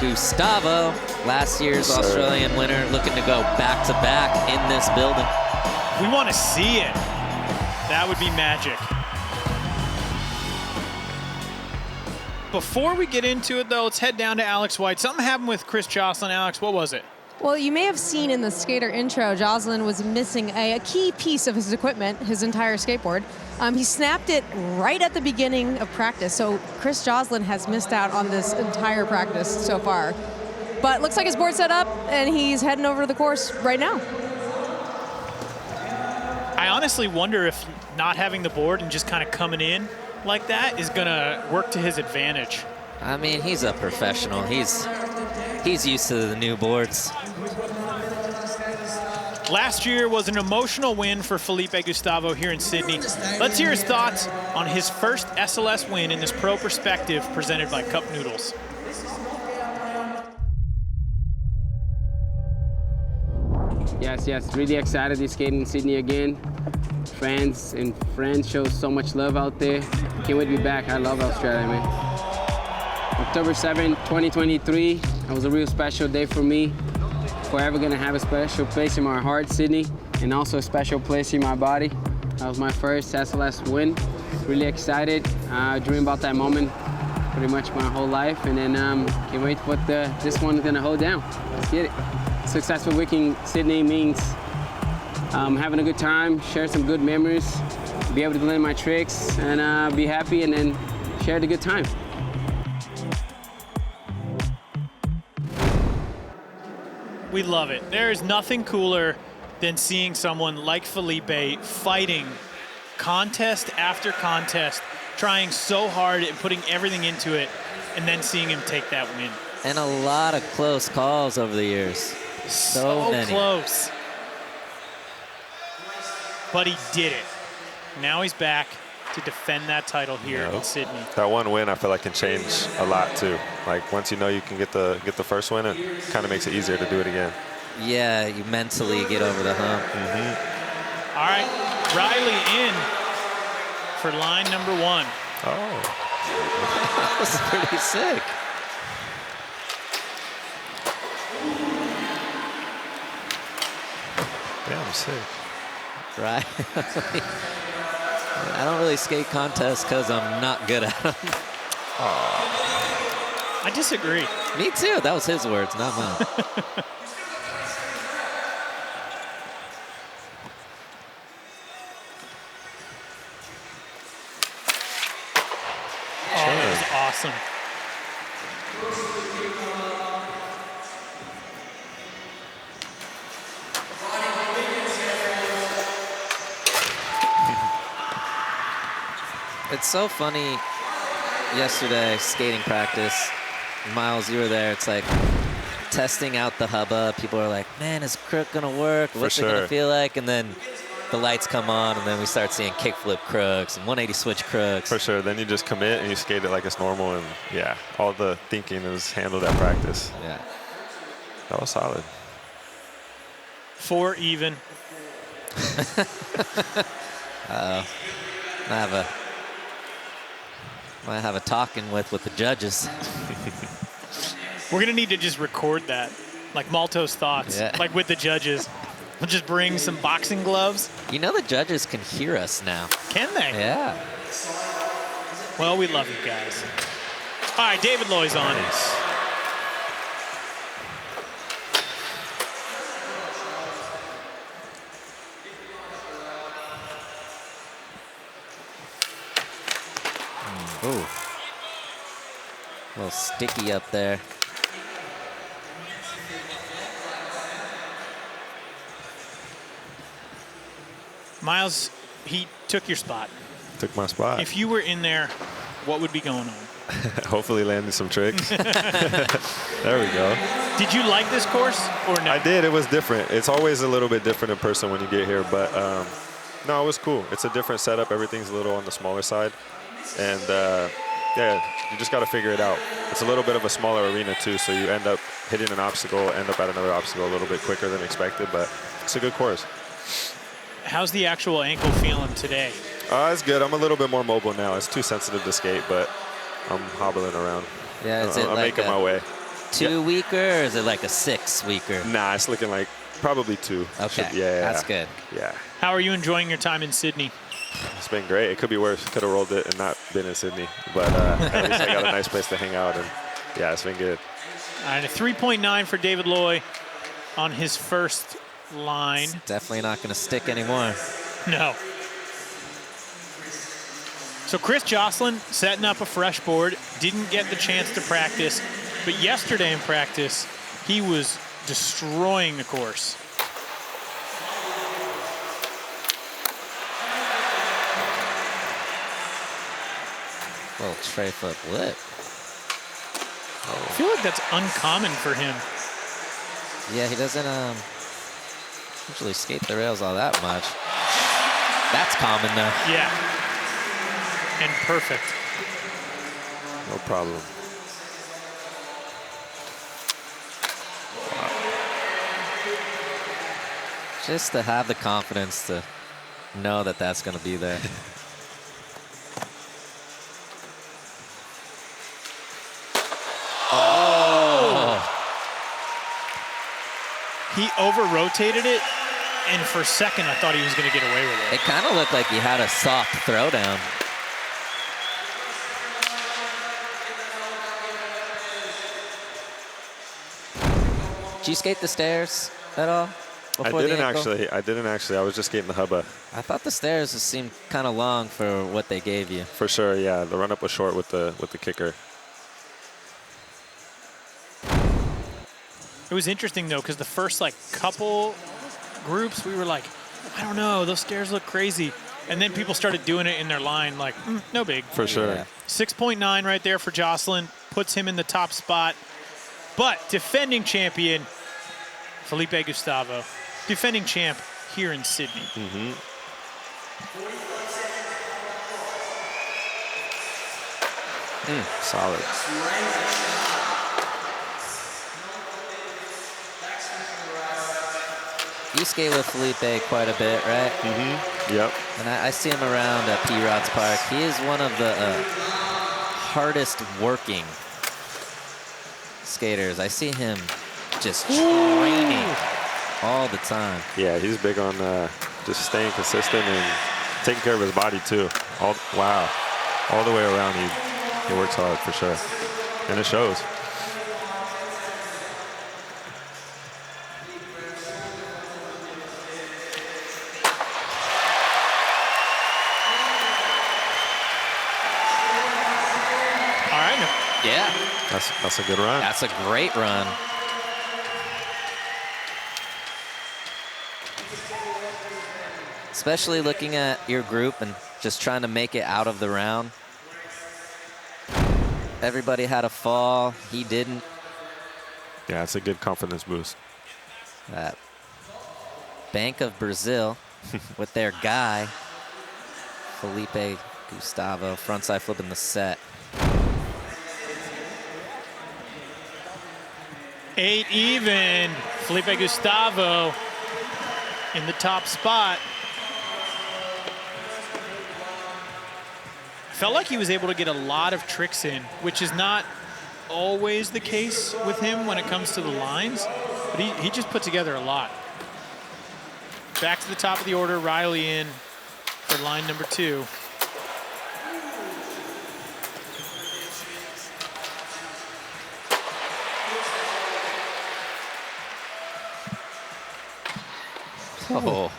Gustavo, last year's Australian winner, looking to go back-to-back in this building. We want to see it. That would be magic. Before we get into it, though, let's head down to Alex White. Something happened with Chris Joslin. Alex, what was it? Well, you may have seen in the skater intro, Joslin was missing a key piece of his equipment, his entire skateboard. He snapped it right at the beginning of practice, so Chris Joslin has missed out on this entire practice so far. But looks like his board's set up, and he's heading over to the course right now. I honestly wonder if not having the board and just kind of coming in like that is going to work to his advantage. I mean, he's a professional. He's used to the new boards. Last year was an emotional win for Felipe Gustavo here in Sydney. Let's hear his thoughts on his first SLS win in this pro perspective presented by Cup Noodles. Yes, really excited to skate in Sydney again. Fans and friends show so much love out there. Can't wait to be back. I love Australia, man. October 7, 2023, that was a real special day for me. Forever gonna have a special place in my heart, Sydney, and also a special place in my body. That was my first SLS win. Really excited. Dream about that moment pretty much my whole life, and then can't wait for what this one's gonna hold down. Let's get it. Successful week in Sydney means having a good time, share some good memories, be able to learn my tricks, and be happy, and then share the good time. We love it. There is nothing cooler than seeing someone like Felipe fighting contest after contest, trying so hard and putting everything into it, and then seeing him take that win. And a lot of close calls over the years. So many. Close. But he did it. Now he's back to defend that title here in Sydney. That one win, I feel like, can change a lot too. Like once you know you can get the first win, it kind of makes it easier to do it again. Yeah, you mentally get over the hump. All right, Riley in for line number 1. Oh. That was pretty sick. Damn sick. Right. I don't really skate contests because I'm not good at them. I disagree. Me too. That was his words, not mine. Oh, that was awesome. It's so funny. Yesterday, skating practice, Miles, you were there. It's like testing out the hubba. People are like, man, is crook gonna work? What's it gonna feel like? And then the lights come on, and then we start seeing kickflip crooks and 180 switch crooks. For sure. Then you just commit and you skate it like it's normal, and yeah, all the thinking is handled at practice. Yeah. That was solid. 4 even. Uh-oh. Might have a talking with the judges. We're gonna need to just record that, like Malto's thoughts, like with the judges. We'll just bring some boxing gloves. You know the judges can hear us now. Can they? Yeah. Well, we love you guys. All right, David Loy's on it. Ooh. A little sticky up there. Miles, he took your spot. Took my spot. If you were in there, what would be going on? Hopefully landing some tricks. There we go. Did you like this course or no? I did. It was different. It's always a little bit different in person when you get here, but no, it was cool. It's a different setup. Everything's a little on the smaller side. And yeah, you just got to figure it out. It's a little bit of a smaller arena too, so you end up hitting an obstacle, end up at another obstacle a little bit quicker than expected, but it's a good course. How's the actual ankle feeling today? It's good. I'm a little bit more mobile now. It's too sensitive to skate, but I'm hobbling around. Yeah, is it I'm like making my way. 2 weeker, or is it like a 6 weeker? Nah, it's looking like probably 2. Okay, yeah, that's good. Yeah. How are you enjoying your time in Sydney? It's been great. It could be worse. Could have rolled it and not been in Sydney, but at least I got a nice place to hang out, and yeah, it's been good. All right, a 3.9 for David Loy on his first line. It's definitely not going to stick anymore. No. So Chris Joslin setting up a fresh board, didn't get the chance to practice, but yesterday in practice, he was destroying the course. Little tray flip whip. I feel like that's uncommon for him. Yeah, he doesn't usually skate the rails all that much. That's common though. Yeah. And perfect. No problem. Just to have the confidence to know that that's going to be there. He over-rotated it, and for a second I thought he was going to get away with it. It kind of looked like he had a soft throwdown. Did you skate the stairs at all? I didn't actually. I was just skating the hubba. I thought the stairs seemed kind of long for what they gave you. For sure, yeah. The run-up was short with the kicker. It was interesting, though, because the first, like, couple groups, we were like, I don't know, those stairs look crazy. And then people started doing it in their line, like, no big. For sure. Yeah. 6.9 right there for Joslin. Puts him in the top spot. But defending champion, Felipe Gustavo. Defending champ here in Sydney. Mm-hmm. Solid. You skate with Felipe quite a bit, right? Mm-hmm. Yep. And I see him around at P-Rod's Park. He is one of the hardest working skaters. I see him just training all the time. Yeah, he's big on just staying consistent and taking care of his body too. Wow. All the way around, he works hard for sure. And it shows. Yeah. That's a good run. That's a great run. Especially looking at your group and just trying to make it out of the round. Everybody had a fall. He didn't. Yeah, it's a good confidence boost. That Bank of Brazil with their guy, Felipe Gustavo, frontside flip in the set. 8 even. Felipe Gustavo in the top spot. Felt like he was able to get a lot of tricks in, which is not always the case with him when it comes to the lines, but he just put together a lot. Back to the top of the order, Riley in for line number 2. Oh.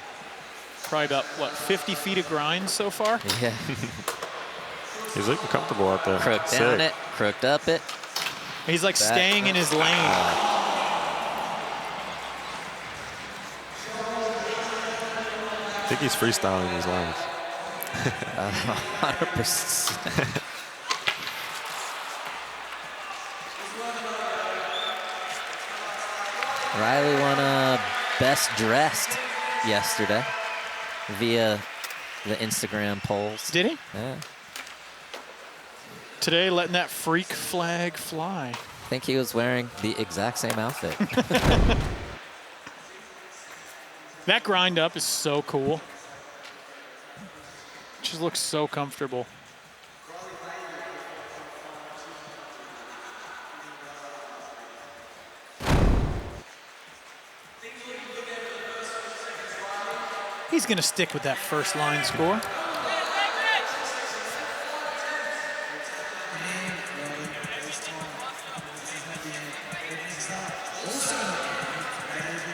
Probably about, what, 50 feet of grind so far? Yeah. He's looking comfortable out there. Crooked down it, crooked up it. He's like staying in his lane. I think he's freestyling these lines. 100%. Riley won Best Dressed yesterday via the Instagram polls. Did he? Yeah. Today, letting that freak flag fly. I think he was wearing the exact same outfit. That grind up is so cool. Just looks so comfortable. He's going to stick with that first line score.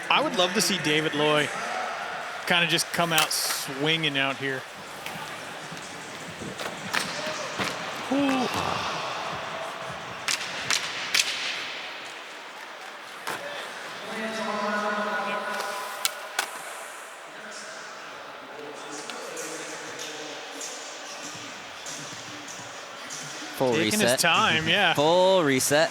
I would love to see David Loy kind of just come out swinging out here. Ooh. Full Taking reset. his time, yeah. Full reset.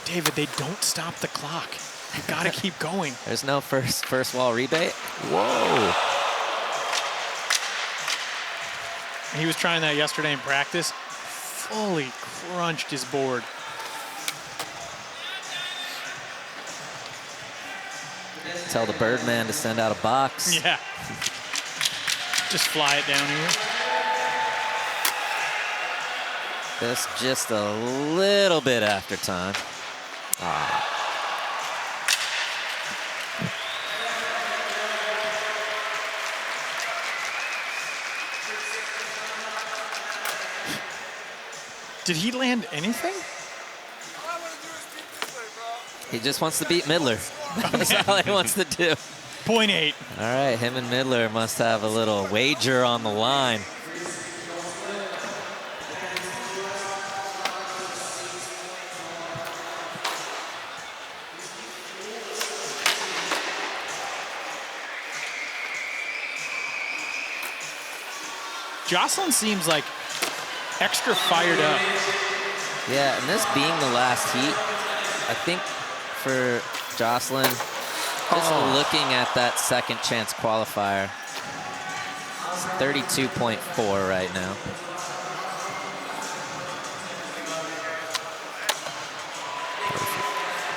David, they don't stop the clock. You gotta keep going. There's no first wall rebate. Whoa. He was trying that yesterday in practice. Fully crunched his board. Tell the Birdman to send out a box. Yeah. Just fly it down here. This just a little bit after time. Ah. Did he land anything? He just wants to beat Midler. That's all he wants to do. 0.8. All right, him and Midler must have a little wager on the line. Joslin seems like extra fired up. Yeah, and this being the last heat, I think for Joslin, just looking at that second chance qualifier, it's 32.4 right now.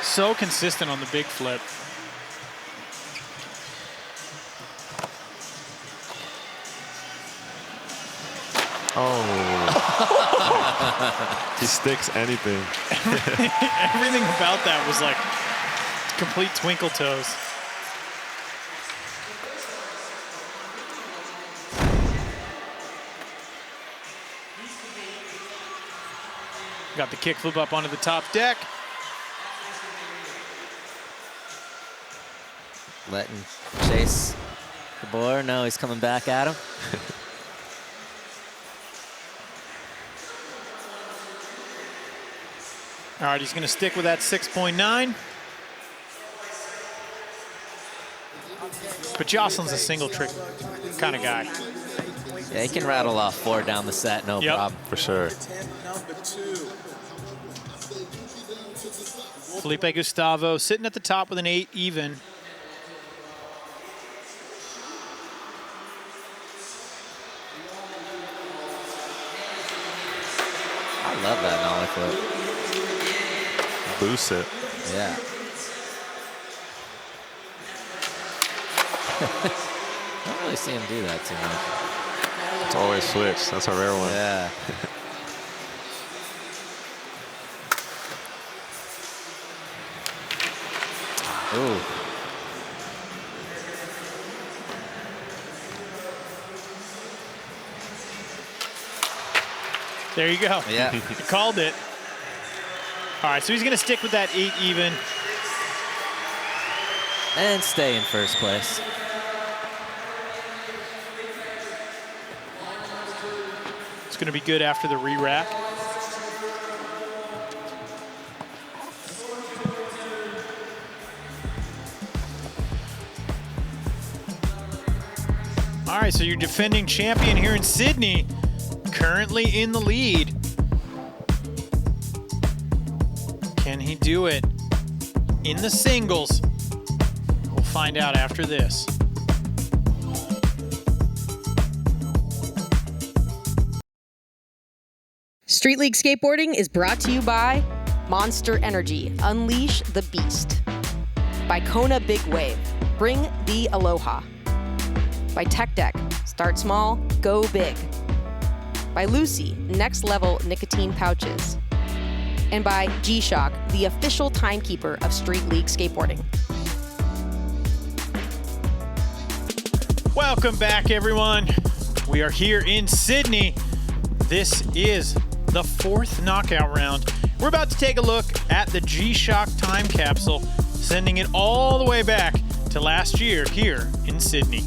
So consistent on the big flip. Oh. He sticks anything. Everything about that was like complete twinkle toes. Got the kickflip up onto the top deck. Letting chase the board. No, he's coming back at him. All right, he's going to stick with that 6.9. But Joslin's a single trick kind of guy. Yeah, he can rattle off 4 down the set, no problem. For sure. Felipe Gustavo sitting at the top with an 8 even. I love that nollie flip. Boost it. Yeah. I don't really see him do that too much. It's always switch. That's a rare one. Yeah. Ooh. There you go. Yeah. You called it. All right, so he's going to stick with that 8 even. And stay in first place. It's going to be good after the re-rack. All right, so your defending champion here in Sydney, currently in the lead. Can he do it in the singles? We'll find out after this. Street League Skateboarding is brought to you by Monster Energy, Unleash the Beast. By Kona Big Wave, Bring the Aloha. By Tech Deck, Start Small, Go Big. By Lucy, Next Level Nicotine Pouches. And by G-Shock, the official timekeeper of Street League Skateboarding. Welcome back, everyone. We are here in Sydney. This is the 4th knockout round. We're about to take a look at the G-Shock time capsule, sending it all the way back to last year here in Sydney.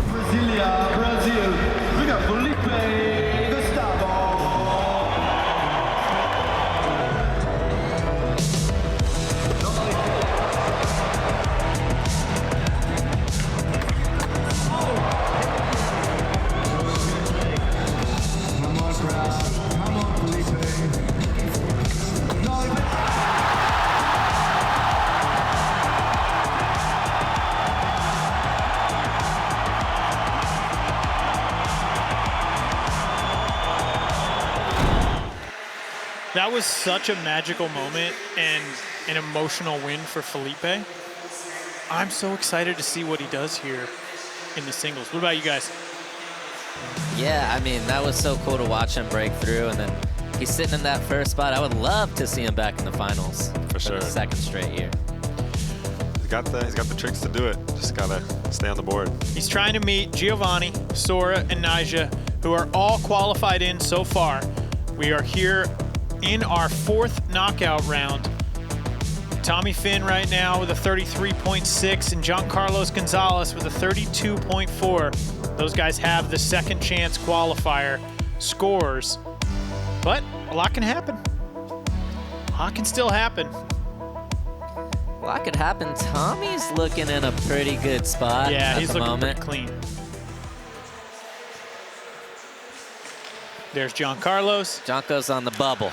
Brasilia, Brazil. We got Felipe, Gustavo. That was such a magical moment and an emotional win for Felipe. I'm so excited to see what he does here in the singles. What about you guys? Yeah, I mean, that was so cool to watch him break through, and then he's sitting in that first spot. I would love to see him back in the finals for sure. The second straight year. He's got the tricks to do it. Just gotta stay on the board. He's trying to meet Giovanni, Sora, and Nyjah, who are all qualified in so far. We are here in our 4th knockout round. Tommy Fynn right now with a 33.6 and Jhancarlos Gonzalez with a 32.4. Those guys have the second chance qualifier scores, but a lot can happen. A lot can still happen. A lot could happen. Tommy's looking in a pretty good spot Yeah, at he's the looking moment. pretty clean. There's Jhancarlos. Jonko's on the bubble.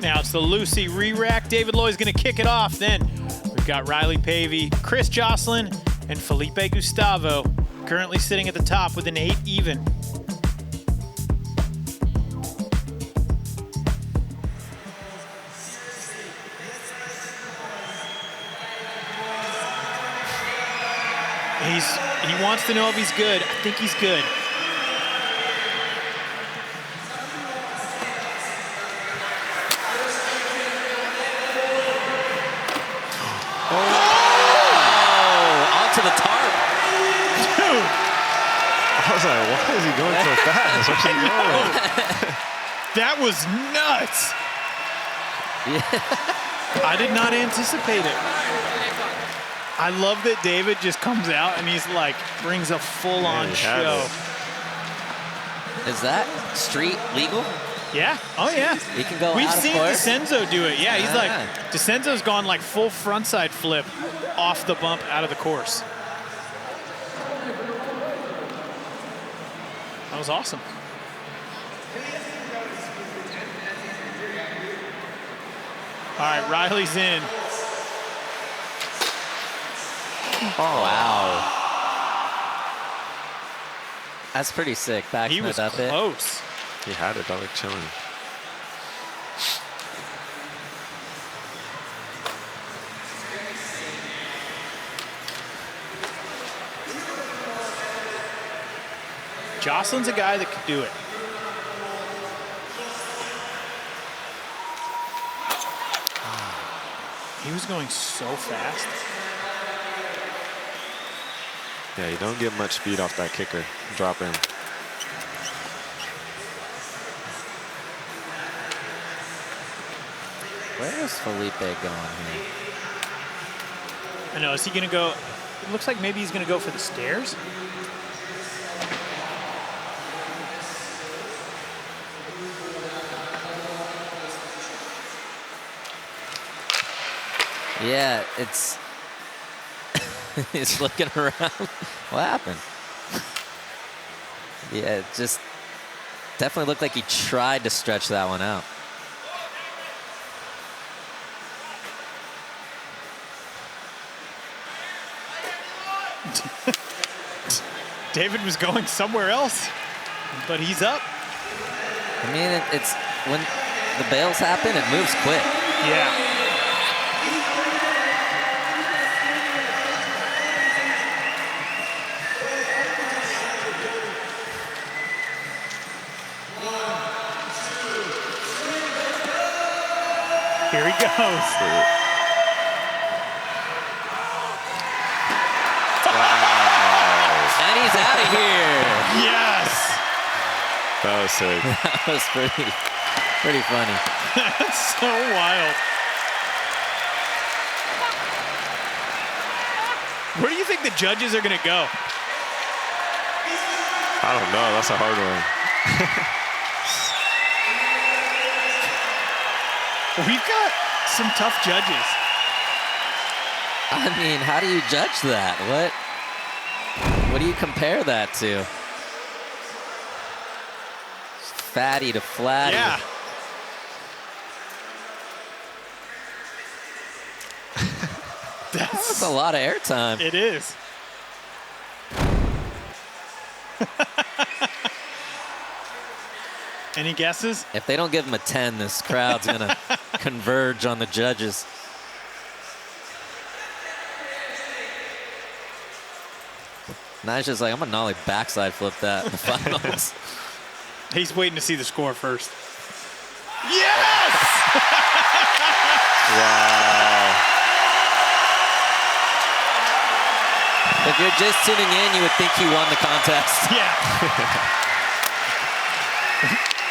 Now it's the Lucy re-rack. David Loy's gonna kick it off. Then we've got Riley Pavey, Chris Joslin, and Felipe Gustavo currently sitting at the top with an 8 even. He wants to know if he's good. I think he's good. Onto the tarp. Dude. I was like, why is he going so fast? What's he going? That was nuts. Yeah. I did not anticipate it. I love that David just comes out and he's like, brings a full-on show. Is that street legal? Yeah. Oh, yeah. He can go We've out of seen course? DeCenzo do it. Yeah, he's like, Ah. DeCenzo's gone like full frontside flip off the bump out of the course. That was awesome. All right, Riley's in. Oh, wow. That's pretty sick. Back He was up close. He had it. That was chilling. Joslin's a guy that could do it. He was going so fast. Yeah, you don't get much speed off that kicker. Drop in. Where is Felipe going here? I know, is he gonna go? It looks like maybe he's gonna go for the stairs. Yeah, it's... He's looking around. What happened? Yeah, it just definitely looked like he tried to stretch that one out. David was going somewhere else, but he's up. I mean, it's when the bails happen, it moves quick. Yeah. Here he goes. And he's out of here. Yes. That was sick. That was pretty funny. That's so wild. Where do you think the judges are going to go? I don't know. That's a hard one. We've got some tough judges. I mean, how do you judge that? What do you compare that to? Fatty to flatty. Yeah. That's That's a lot of airtime. It is. Any guesses? If they don't give him a 10, this crowd's going to converge on the judges. Nyjah's like, I'm going to nollie backside flip that in the finals. He's waiting to see the score first. Yes! Wow. If you're just tuning in, you would think he won the contest. Yeah.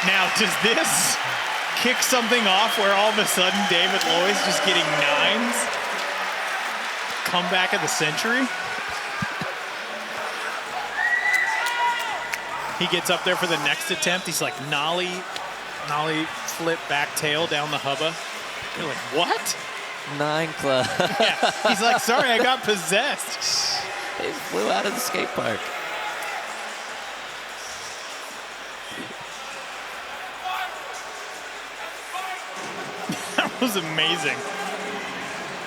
Now, does this kick something off where all of a sudden David Loy's just getting 9s? Comeback of the century? He gets up there for the next attempt. He's like, nollie, flip, back tail down the hubba. You're like, what? 9 club. Yeah. He's like, sorry, I got possessed. He flew out of the skate park. That was amazing.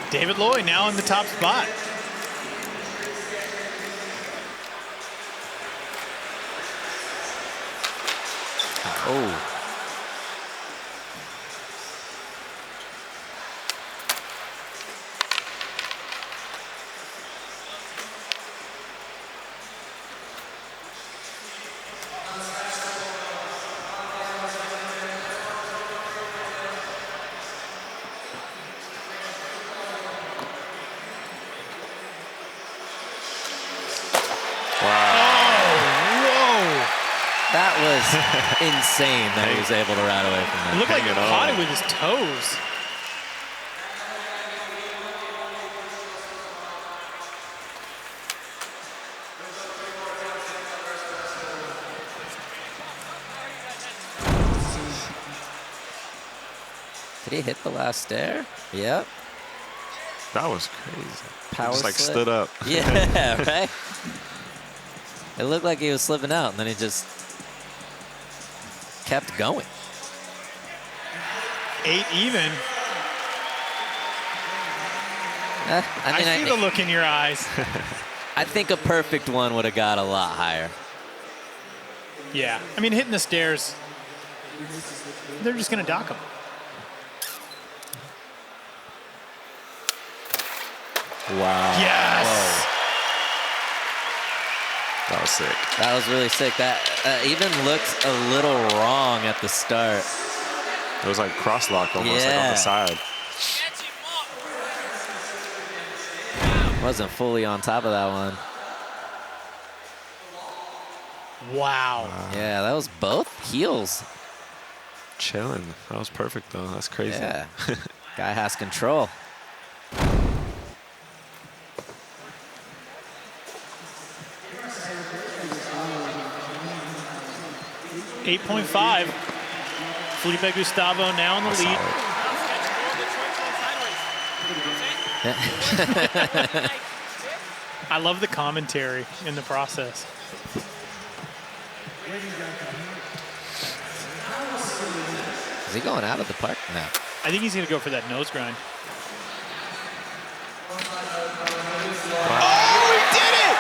David Loy now in the top spot. Oh. That was insane that he was able to ride away from that. It looked like he caught it with his toes. Did he hit the last stair? Yep. That was crazy. Power just like slip. stood up. Yeah, right? It looked like he was slipping out, and then he just kept going. 8 even. I see the look in your eyes. I think a perfect one would have got a lot higher. Yeah. I mean, hitting the stairs, they're just going to dock him. Wow. Yes. Whoa. That was sick. That was really sick. That even looked a little wrong at the start. It was like cross-locked almost, like on the side. Wasn't fully on top of that one. Wow. Yeah, that was both heels. Chilling. That was perfect, though. That's crazy. Yeah. Guy has control. 8.5. Felipe Gustavo now in the lead. I love the commentary in the process. Is he going out of the park? No. I think he's going to go for that nose grind. Oh, he did it!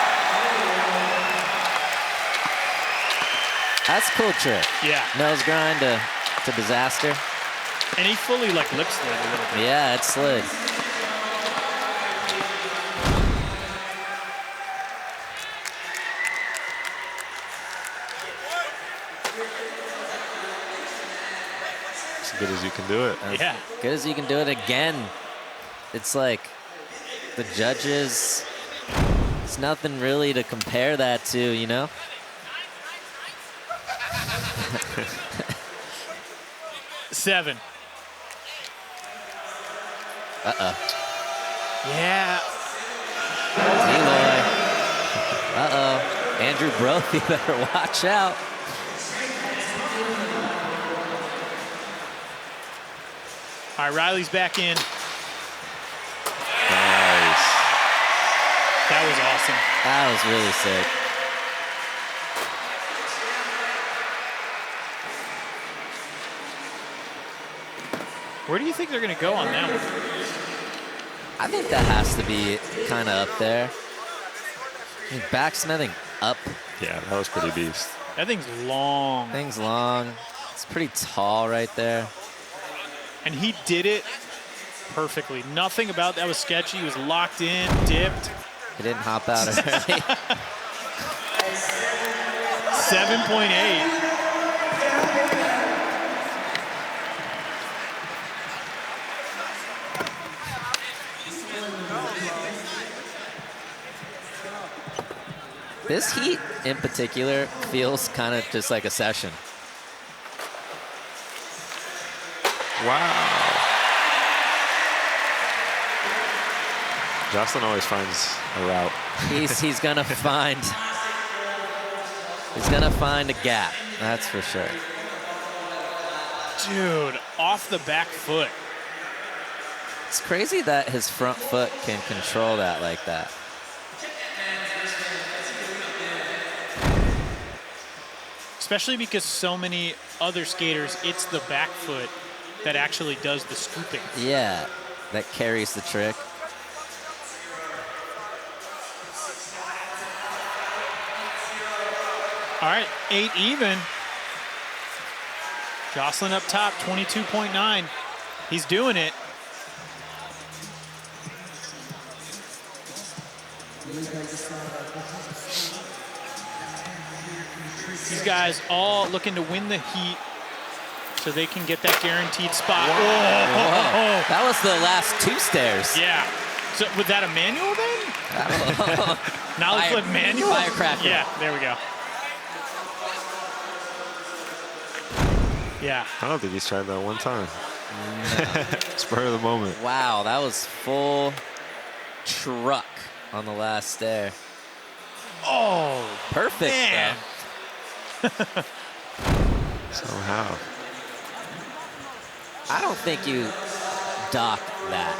That's a cool trick. Yeah. Nose grind to disaster. And he fully like lip slid a little bit. Yeah, it slid. As good as you can do it. Yeah. Good as you can do it again. It's like the judges, it's nothing really to compare that to, you know? Seven. Uh-oh. Yeah. Eloy. Uh-oh. Andrew Brophy better watch out. All right, Riley's back in. Nice. That was awesome. That was really sick. Where do you think they're going to go on that one? I think that has to be kind of up there. Backsmithing up. Yeah, that was pretty beast. That thing's long. Thing's long. It's pretty tall right there. And he did it perfectly. Nothing about that was sketchy. He was locked in, dipped. He didn't hop out early. 7.8. This heat in particular feels kind of just like a session. Wow. Joslin always finds a route. He's gonna find a gap. That's for sure. Dude, off the back foot. It's crazy that his front foot can control that like that. Especially because so many other skaters, it's the back foot that actually does the scooping. Yeah, that carries the trick. All right, 8 even. Joslin up top, 22.9. He's doing it. These guys all looking to win the heat so they can get that guaranteed spot. Whoa. Whoa. That was the last 2 stairs. Yeah. So was that a manual then? I don't know. Nollie flip manual? Firecracker. Yeah, there we go. Yeah. I don't think he's tried that one time. Spur of the moment. Wow, that was full truck on the last stair. Oh, perfect. Man. Somehow. I don't think you dock that.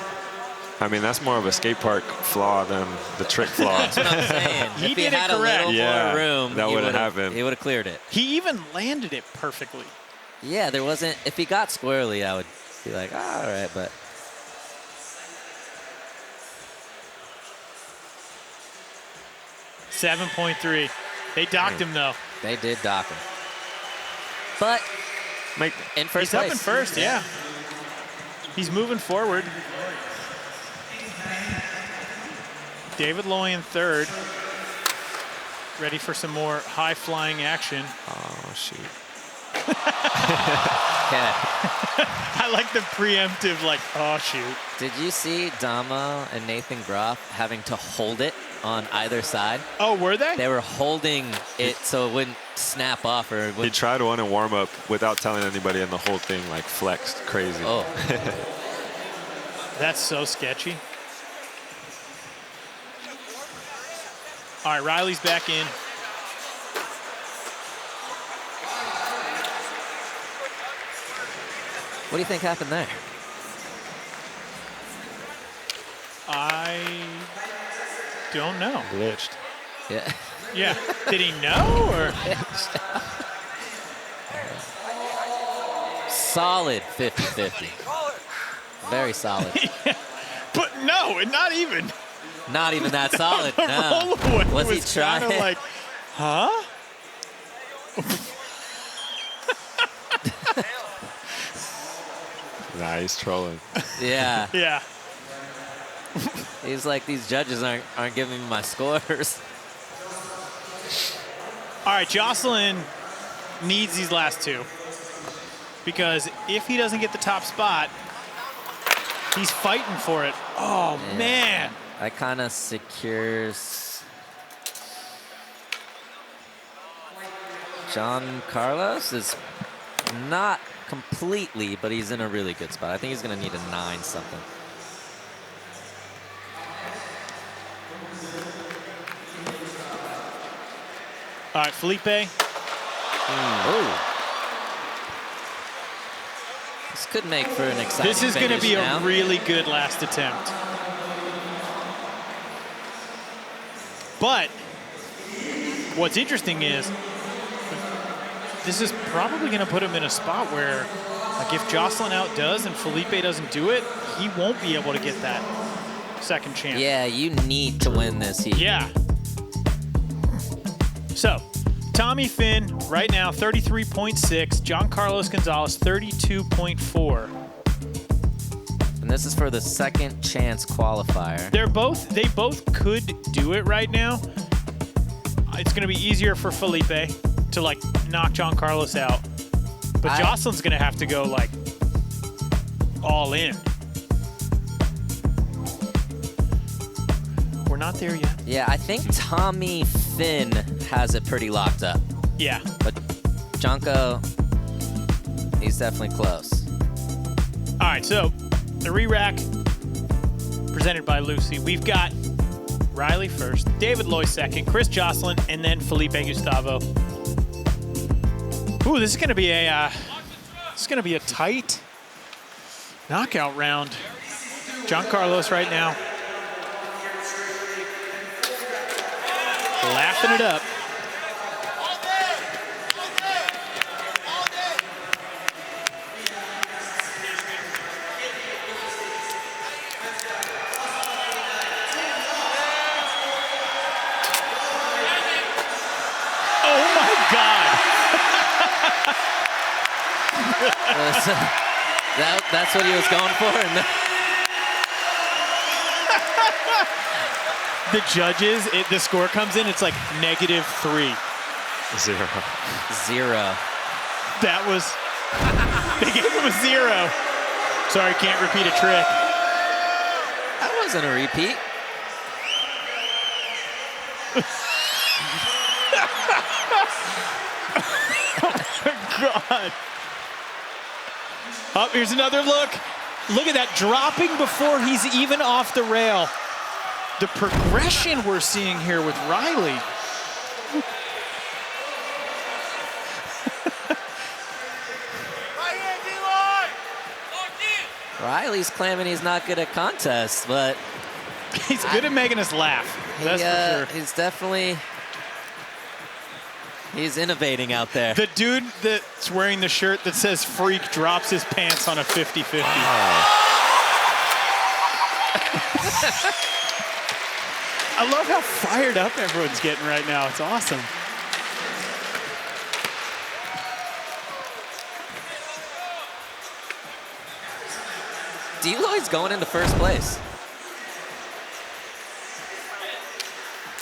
I mean, that's more of a skate park flaw than the trick flaw. That's what I'm saying. He if did he had it a correct. little more room, that would have happened. He would have cleared it. He even landed it perfectly. Yeah, there wasn't. If he got squirrely, I would be like, all right, but. $7.3. They docked him though. They did dock him. But in first He's place. up in first, yeah. He's moving forward. David Loy in third. Ready for some more high-flying action. Oh, shoot. I like the preemptive, like, oh, shoot. Did you see Damo and Nathan Groff having to hold it on either side? Oh, were they? They were holding it so it wouldn't snap off. Or He tried one in warm-up without telling anybody, and the whole thing, like, flexed crazy. Oh. That's so sketchy. All right, Riley's back in. What do you think happened there? I don't know. Glitched. Yeah. Yeah. Did he know or? Solid 50-50. Very solid. Yeah. But no, not even. Not even that solid. The No. rollaway Was he kinda trying? like, huh? Nah, he's trolling. Yeah. Yeah. He's like, these judges aren't giving me my scores. All right, Joslin needs these last 2 because if he doesn't get the top spot, he's fighting for it. Oh, Yeah. man. That kind of secures Jhancarlos is not completely, but he's in a really good spot. I think he's going to need a 9 something. All right, Felipe. Oh. This could make for an exciting This is going to be now. a really good last attempt. But what's interesting is this is probably going to put him in a spot where, like, if Joslin outdoes and Felipe doesn't do it, he won't be able to get that. second chance. Yeah, you need to win this heat. Yeah. So, Tommy Fynn right now 33.6, Jhancarlos Gonzalez 32.4. And this is for the second chance qualifier. They both could do it right now. It's going to be easier for Felipe to like knock Jhancarlos out. But Joslin's going to have to go like all in. We're not there yet. Yeah, I think Tommy Fynn has it pretty locked up. Yeah. But Jhanko, he's definitely close. All right, so the re-rack presented by Lucy. We've got Riley first, David Loy second, Chris Joslin, and then Felipe Gustavo. Ooh, this is going to be a tight knockout round. Jhancarlos right now laughing it up. Oh my God. That's what he was going for. And the judges, the score comes in, it's like -3. 0. 0. That was, they gave him a 0. Sorry, can't repeat a trick. That wasn't a repeat. God. Oh, here's another look. Look at that, dropping before he's even off the rail. The progression we're seeing here with Riley. Riley's claiming he's not good at contests, but he's good at making us laugh. That's for sure. He's definitely, he's innovating out there. The dude that's wearing the shirt that says freak drops his pants on a 50-50. I love how fired up everyone's getting right now. It's awesome. Deloy's going into first place.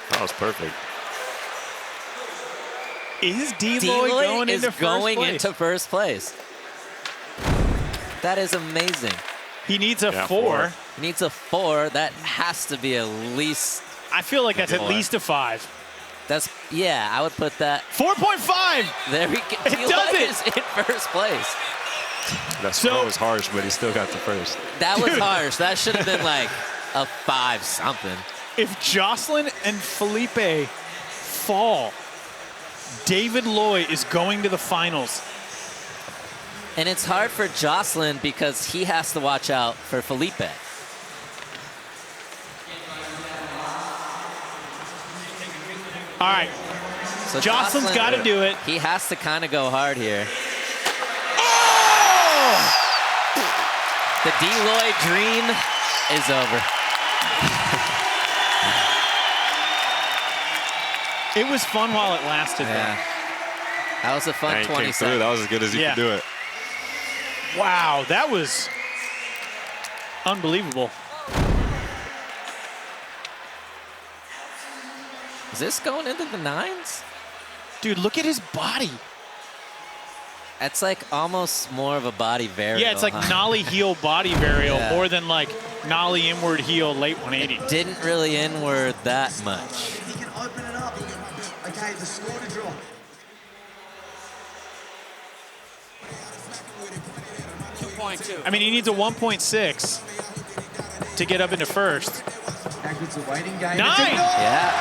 That was perfect. Is Deloy going into first place? That is amazing. He needs a 4. He needs a 4. That has to be at least. I feel like that's at least a 5. That's, yeah, I would put that. 4.5. There we go. It does it. Is in first place. That score was harsh, but he still got the first. That was harsh. That should have been like a 5 something. If Joslin and Felipe fall, David Loy is going to the finals. And it's hard for Joslin because he has to watch out for Felipe. All right. So Joslin's got to do it. He has to kind of go hard here. Oh! The Deloy dream is over. It was fun while it lasted. Yeah. That was a fun 20 seconds. That was as good as he could do it. Wow, that was unbelievable. Is this going into the 9s? Dude, look at his body. That's like almost more of a body varial. Yeah, it's like nollie heel body varial more than like nollie inward heel late 180. It didn't really inward that much. He can open it up. Okay, the score to draw. I mean, he needs a 1.6 to get up into first. 9! Yeah.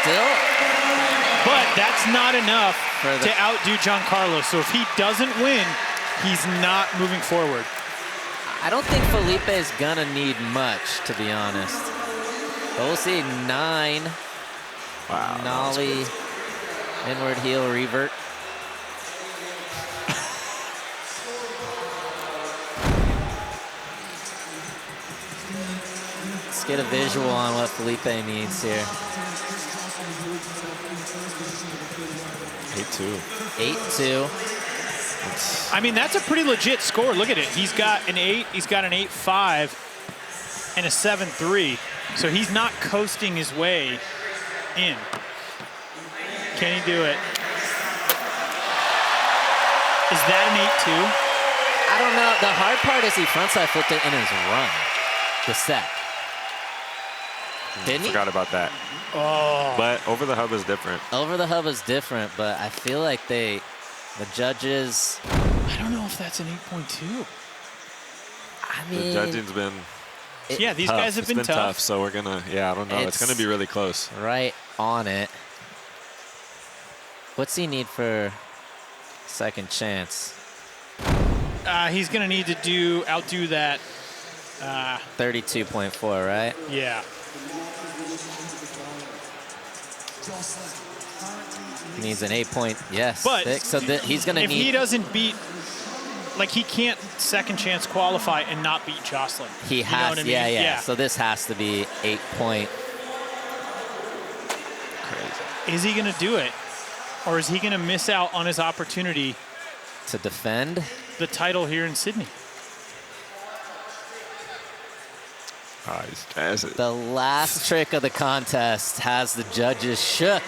Still. But that's not enough to outdo Jhancarlos. So if he doesn't win, he's not moving forward. I don't think Felipe is going to need much, to be honest. But we'll see. 9. Wow. Nollie. Inward heel revert. Let's get a visual on what Felipe needs here. 8-2. 8-2. I mean, that's a pretty legit score. Look at it. He's got an 8, he's got an 8-5, and a 7-3. So he's not coasting his way in. Can he do it? Is that an 8-2? I don't know. The hard part is he frontside flipped it in his run. The set. Didn't he? Forgot about that. Oh. But over the hub is different. Over the hub is different, but I feel like the judges. I don't know if that's an 8.2. I mean, the judging's been. Yeah, these tough. guys have been tough. So we're gonna. Yeah, I don't know. It's gonna be really close. Right on it. What's he need for second chance? He's gonna need to outdo that. 32.4, right? Yeah. Needs an 8 point, yes. But so he's gonna if need. he doesn't beat, like he can't second chance qualify and not beat Joslin. He has, you know what I mean? yeah. So this has to be 8 point. Crazy. Is he gonna do it, or is he gonna miss out on his opportunity to defend the title here in Sydney? The last trick of the contest has the judges shook.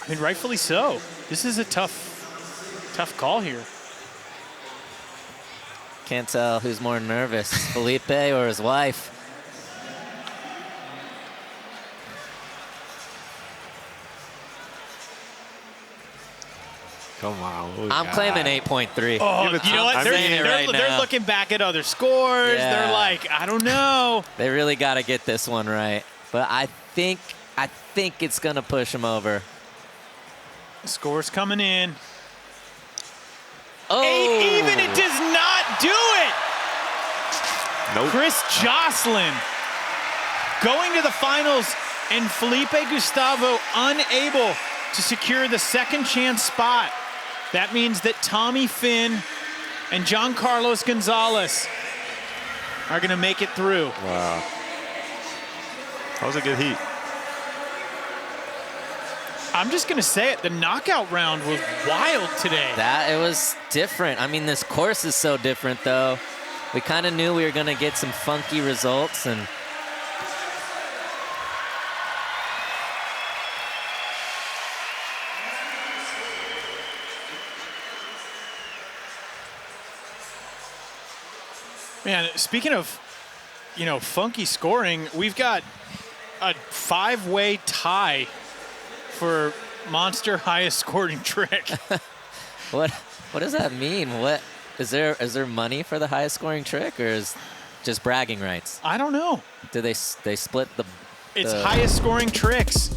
I mean, rightfully so. This is a tough call here. Can't tell who's more nervous, Felipe or his wife. Come on. I'm claiming 8.3. Oh, you know what? They're now. looking back at other scores. Yeah. They're like, I don't know. They really got to get this one right. But I think it's going to push him over. The score's coming in. Oh. 8 even. It does not do it. Nope. Chris Joslin going to the finals, and Felipe Gustavo unable to secure the second chance spot. That means that Tommy Fynn and Jhancarlos Gonzalez are going to make it through. Wow. That was a good heat. I'm just going to say it. The knockout round was wild today. It was different. I mean, this course is so different, though. We kind of knew we were going to get some funky results, and man, speaking of, funky scoring, we've got a 5-way tie for monster highest scoring trick. what does that mean? What is there money for the highest scoring trick, or is just bragging rights? I don't know. Do they split the? It's highest scoring tricks.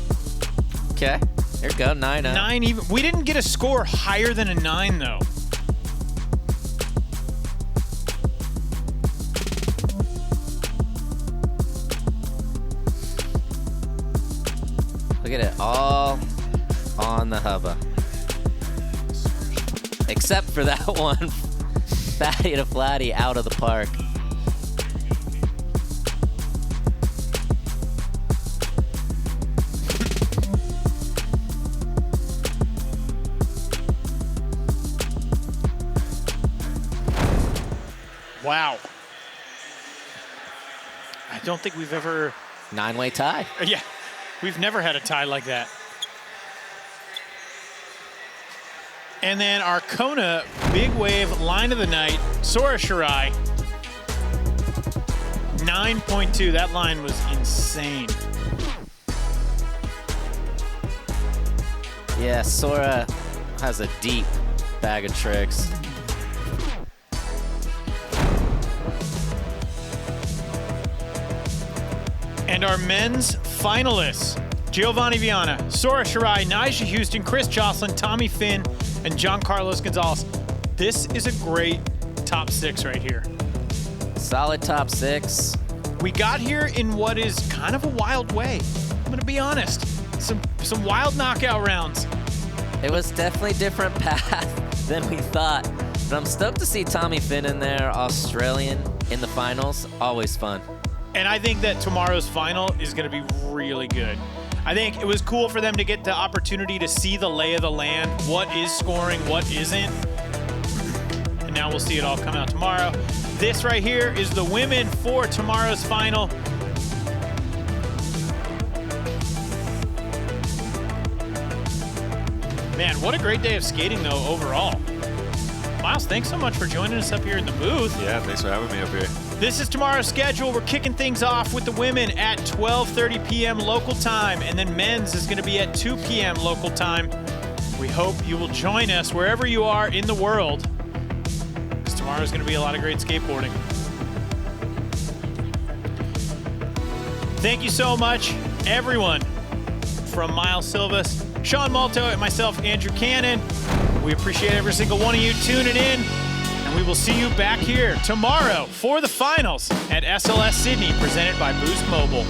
Okay, here we go, 9-0. 9 even. We didn't get a score higher than a 9 though. Look at it, all on the hubba. Except for that one fatty to flatty out of the park. Wow. I don't think we've ever... 9-way tie. Yeah. We've never had a tie like that. And then our Kona big wave line of the night, Sora Shirai. 9.2. That line was insane. Yeah, Sora has a deep bag of tricks. And our men's finalists, Giovanni Vianna, Sora Shirai, Nyjah Huston, Chris Joslin, Tommy Fynn, and Jhancarlos Gonzalez. This is a great top 6 right here. Solid top 6. We got here in what is kind of a wild way. I'm going to be honest. Some wild knockout rounds. It was definitely a different path than we thought. But I'm stoked to see Tommy Fynn in there, Australian, in the finals. Always fun. And I think that tomorrow's final is going to be really good. I think it was cool for them to get the opportunity to see the lay of the land, what is scoring, what isn't. And now we'll see it all come out tomorrow. This right here is the women for tomorrow's final. Man, what a great day of skating, though, overall. Miles, thanks so much for joining us up here in the booth. Yeah, thanks for having me up here. This is tomorrow's schedule. We're kicking things off with the women at 12:30 p.m. local time, and then men's is going to be at 2 p.m. local time. We hope you will join us wherever you are in the world, because tomorrow's going to be a lot of great skateboarding. Thank you so much, everyone, from Miles Silvas, Sean Malto, and myself, Andrew Cannon. We appreciate every single one of you tuning in, and we will see you back here tomorrow for the finals at SLS Sydney, presented by Boost Mobile.